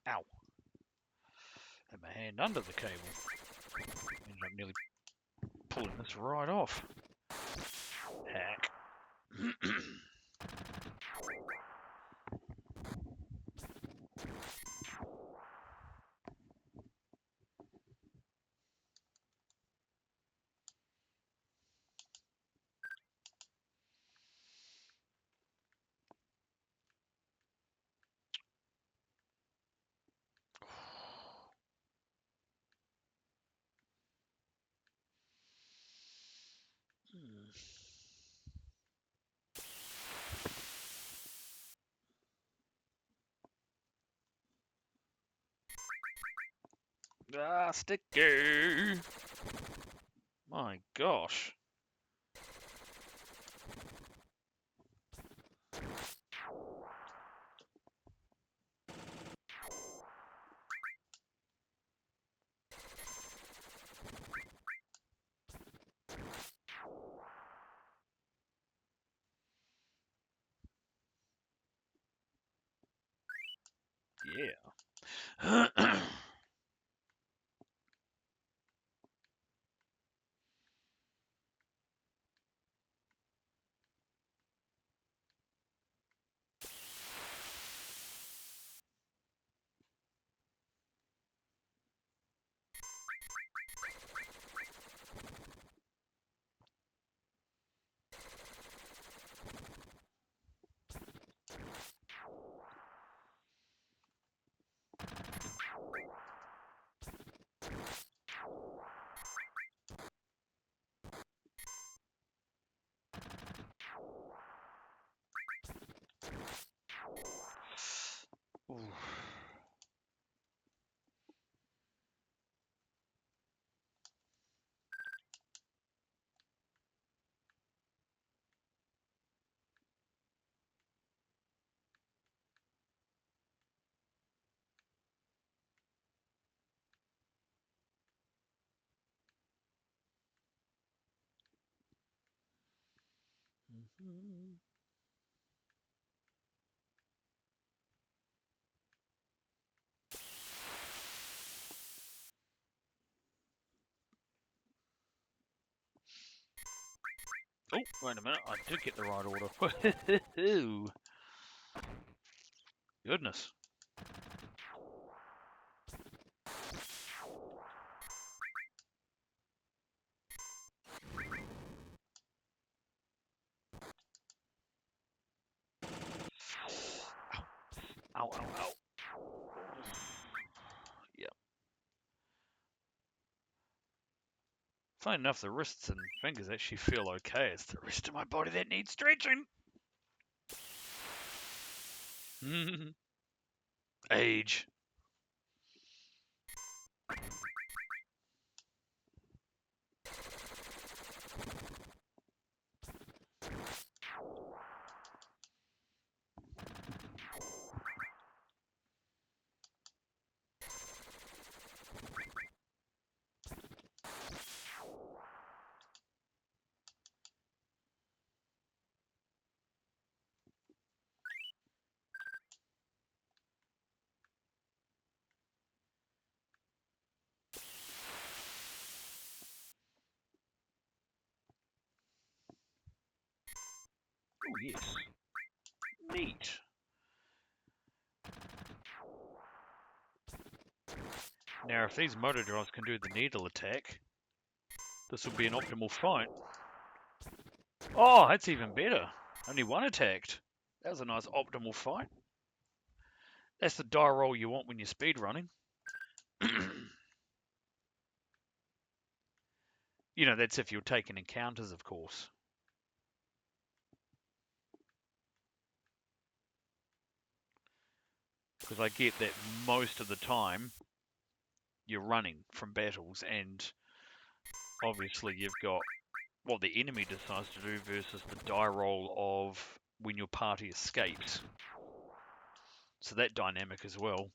Ow. Had my hand under the cable. Ended up nearly pulling this right off. Hack. Ah, sticky! My gosh. Yeah. Oh, wait a minute. I did get the right order. Goodness. Ow, ow, ow. Yep. Funny enough, the wrists and fingers actually feel okay. It's the rest of my body that needs stretching. Age. Oh, yes. Neat. Now, if these motor drives can do the needle attack, this will be an optimal fight. Oh, that's even better. Only one attacked. That was a nice optimal fight. That's the die roll you want when you're speed running. You know, that's if you're taking encounters, of course. Because I get that most of the time you're running from battles, and obviously you've got what the enemy decides to do versus the die roll of when your party escapes. So that dynamic as well.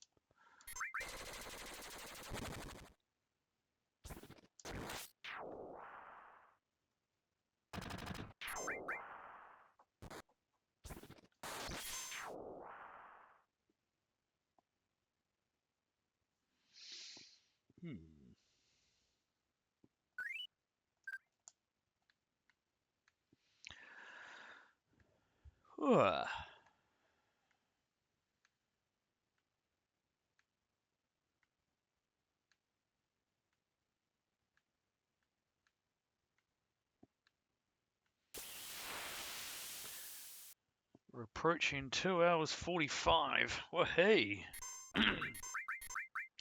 We're approaching 2 hours 45. Well, hey.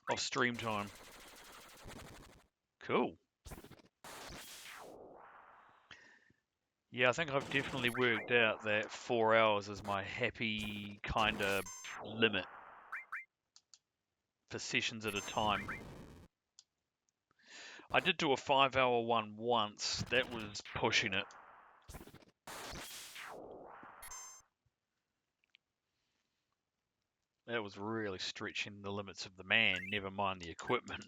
Of stream time. Cool. Yeah, I think I've definitely worked out that 4 hours is my happy kind of limit for sessions at a time. I did do a 5-hour one once. That was pushing it. That was really stretching the limits of the man, never mind the equipment.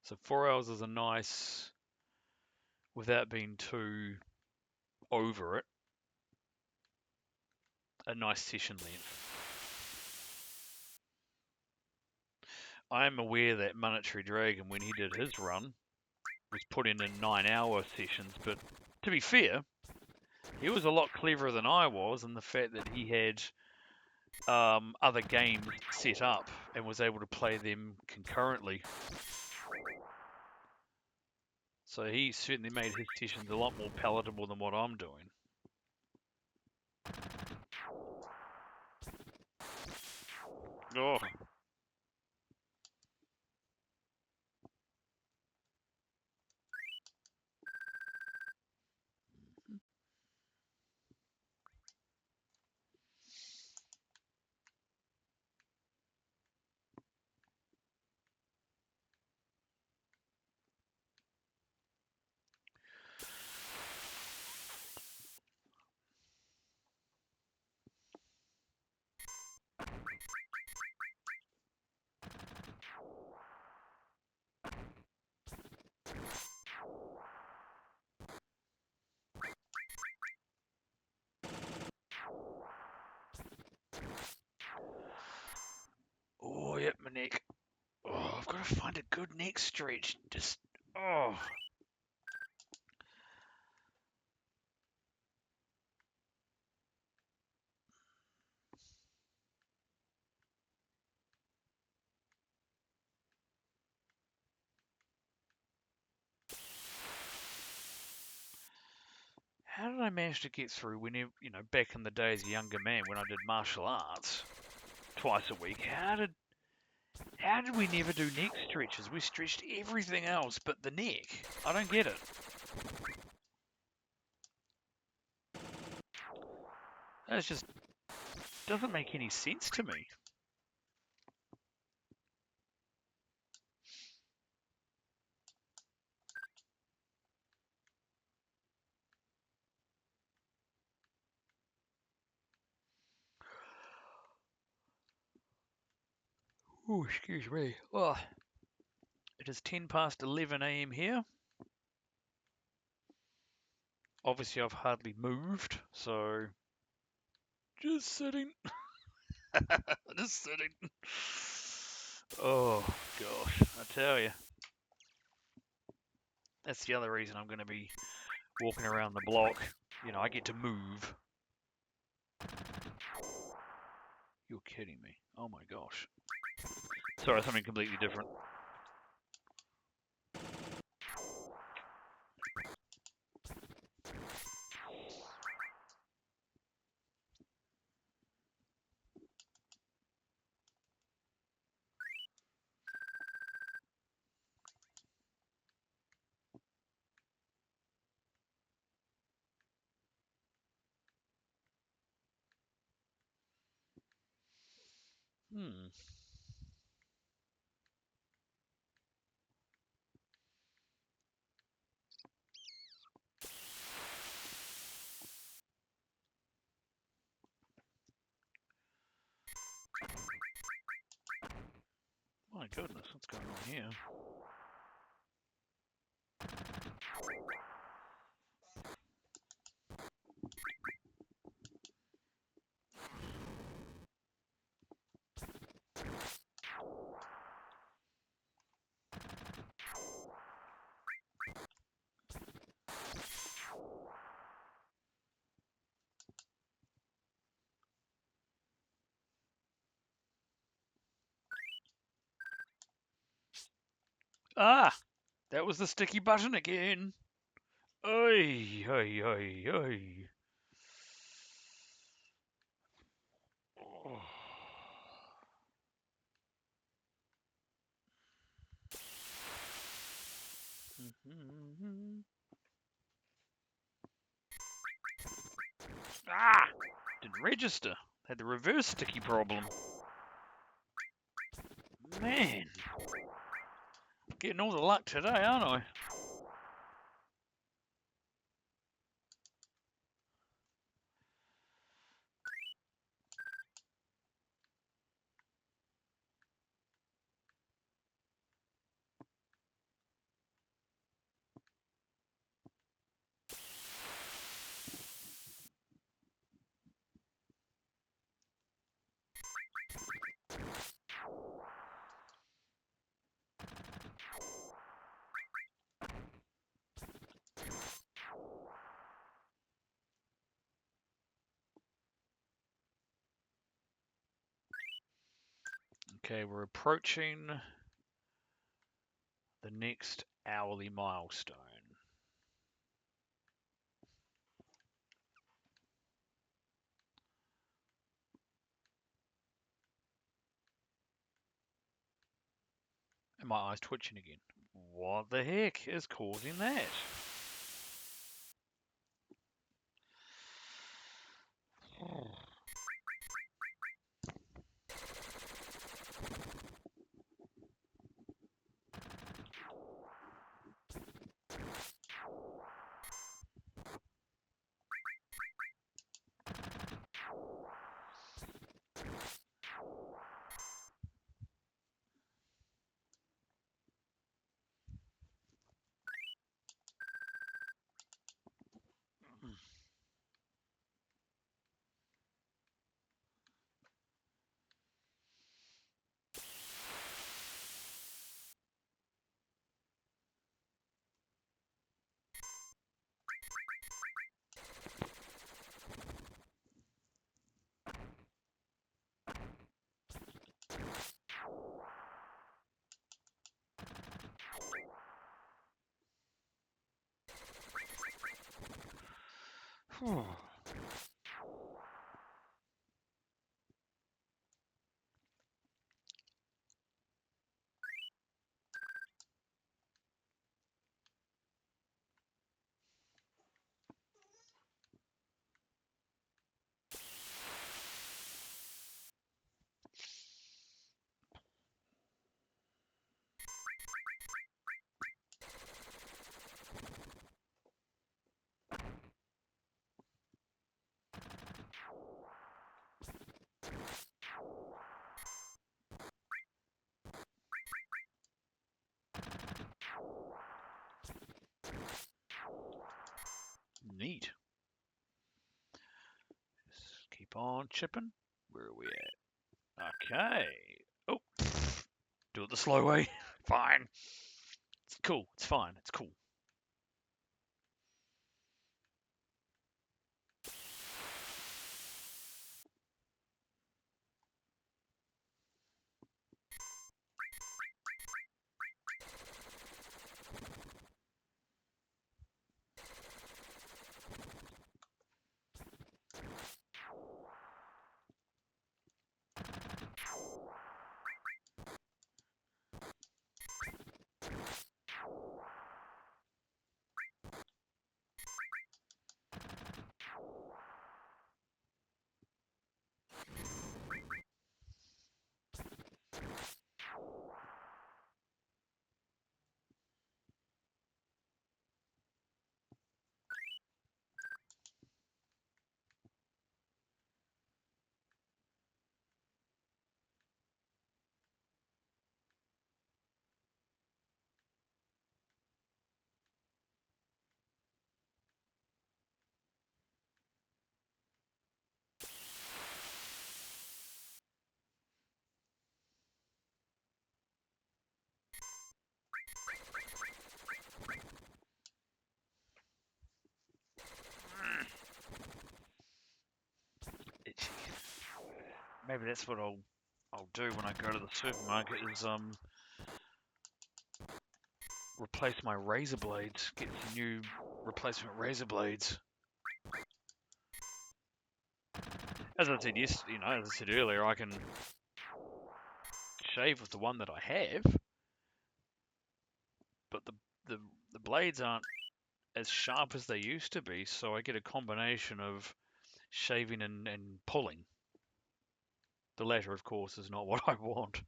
So 4 hours is a nice, without being too over it, a nice session length. I am aware that Monetary Dragon, when he did his run, was putting in 9-hour sessions, but to be fair, he was a lot cleverer than I was in the fact that he had other games set up and was able to play them concurrently. So he certainly made his sessions a lot more palatable than what I'm doing. Oh. good neck stretch. Just, oh. How did I manage to get through when, you know, back in the day as a younger man when I did martial arts twice a week? How did we never do neck stretches? We stretched everything else but the neck. I don't get it. That just doesn't make any sense to me. Oh, excuse me. Oh, it is 10 past 11 a.m. here. Obviously, I've hardly moved, so just sitting. Just sitting. Oh, gosh. I tell you. That's the other reason I'm going to be walking around the block. You know, I get to move. You're kidding me. Oh my gosh. Sorry, something completely different. My goodness, what's going on here? Ah! That was the sticky button again. Oi, oi, oi, oi. Oh. Ah! Didn't register. Had the reverse sticky problem. Man. Getting all the luck today, aren't I? Okay, we're approaching the next hourly milestone. And my eyes twitching again. What the heck is causing that? Keep on chipping. Where are we at? Okay. Oh, do it the slow way. Fine. It's cool. It's fine. It's cool. Itchy. Maybe that's what I'll do when I go to the supermarket is replace my razor blades. Get some new replacement razor blades. As I said as I said earlier, I can shave with the one that I have, but the blades aren't as sharp as they used to be, so I get a combination of shaving and pulling. The latter, of course, is not what I want.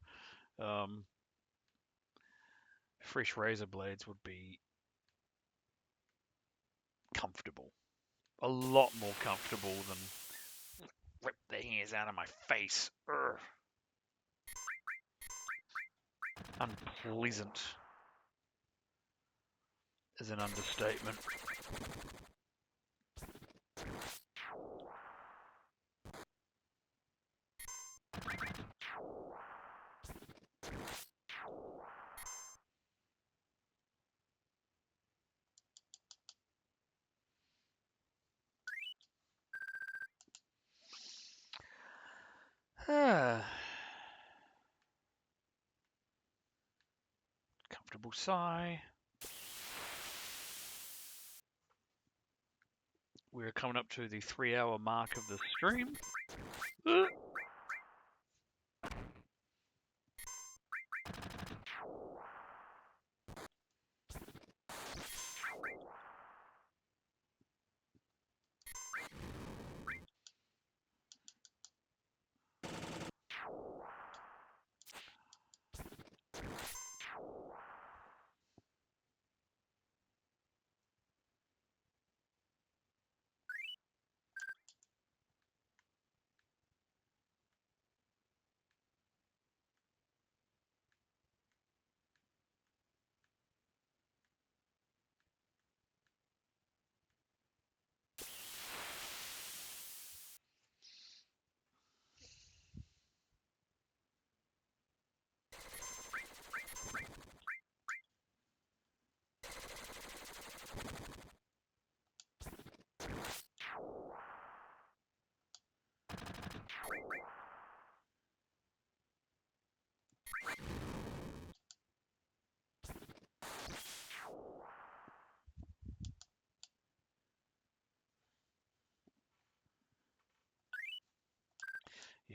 Fresh razor blades would be comfortable. A lot more comfortable than rip the hairs out of my face. Urgh. Unpleasant is an understatement. Comfortable sigh. We're coming up to the 3-hour mark of the stream.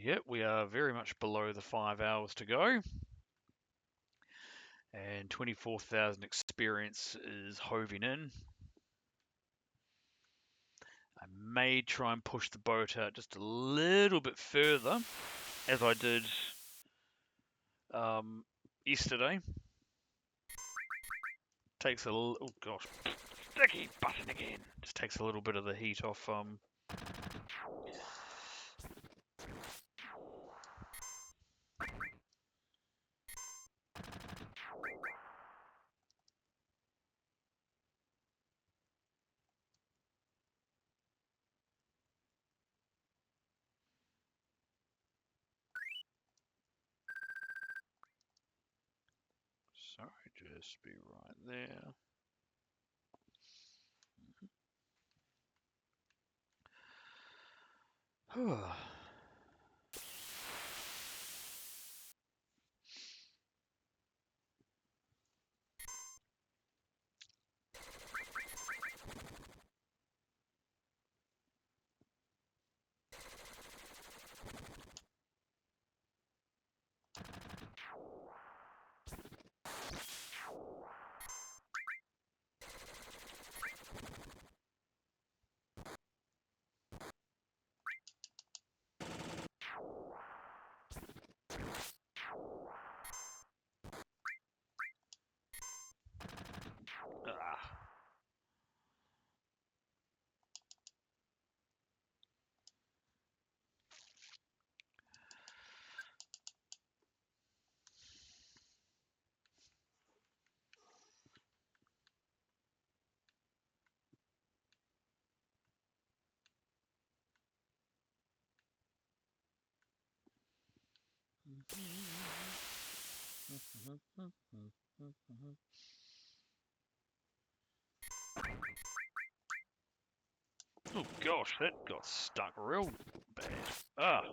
Yep, we are very much below the 5 hours to go. And 24,000 experience is hoving in. I may try and push the boat out just a little bit further, as I did yesterday. Takes a little, oh gosh, sticky button again. Just takes a little bit of the heat off Sorry, just be right there. Ah. Oh gosh, that got stuck real bad. Ah.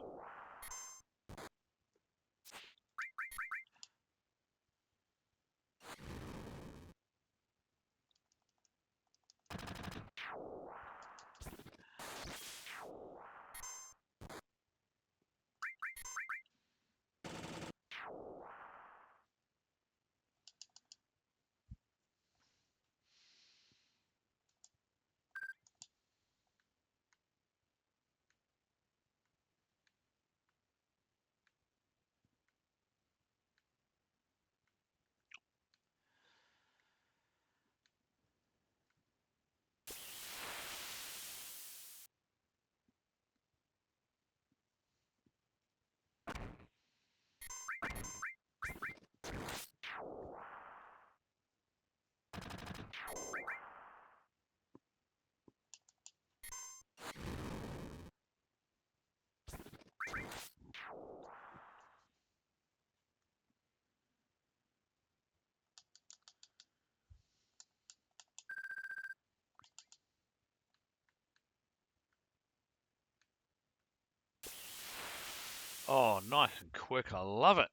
Oh, nice and quick. I love it.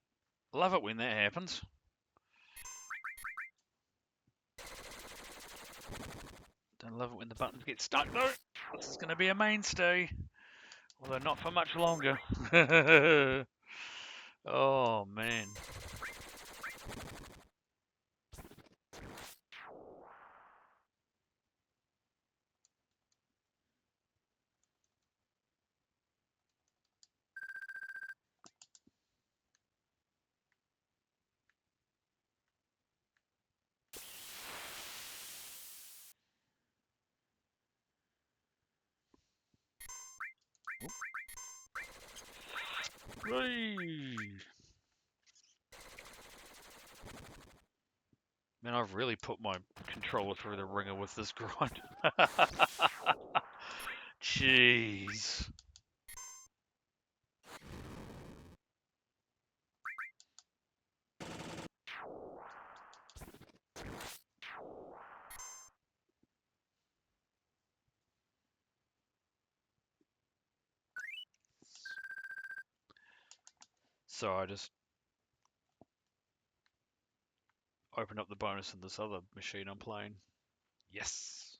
Love it when that happens. Don't love it when the buttons get stuck though. This is going to be a mainstay. Although not for much longer. Oh man. Whee! Man, I've really put my controller through the ringer with this grind. Jeez. So I just opened up the bonus in this other machine I'm playing. Yes.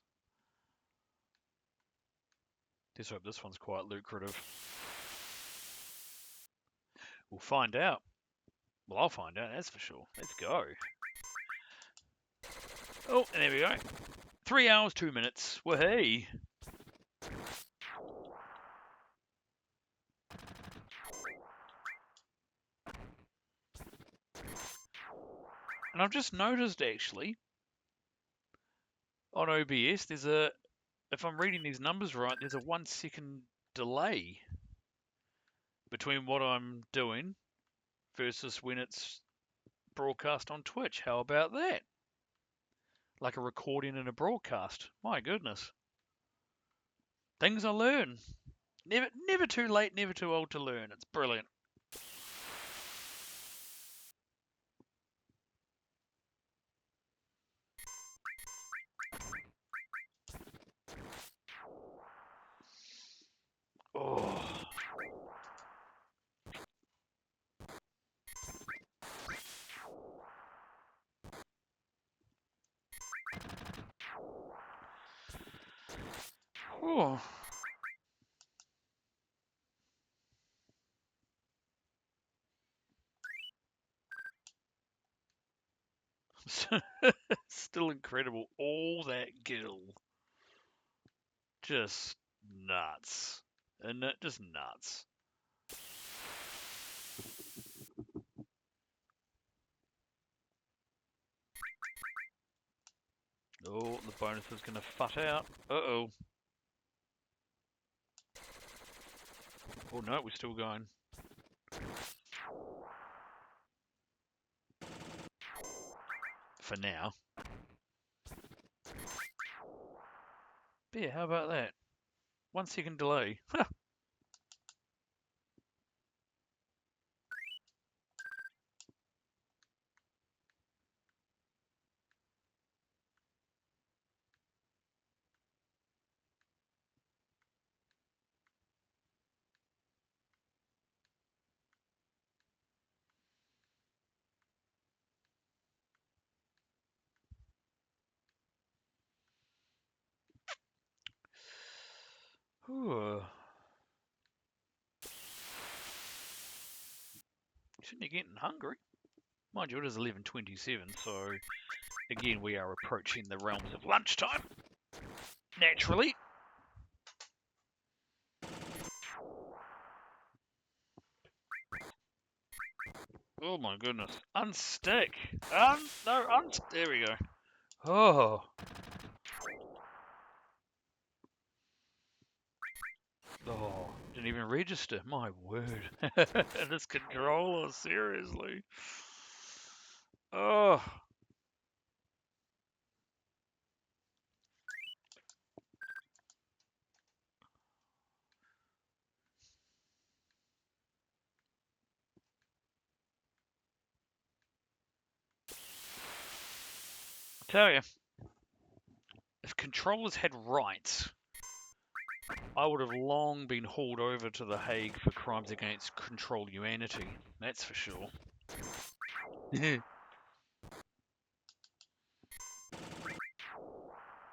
Let's hope this one's quite lucrative. We'll find out. Well, I'll find out, that's for sure. Let's go. Oh, and there we go. 3 hours, 2 minutes. Wahey. And I've just noticed, actually, on OBS, there's a, if I'm reading these numbers right, there's a 1 second delay between what I'm doing versus when it's broadcast on Twitch. How about that? Like a recording and a broadcast. My goodness. Things I learn. Never too late, never too old to learn. It's brilliant. Oh. Still incredible. All that gill. Just nuts. And just nuts. Oh, the bonus is going to fut out. Uh-oh. Oh no, we're still going. For now. But yeah, how about that? 1 second delay. Ooh. Shouldn't you getting hungry? Mind you, it is 11:27, so again we are approaching the realms of lunchtime. Naturally. Oh my goodness. Unstick. There we go. Oh. Oh, didn't even register. My word. This controller, seriously. Oh. I tell you, if controllers had rights, I would have long been hauled over to The Hague for crimes against control humanity. That's for sure.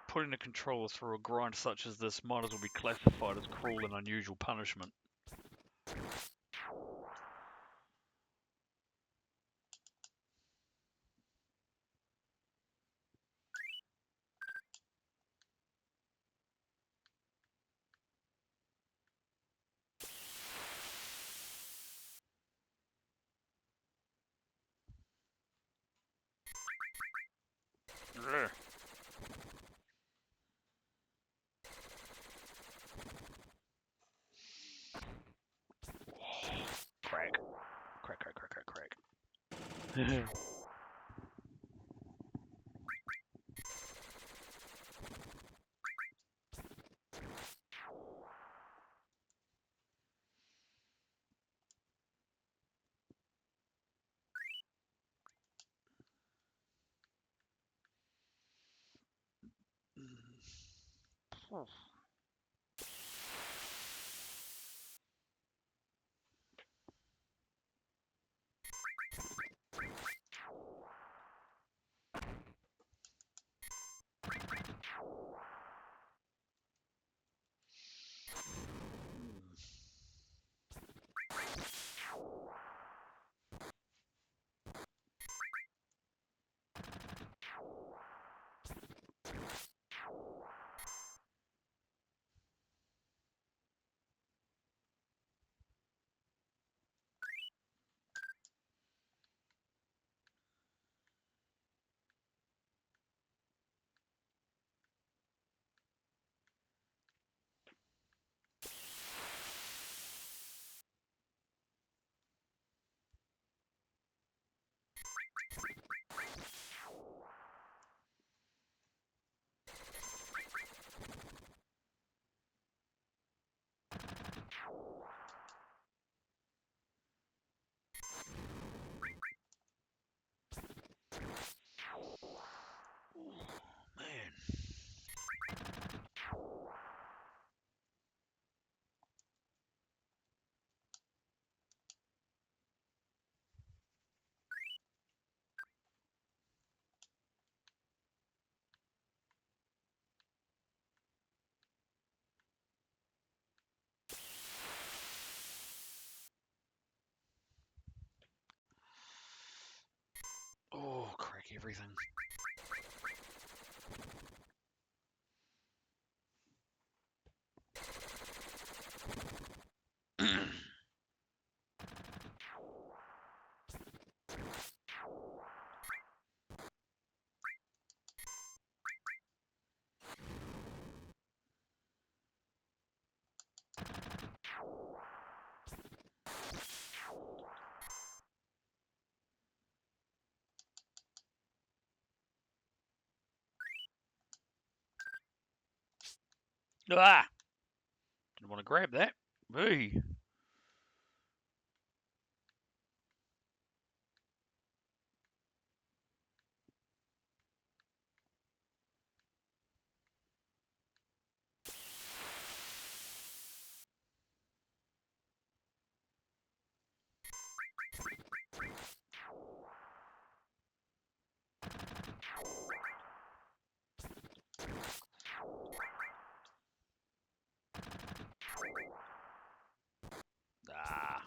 Putting a controller through a grind such as this might as well be classified as cruel and unusual punishment. Ugh. Crack. Crack, crack, crack, crack, crack. everything. Ah! Didn't want to grab that. Hey. Ah.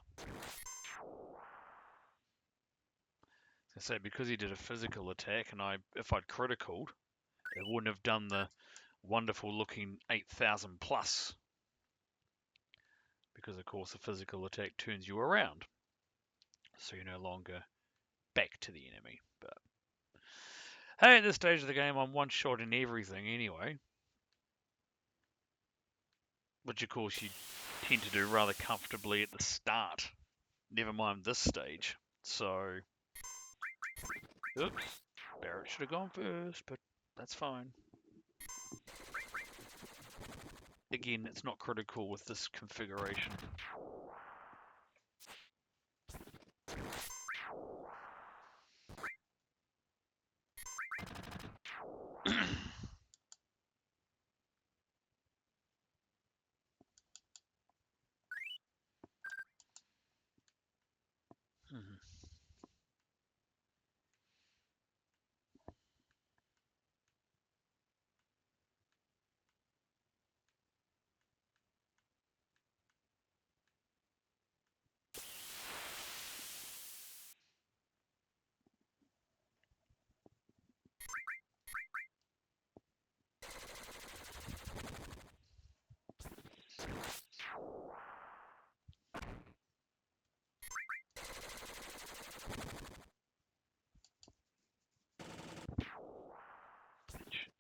I say because he did a physical attack, and if I'd criticaled, it wouldn't have done the wonderful looking 8,000 plus. Because of course a physical attack turns you around, so you're no longer back to the enemy. But hey, at this stage of the game, I'm one-shotting everything anyway, which of course you tend to do rather comfortably at the start. Never mind this stage. So, oops, Barrett should have gone first, but that's fine. Again, it's not critical with this configuration.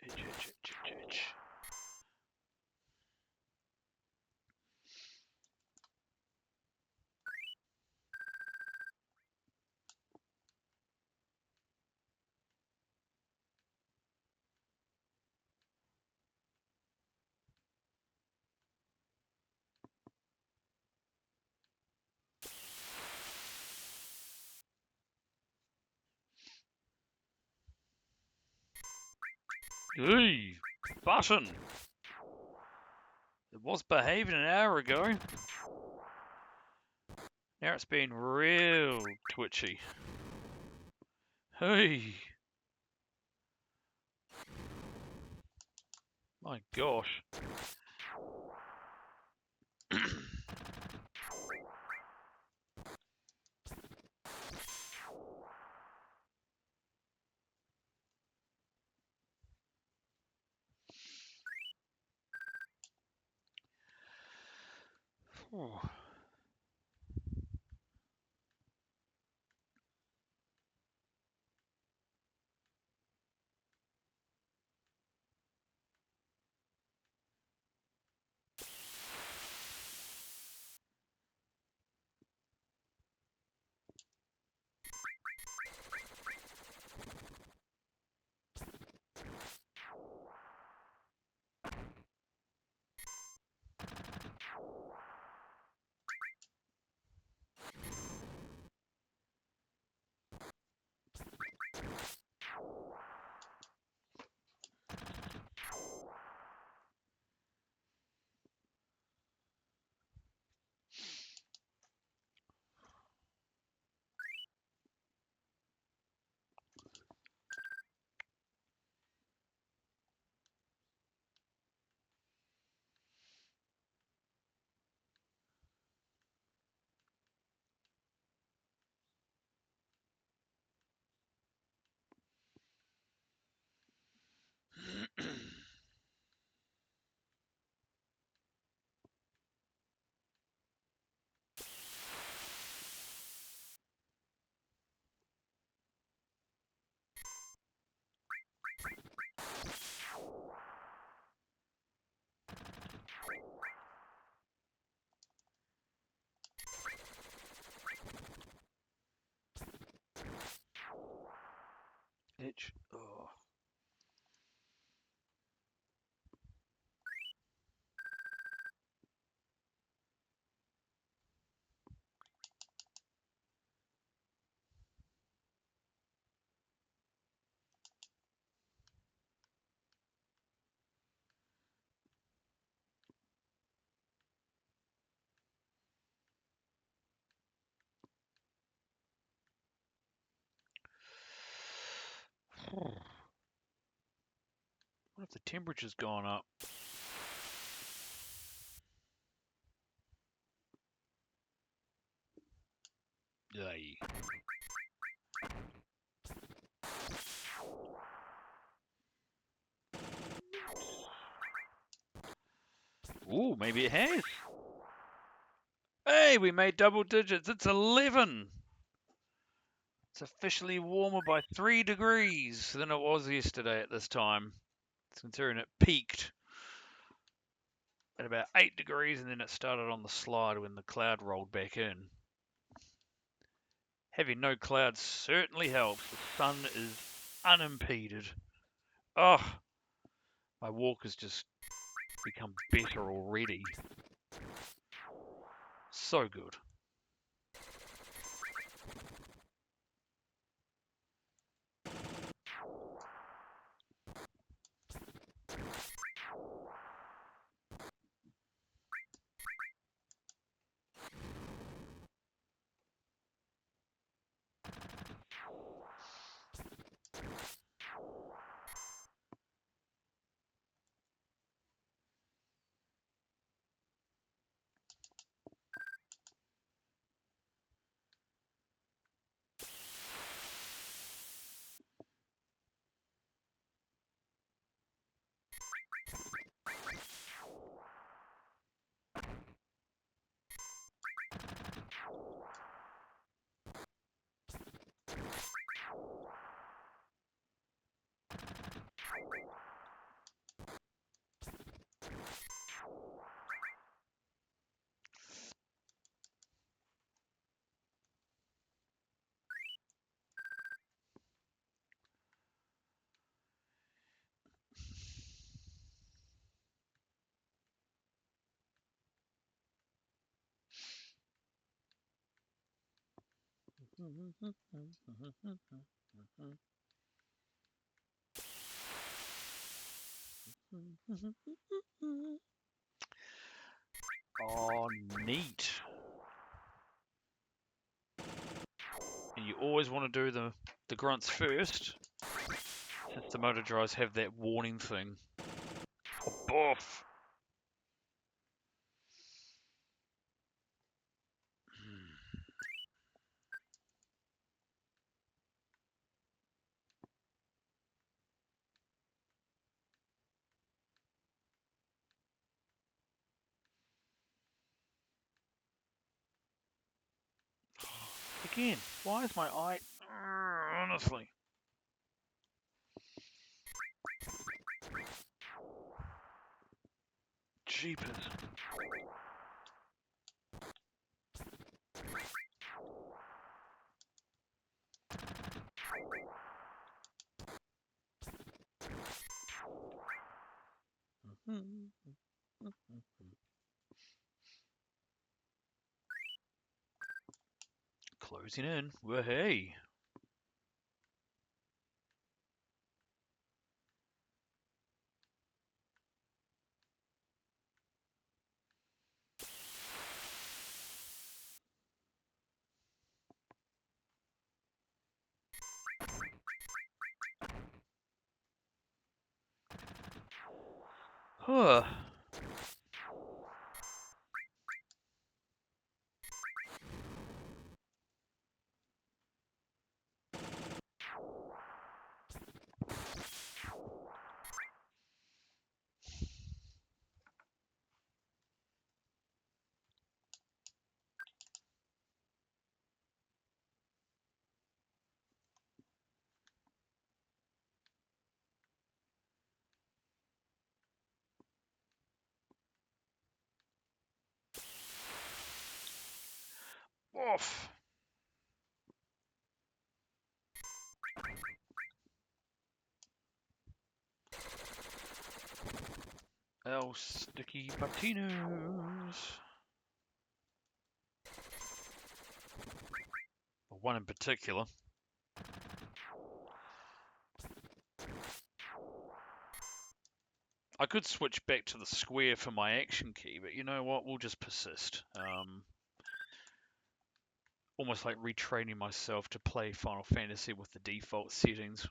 Itch. Hey, button! It was behaving an hour ago. Now it's been real twitchy. Hey! My gosh. Oh. What if the temperature's gone up? Yay. Ooh, maybe it has. Hey, we made double digits. It's 11. It's officially warmer by 3 degrees than it was yesterday at this time. Considering it peaked at about 8 degrees and then it started on the slide when the cloud rolled back in. Having no clouds certainly helps. The sun is unimpeded. Oh, my walk has just become better already. So good. Oh, neat. And you always want to do the grunts first, since the motor drives have that warning thing. Oh, boof. Again, why is my eye... Honestly. Jeepers. Closing in. Wahey. Huh. Off. El Sticky Patinos. One in particular. I could switch back to the square for my action key, but you know what? We'll just persist. Almost like retraining myself to play Final Fantasy with the default settings.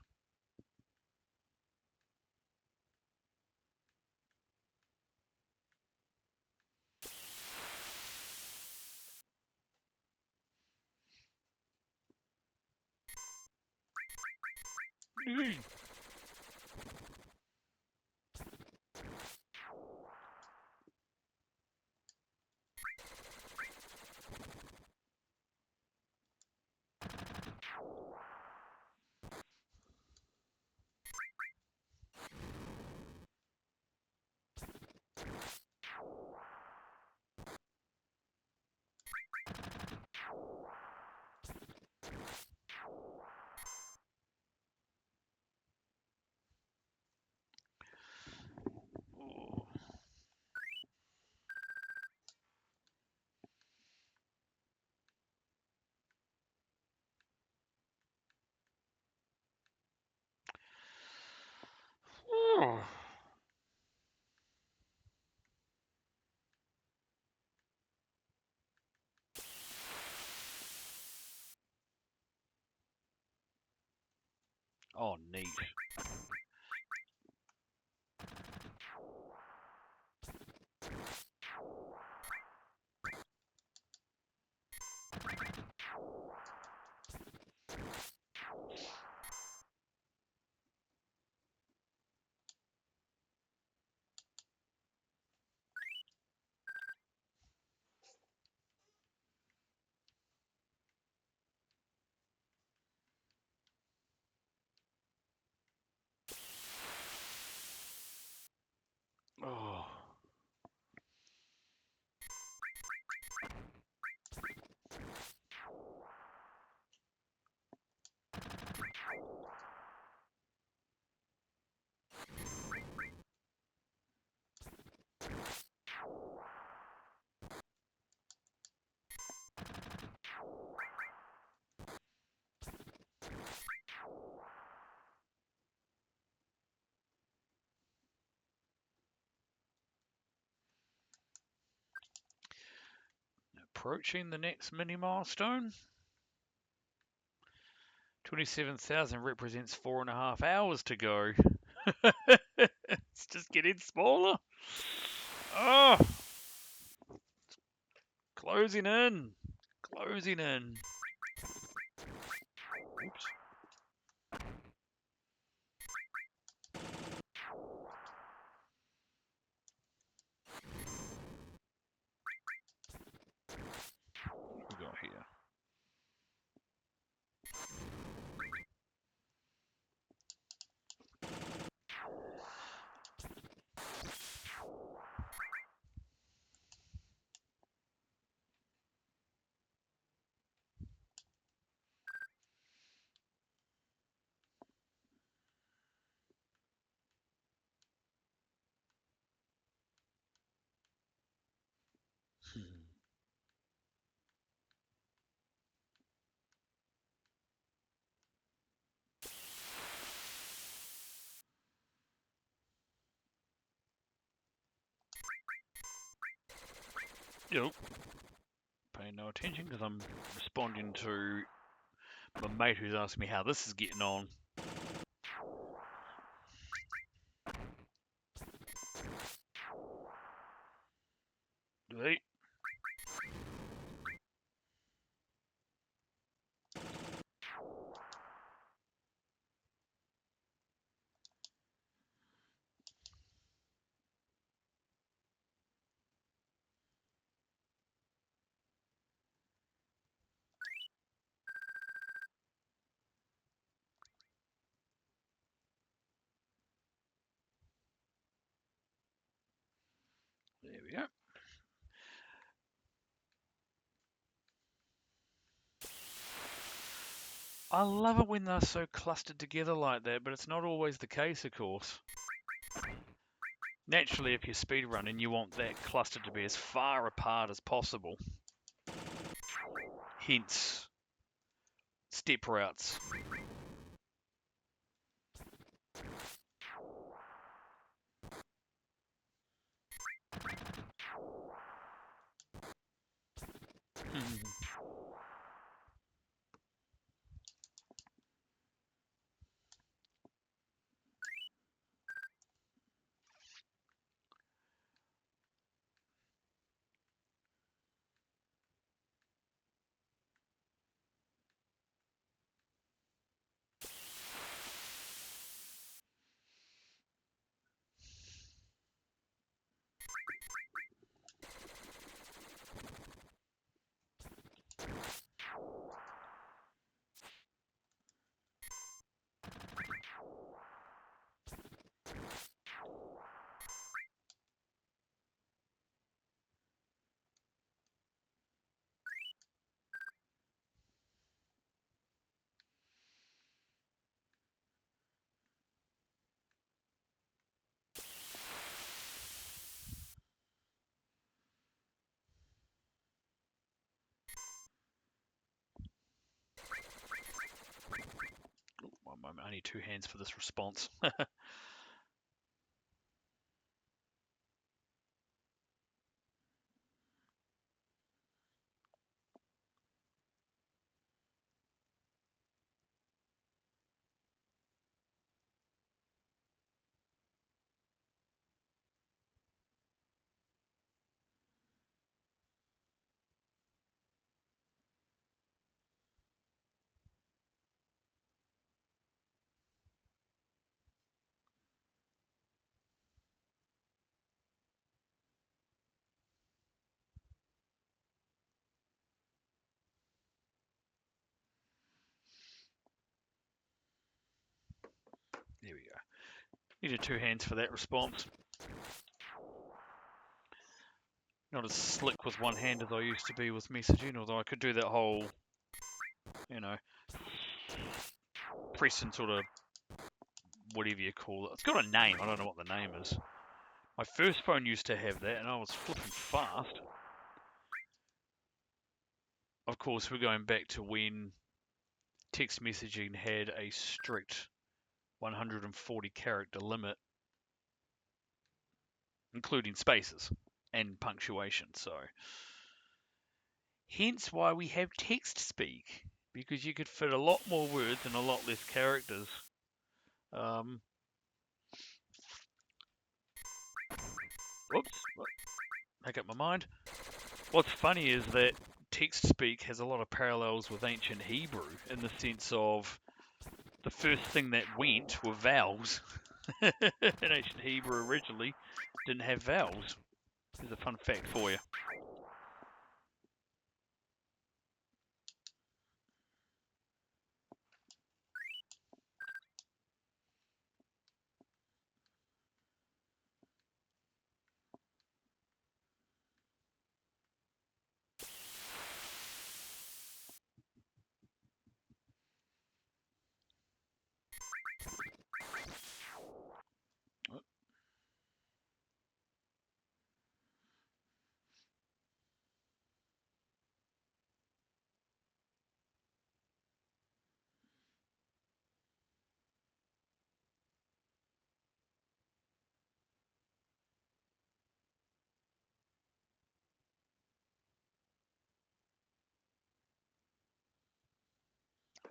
Oh. Oh, neat. Oh. Approaching the next mini milestone. 27,000 represents 4.5 hours to go. It's just getting smaller. Oh, closing in. Closing in. Oops. What have we got here? Yep. Paying no attention because I'm responding to my mate who's asking me how this is getting on. Right. There we go. I love it when they're so clustered together like that, but it's not always the case, of course. Naturally, if you're speedrunning, you want that cluster to be as far apart as possible. Hence, step routes. I need two hands for this response. There we go. Needed two hands for that response. Not as slick with one hand as I used to be with messaging, although I could do that whole, you know, press and sort of whatever you call it. It's got a name. I don't know what the name is. My first phone used to have that, and I was flipping fast. Of course, we're going back to when text messaging had a strict 140 character limit, including spaces and punctuation. So, hence why we have text speak, because you could fit a lot more words and a lot less characters. Whoops, make up my mind. What's funny is that text speak has a lot of parallels with ancient Hebrew in the sense of the first thing that went were vowels. In ancient Hebrew originally didn't have vowels. Here's a fun fact for you.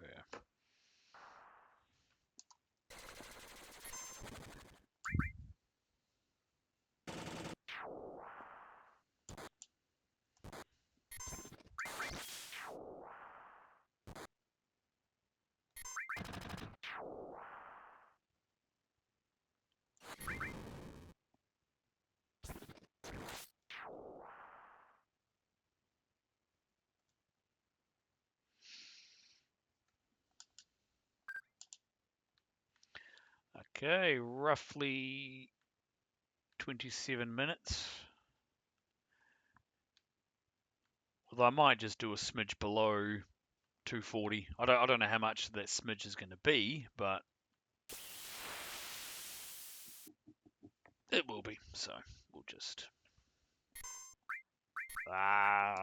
Yeah. Okay, roughly 27 minutes. Although I might just do a smidge below 240. I don't know how much that smidge is going to be, but it will be. So we'll just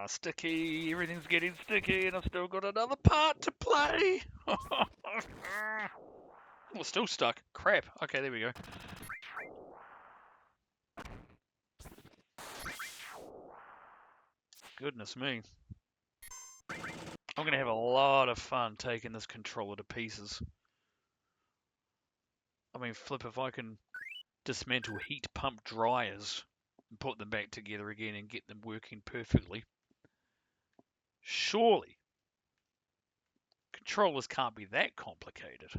sticky. Everything's getting sticky, and I've still got another part to play. We're still stuck. Crap. Okay, there we go. Goodness me. I'm going to have a lot of fun taking this controller to pieces. I mean, flip, if I can dismantle heat pump dryers and put them back together again and get them working perfectly, surely controllers can't be that complicated.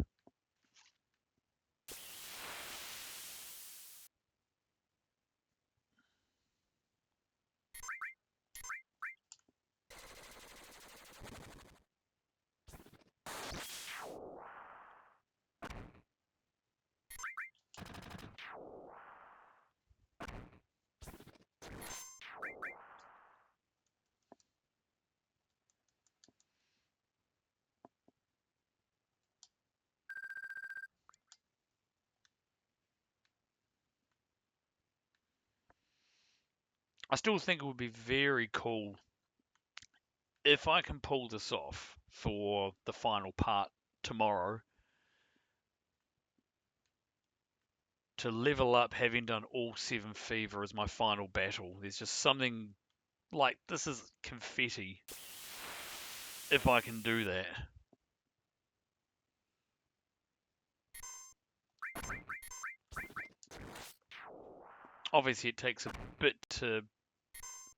I still think it would be very cool if I can pull this off for the final part tomorrow. to level up having done all 7 Fever as my final battle. There's just something like, this is confetti if I can do that. Obviously it takes a bit to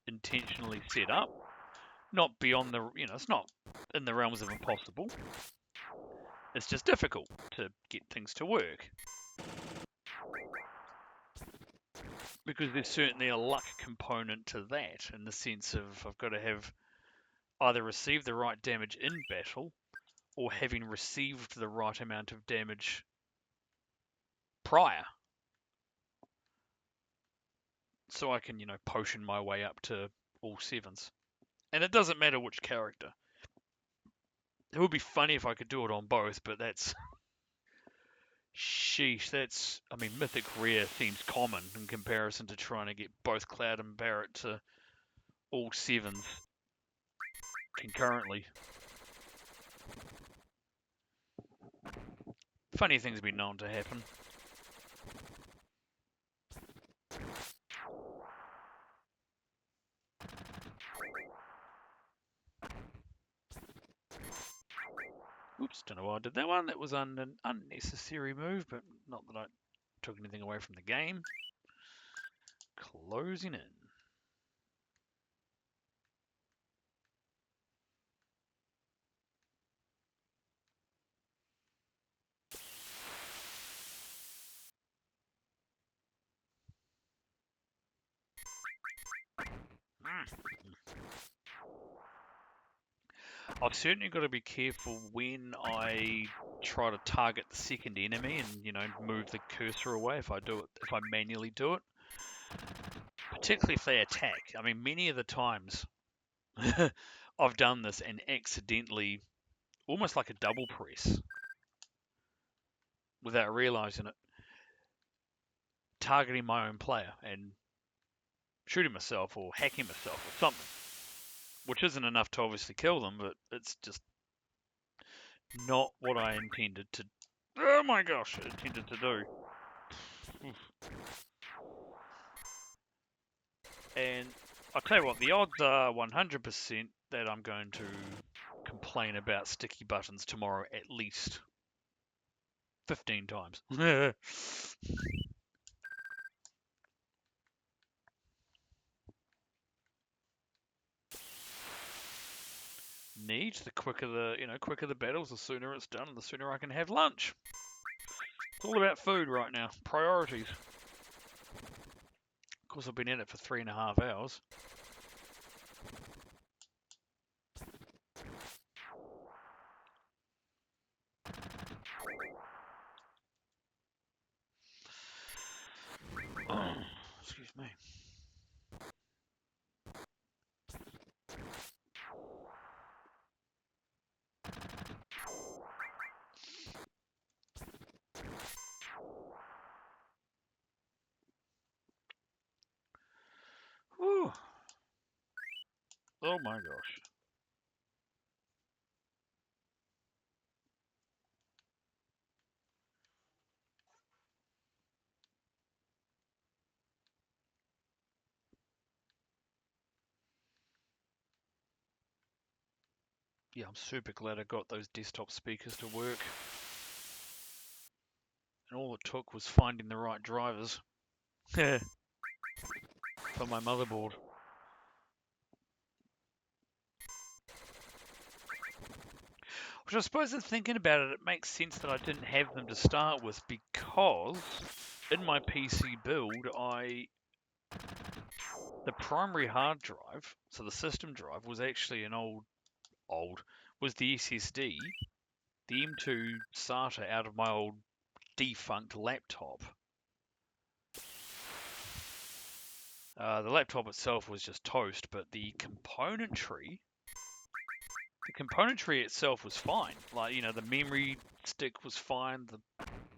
intentionally set up. Not beyond the, it's not in the realms of impossible. It's just difficult to get things to work. Because there's certainly a luck component to that, in the sense of I've got to have either received the right damage in battle, or having received the right amount of damage prior. So I can, potion my way up to all 7s. And it doesn't matter which character. It would be funny if I could do it on both, but that's... Sheesh, that's... I mean, Mythic Rare seems common in comparison to trying to get both Cloud and Barret to all 7s concurrently. Funny things have been known to happen. Oops, don't know why I did that one. That was an unnecessary move, but not that I took anything away from the game. Closing in. I've certainly got to be careful when I try to target the second enemy and, move the cursor away if I manually do it. Particularly if they attack. I mean, many of the times I've done this and accidentally, almost like a double press, without realizing it, targeting my own player and shooting myself or hacking myself or something. Which isn't enough to obviously kill them, but it's just not what I intended to... Oh my gosh, intended to do. And I'll tell you what, the odds are 100% that I'm going to complain about sticky buttons tomorrow at least 15 times. Neat. The quicker the battles, the sooner it's done, and the sooner I can have lunch. It's all about food right now. Priorities. Of course, I've been in it for 3.5 hours. Excuse me. Whew. Oh my gosh. Yeah, I'm super glad I got those desktop speakers to work. And all it took was finding the right drivers for my motherboard. Which I suppose, in thinking about it, it makes sense that I didn't have them to start with, because in my PC build, the primary hard drive, so the system drive, was actually an was the SSD, the M2 SATA out of my old defunct laptop. The laptop itself was just toast, but the componentry itself was fine. Like, the memory stick was fine, the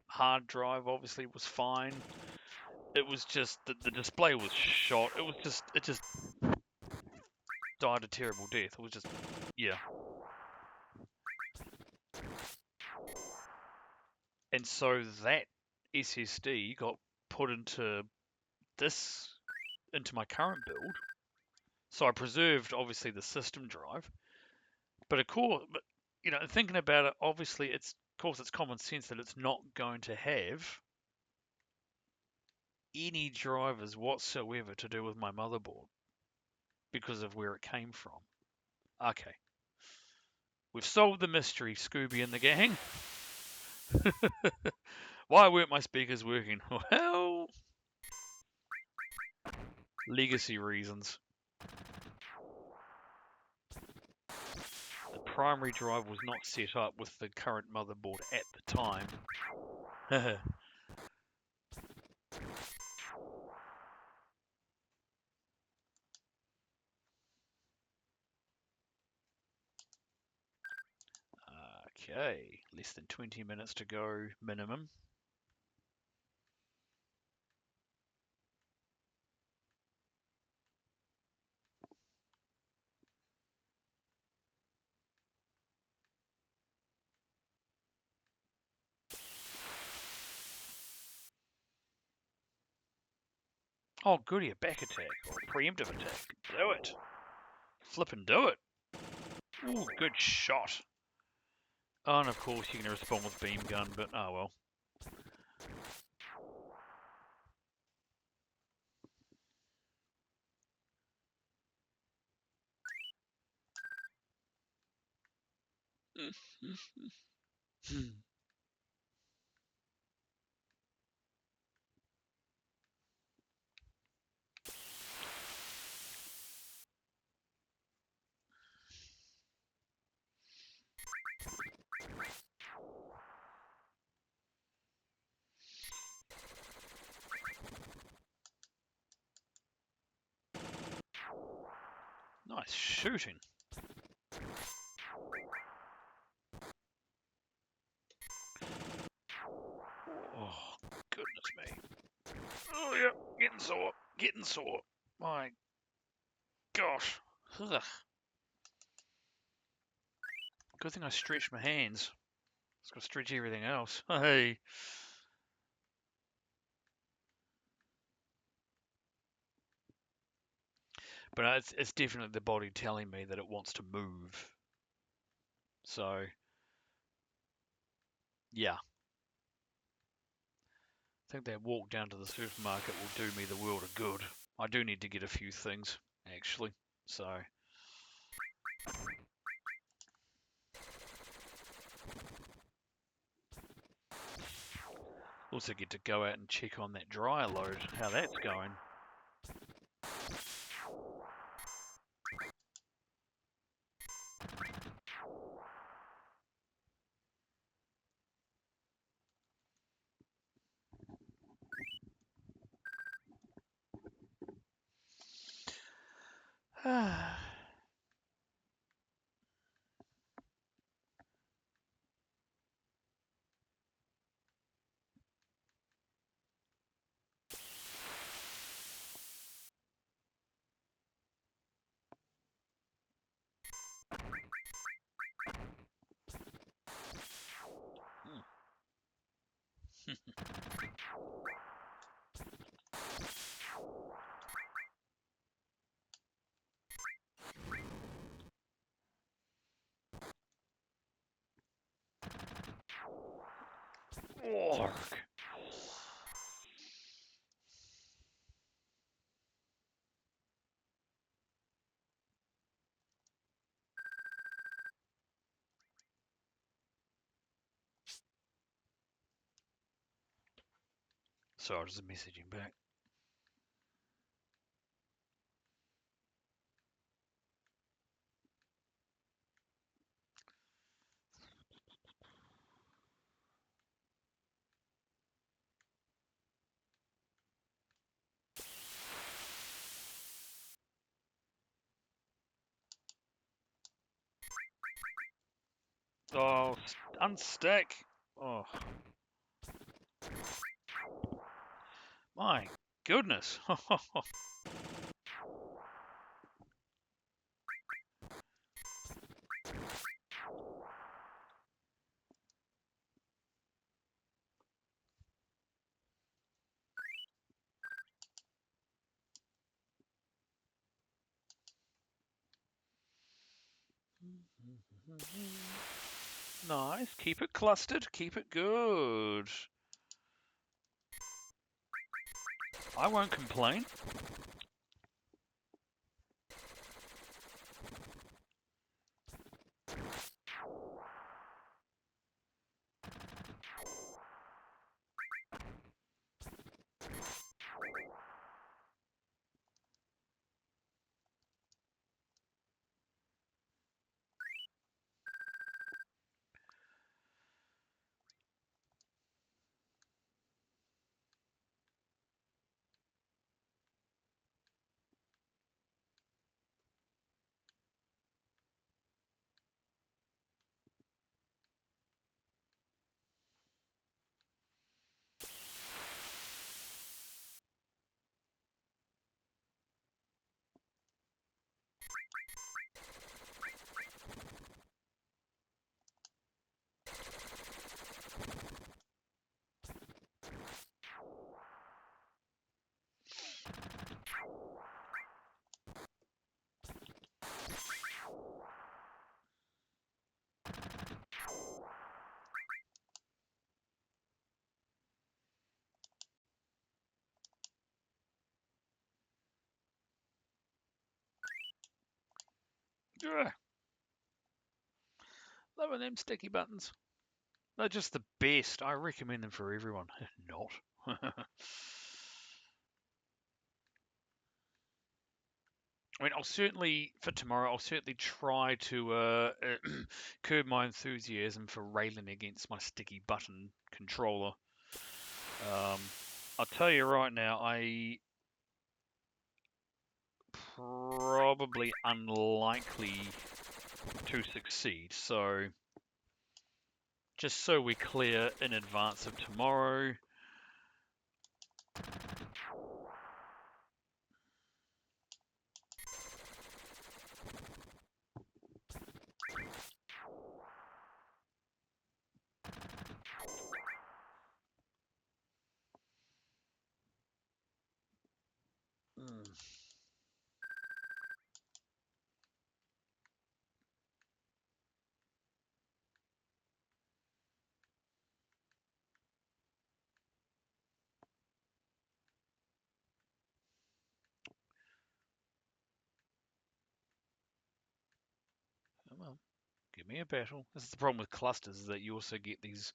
hard drive obviously was fine. It was just that the display was shot. It just died a terrible death. It was just, yeah. And so that SSD got put into my current build. So I preserved obviously the system drive, but of course, thinking about it, obviously of course it's common sense that it's not going to have any drivers whatsoever to do with my motherboard because of where it came from. Okay. We've solved the mystery, Scooby and the gang. Why weren't my speakers working? Well, legacy reasons. The primary drive was not set up with the current motherboard at the time. Okay, less than 20 minutes to go minimum. Oh, goody, a back attack or a preemptive attack. Do it. Flip and do it. Ooh, good shot. Oh, and of course you can respond with beam gun, but oh well. Nice shooting. Oh, goodness me. Oh, yeah, getting sore. My gosh. Ugh. Good thing I stretched my hands. It's got to stretch everything else. Hey. But it's definitely the body telling me that it wants to move. So, yeah. I think that walk down to the supermarket will do me the world of good. I do need to get a few things, actually. So, also get to go out and check on that dryer load, how that's going. Orc. So I was just messaging back. Oh, unstack. Oh. My goodness. Nice. Keep it clustered. Keep it good. I won't complain. Ugh. Loving them sticky buttons. They're just the best. I recommend them for everyone. Not. I mean, for tomorrow, I'll certainly try to curb my enthusiasm for railing against my sticky button controller. I'll tell you right now, I probably unlikely to succeed. So, just so we're clear in advance of tomorrow. Well, give me a battle. This is the problem with clusters, is that you also get these,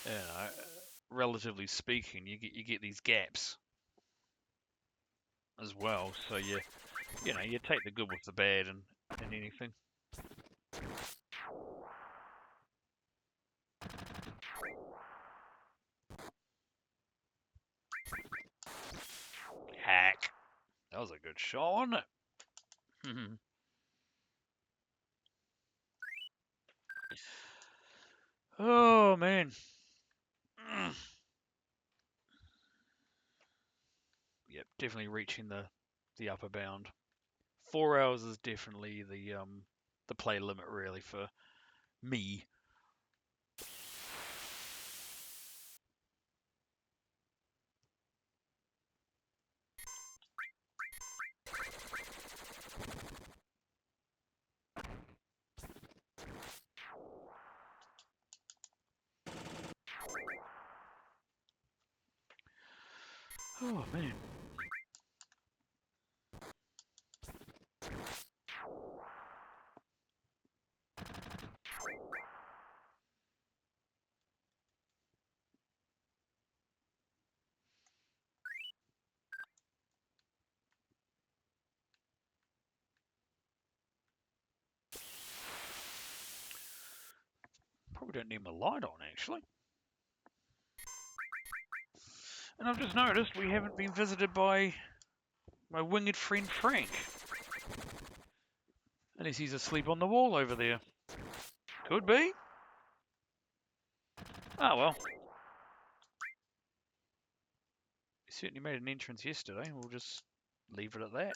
you know, relatively speaking, you get these gaps as well. So you take the good with the bad and anything. Hack. That was a good shot, wasn't it? Oh man. Yep, definitely reaching the upper bound. 4 hours is definitely the play limit really for me. Oh man. Probably don't need my light on actually. And I've just noticed we haven't been visited by my winged friend Frank. Unless he's asleep on the wall over there. Could be. Ah well. He certainly made an entrance yesterday. We'll just leave it at that.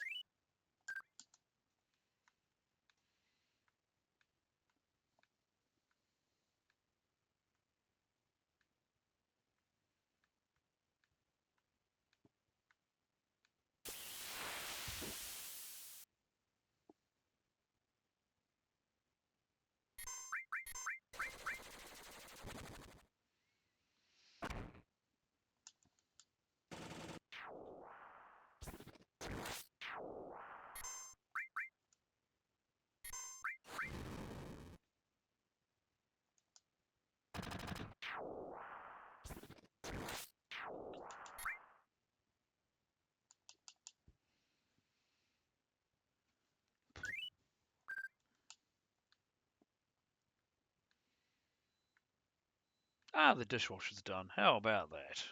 Ah, the dishwasher's done. How about that?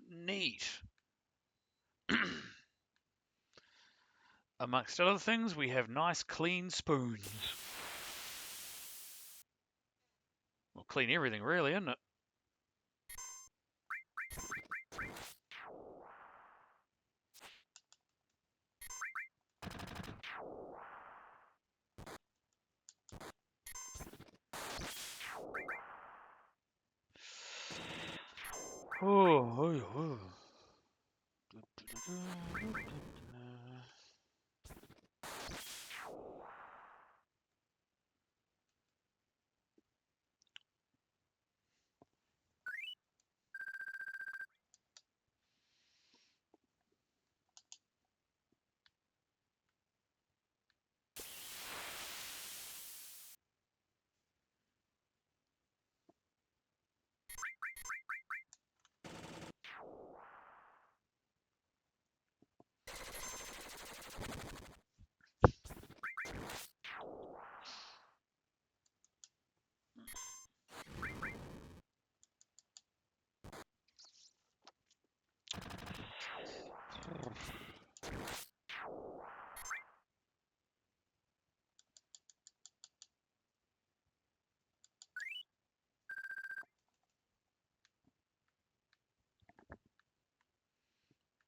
Neat. Amongst other things, we have nice clean spoons. Well, clean everything really, isn't it? Oh.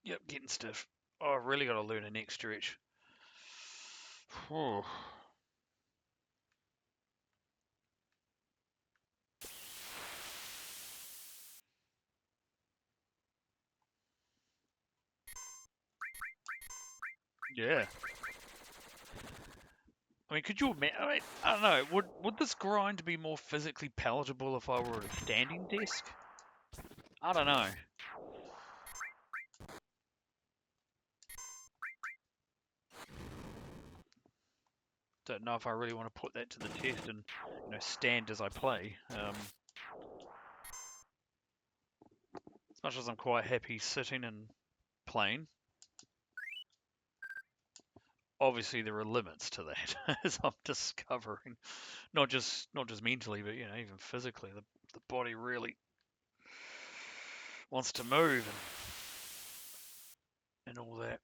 Yep, getting stiff. Oh, I've really got to learn a neck stretch. Oh. Yeah. I mean, could you imagine? I don't know. Would this grind be more physically palatable if I were at a standing desk? I don't know. Don't know if I really want to put that to the test and stand as I play. As much as I'm quite happy sitting and playing, obviously there are limits to that, as I'm discovering. Not just mentally, but even physically, the body really wants to move and all that.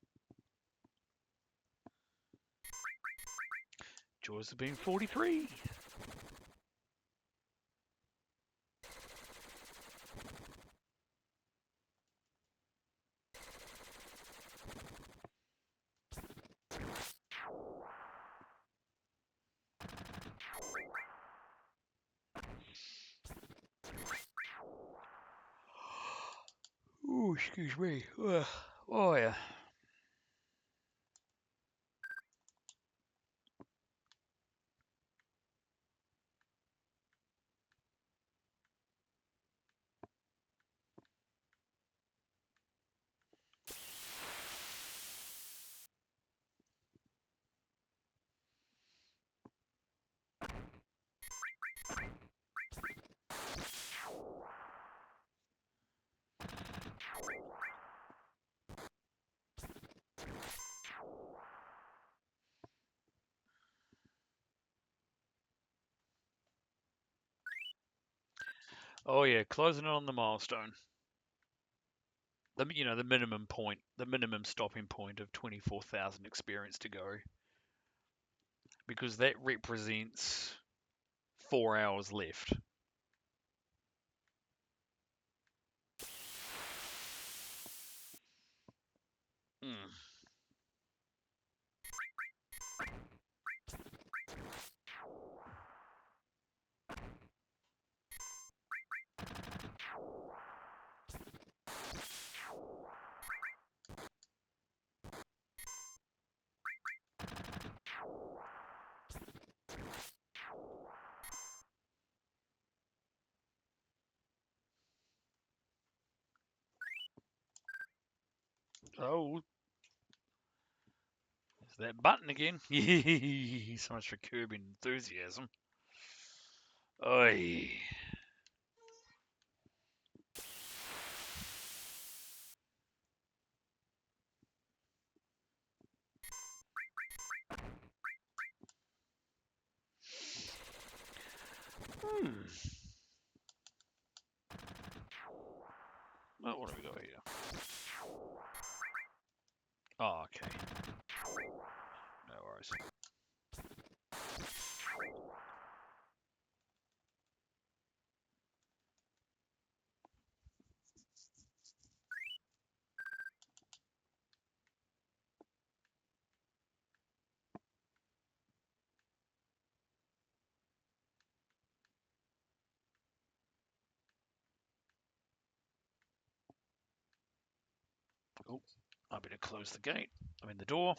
Joys of being 43. Ooh, excuse me. Oh yeah. Oh yeah, closing in on the milestone. The minimum point, the minimum stopping point of 24,000 experience to go, because that represents 4 hours left. Mm. Oh, there's that button again. So much for curbing enthusiasm. Oi. Hmm. Oh, what do we got here? Oh, okay. No worries. Oh, I better close the gate. I mean the door.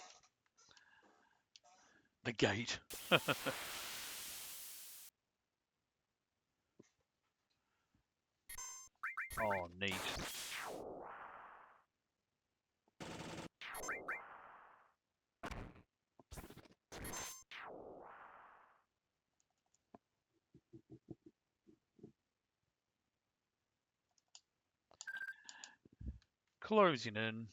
The gate. Oh, neat. Closing in.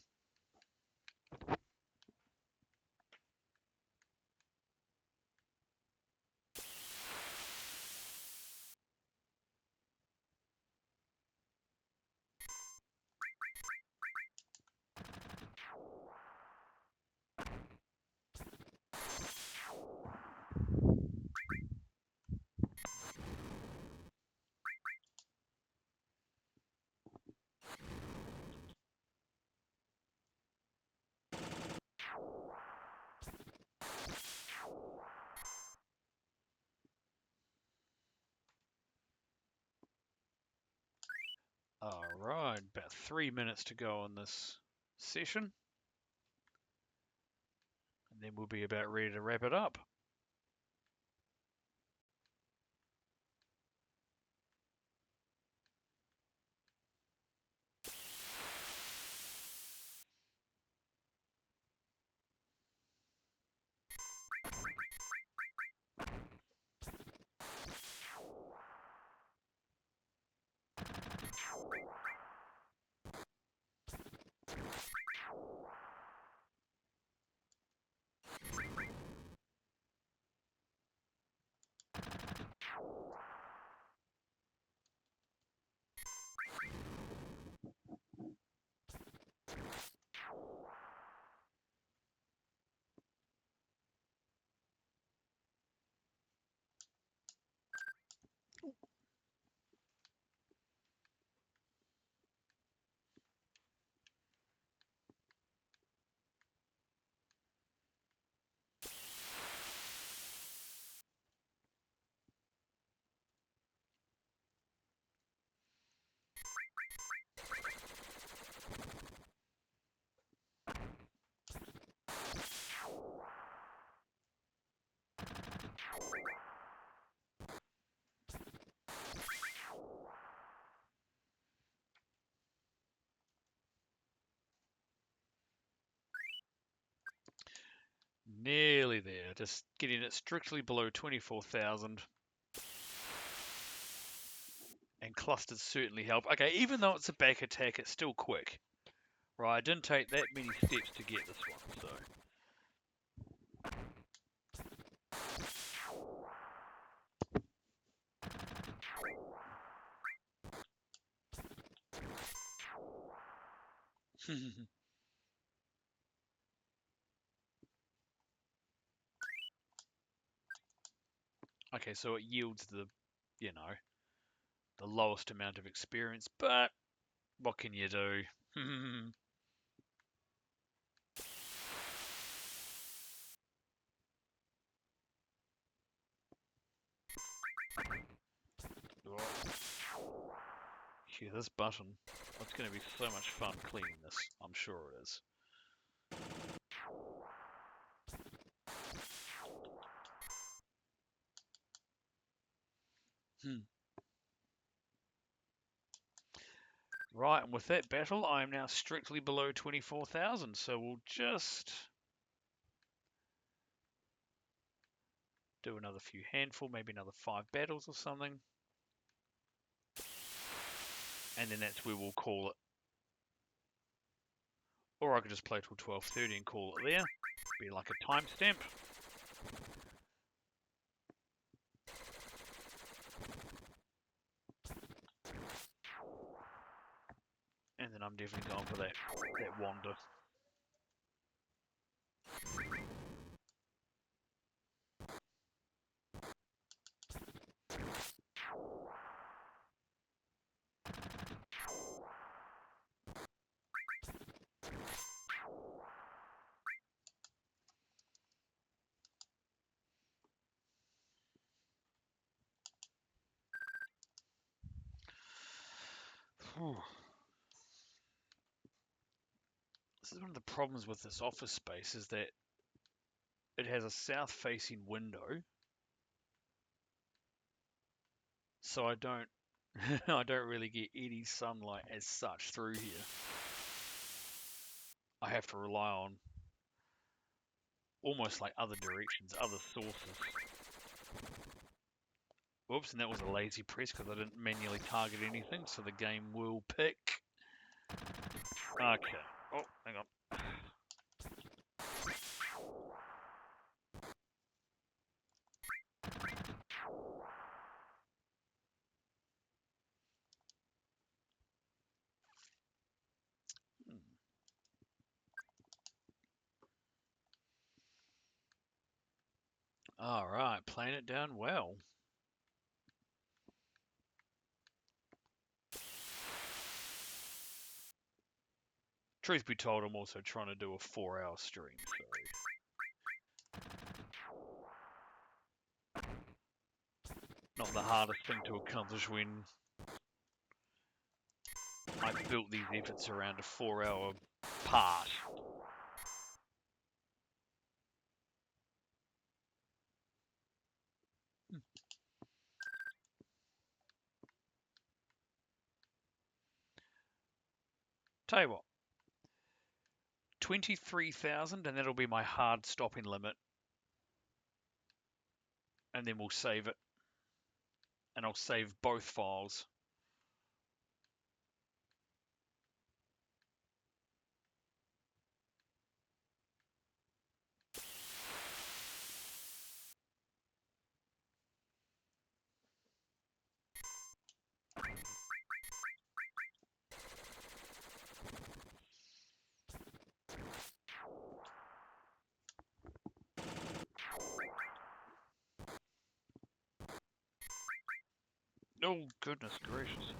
Alright, about 3 minutes to go on this session. And then we'll be about ready to wrap it up. Nearly there, just getting it strictly below 24,000. And clusters certainly help. Okay, even though it's a back attack, it's still quick. Right, I didn't take that many steps to get this one, so. Okay, so it yields the, you know, the lowest amount of experience, but what can you do? Yeah, this button. It's going to be so much fun cleaning this. I'm sure it is. Right, and with that battle, I am now strictly below 24,000. So we'll just do another few handful, maybe another 5 battles or something. And then that's where we'll call it. Or I could just play till 12:30 and call it there. Be like a timestamp. And I'm definitely going for that wander. This is one of the problems with this office space, is that it has a south-facing window, so I don't I don't really get any sunlight as such through here. I have to rely on almost like other directions, other sources. Whoops, and that was a lazy press because I didn't manually target anything, so the game will pick. Okay. Oh, hang on. All right, playing it down well. Truth be told, I'm also trying to do a 4-hour stream, so not the hardest thing to accomplish when I've built these efforts around a 4-hour part. Tell you what, 23,000, and that'll be my hard stopping limit. And then we'll save it. And I'll save both files. Oh, goodness gracious.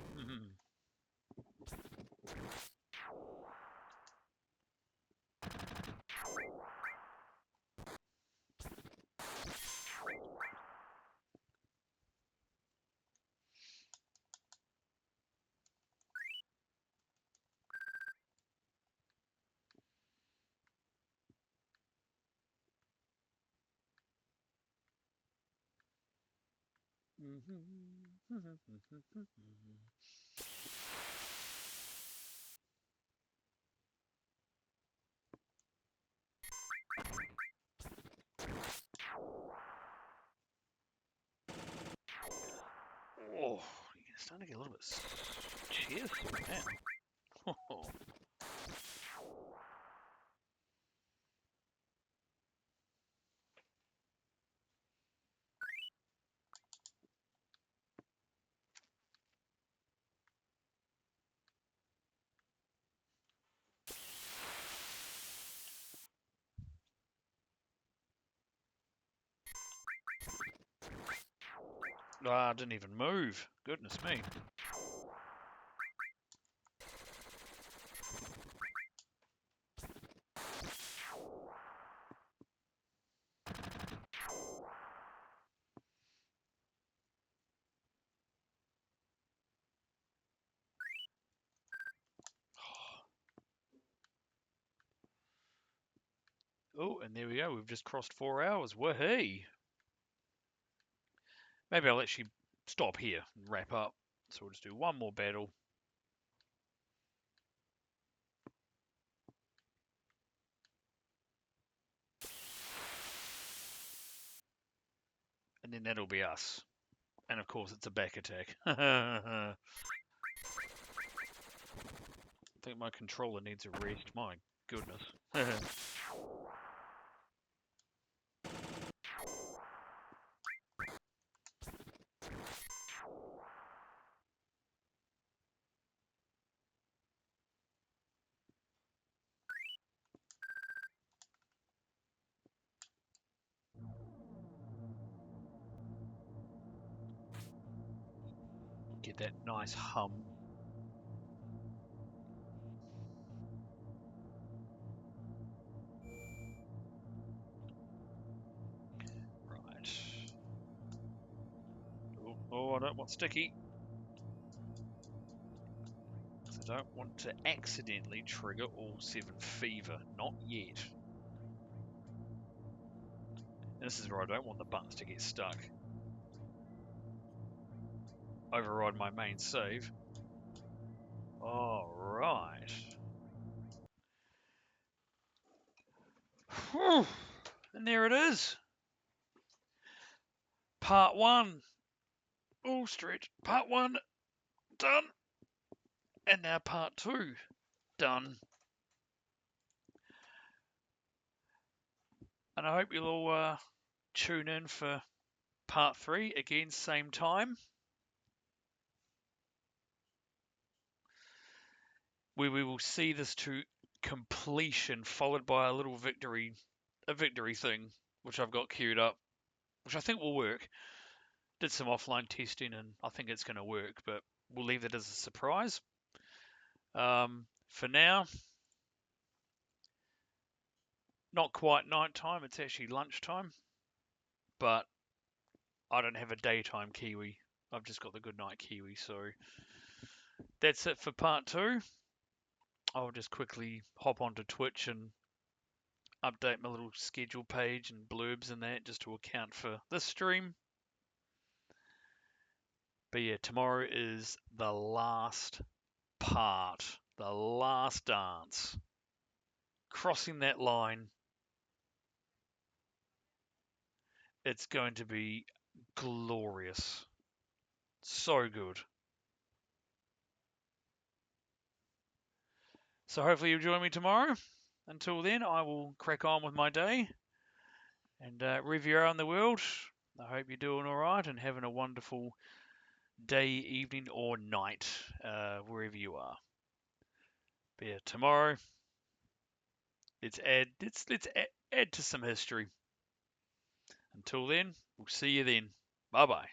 Oh, you're starting to get a little bit cheerful now. Ah, I didn't even move. Goodness me. Oh, and there we go. We've just crossed 4 hours. Wahey! Maybe I'll actually stop here and wrap up. So we'll just do one more battle. And then that'll be us. And of course, it's a back attack. I think my controller needs a rest. My goodness. Get that nice hum. Right. Oh, I don't want sticky. I don't want to accidentally trigger all 7 fever. Not yet. And this is where I don't want the buttons to get stuck. Override my main save. Alright. And there it is. Part 1. Oh, stretch. Part 1 done. And now part 2 done. And I hope you'll all tune in for part 3. Again, same time. Where we will see this to completion, followed by a victory thing, which I've got queued up, which I think will work. Did some offline testing, and I think it's going to work, but we'll leave that as a surprise. For now, not quite nighttime, it's actually lunchtime, but I don't have a daytime Kiwi. I've just got the good night Kiwi, so that's it for part 2. I'll just quickly hop onto Twitch and update my little schedule page and blurbs and that just to account for this stream. But yeah, tomorrow is the last part, the last dance. Crossing that line, it's going to be glorious. So good. So hopefully you'll join me tomorrow. Until then, I will crack on with my day and review around the world. I hope you're doing all right and having a wonderful day, evening, or night, wherever you are. But yeah, tomorrow, let's add to some history. Until then, we'll see you then. Bye bye.